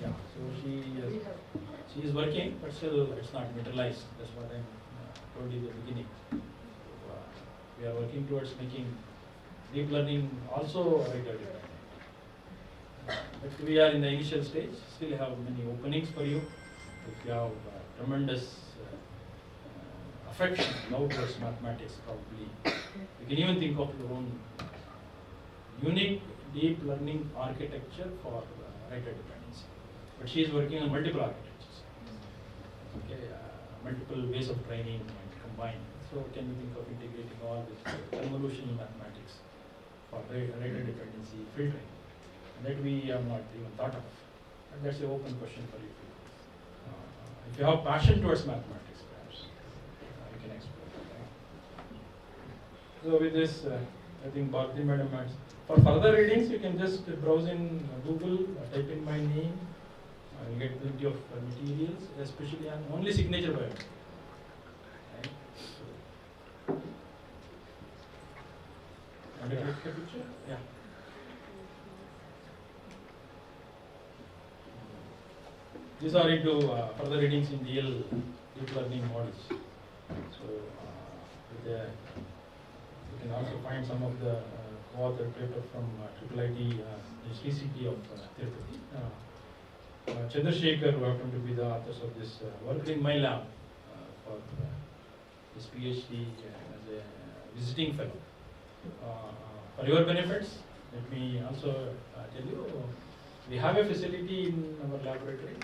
Yeah. So she is working, but still it's not materialized. That's what I told you at the beginning. We are working towards making deep learning also rated dependent. But we are in the initial stage. Still have many openings for you. If you have tremendous affection, love towards mathematics, probably you can even think of your own unique deep learning architecture for rated dependency. But she is working on multiple architectures, multiple ways of training and combine. So can you think of integrating all this convolutional mathematics for rated dependency filtering? And that we have not even thought of. But that's an open question for you. If you have passion towards mathematics, perhaps you can explore that. So with this, I think Bharati Madam has. For further readings, you can just browse in Google, type in my name, you get plenty of materials, especially on only signature biometrics. Right? So, want to click the picture? Yeah. These are into further readings in DL deep learning models. So you can also find some of the co-authored paper from IIIT, CCT of Tirupati. Chandrasekhar, who happened to be the authors of this, worked in my lab for his PhD as a visiting fellow. For your benefits, let me also tell you, we have a facility in our laboratory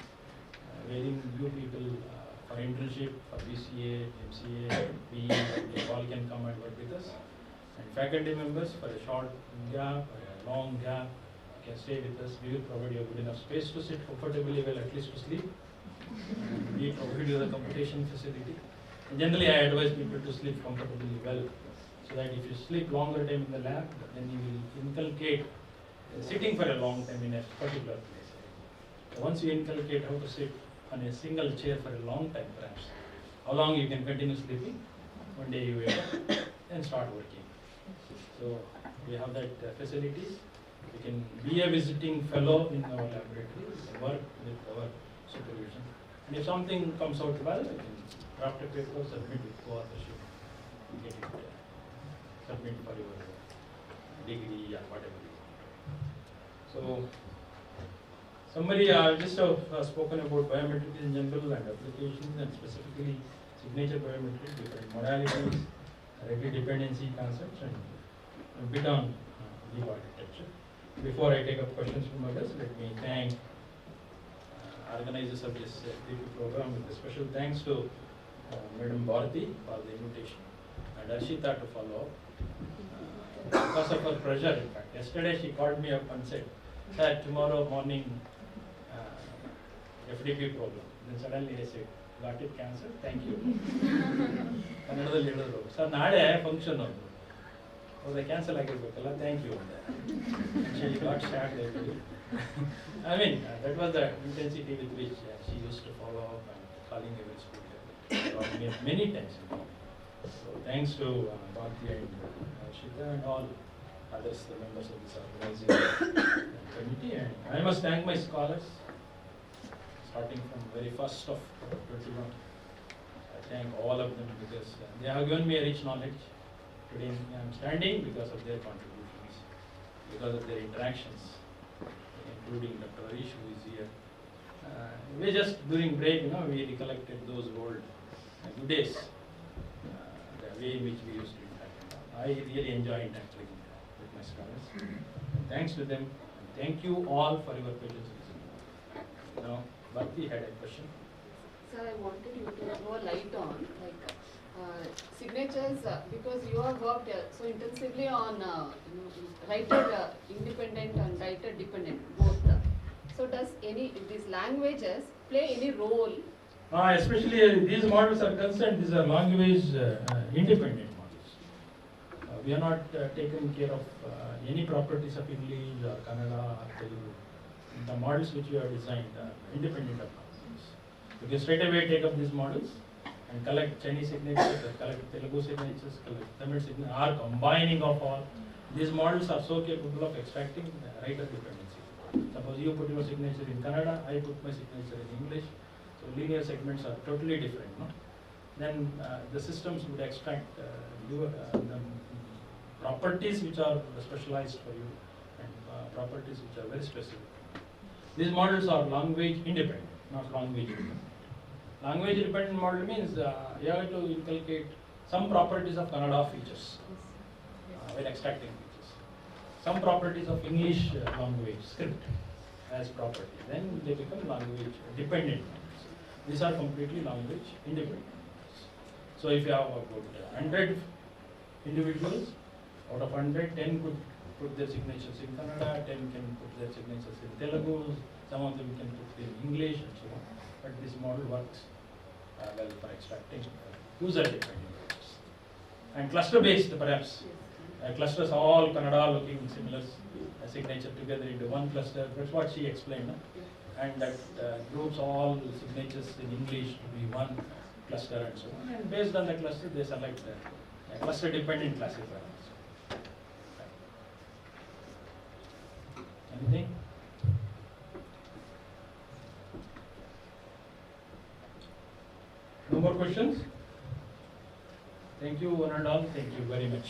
wherein you people for internship, for BCA, MCA, PE, they all can come and work with us. And faculty members, for a short gap or a long gap, can stay with us. We will provide you good enough space to sit comfortably, well, at least to sleep. We provide you the computation facility. And generally, I advise people to sleep comfortably well, so that if you sleep longer time in the lab, then you will inculcate sitting for a long time in a particular place. So once you inculcate how to sit on a single chair for a long time, perhaps, how long you can continue sleeping, one day you wake up and start working. So we have that facilities. You can be a visiting fellow in our laboratory, work with our supervision. And if something comes out well, you can draft a paper, submit with co-authorship, get it, submit for your degree or whatever you want. So, summary, just have spoken about biometrics in general and applications, and specifically signature biometrics, different modalities, regular dependency concepts, and a bit on leaf architecture. Before I take up questions from others, let me thank organizers of this FDP program, with a special thanks to Madam Bharati for the invitation and Arshita to follow up. Because of her pressure, in fact. Yesterday she called me up and said, "Sir, tomorrow morning FDP program." Then suddenly I said, "Got it cancelled? Thank you." Kannadadalli ಹೇಳಿದ್ರು, "Sir, ನಾಳೆ function ಒಂದು." ಹೌದಾ, cancel ಆಗಿರ್ಬೇಕಲ್ಲ, thank you ಅಂದೆ. She got sad actually. I mean, that was the intensity with which she used to follow up and calling every speaker. Called me many times. So thanks to Bharti and Shita and all others, the members of this organizing committee. And I must thank my scholars, starting from very first of 21. I thank all of them because they have given me a rich knowledge. Today I am standing because of their contributions, because of their interactions, including Dr. Harish, who is here. We just during break, we recollected those old good days, the way in which we used to interact. I really enjoy interacting with my scholars. And thanks to them, and thank you all for your patience. Now, Bharti had a question. Sir, I wanted you to throw a light on signatures because you have worked so intensively on writer independent and writer dependent both. So does these languages play any role? Especially these models are concerned, these are language independent models. We are not taking care of any properties of English or Kannada or Telugu. The models which we have designed are independent of languages. You can straight away take up these models and collect Chinese signatures, collect Telugu signatures, collect Tamil signatures, or combining of all. These models are so capable of extracting writer dependency. Suppose you put your signature in Kannada, I put my signature in English, so linear segments are totally different. No? Then the systems would extract the properties which are specialized for you and properties which are very specific. These models are language independent, not language dependent. Language dependent model means you have to inculcate some properties of Kannada features when extracting features. Some properties of English language script as property. Then they become language dependent models. These are completely language independent models. So if you have about 100 individuals, out of 100, 10 could put their signatures in Kannada, 10 can put their signatures in Telugu, some of them can put in English and so on. But this model works well for extracting user-dependent models. And cluster-based perhaps. Clusters all Kannada looking similar signature together into one cluster. That's what she explained. No? And that groups all signatures in English to be one cluster and so on. And based on the cluster, they select a cluster-dependent classifier. Anything? No more questions? Thank you one and all. Thank you very much.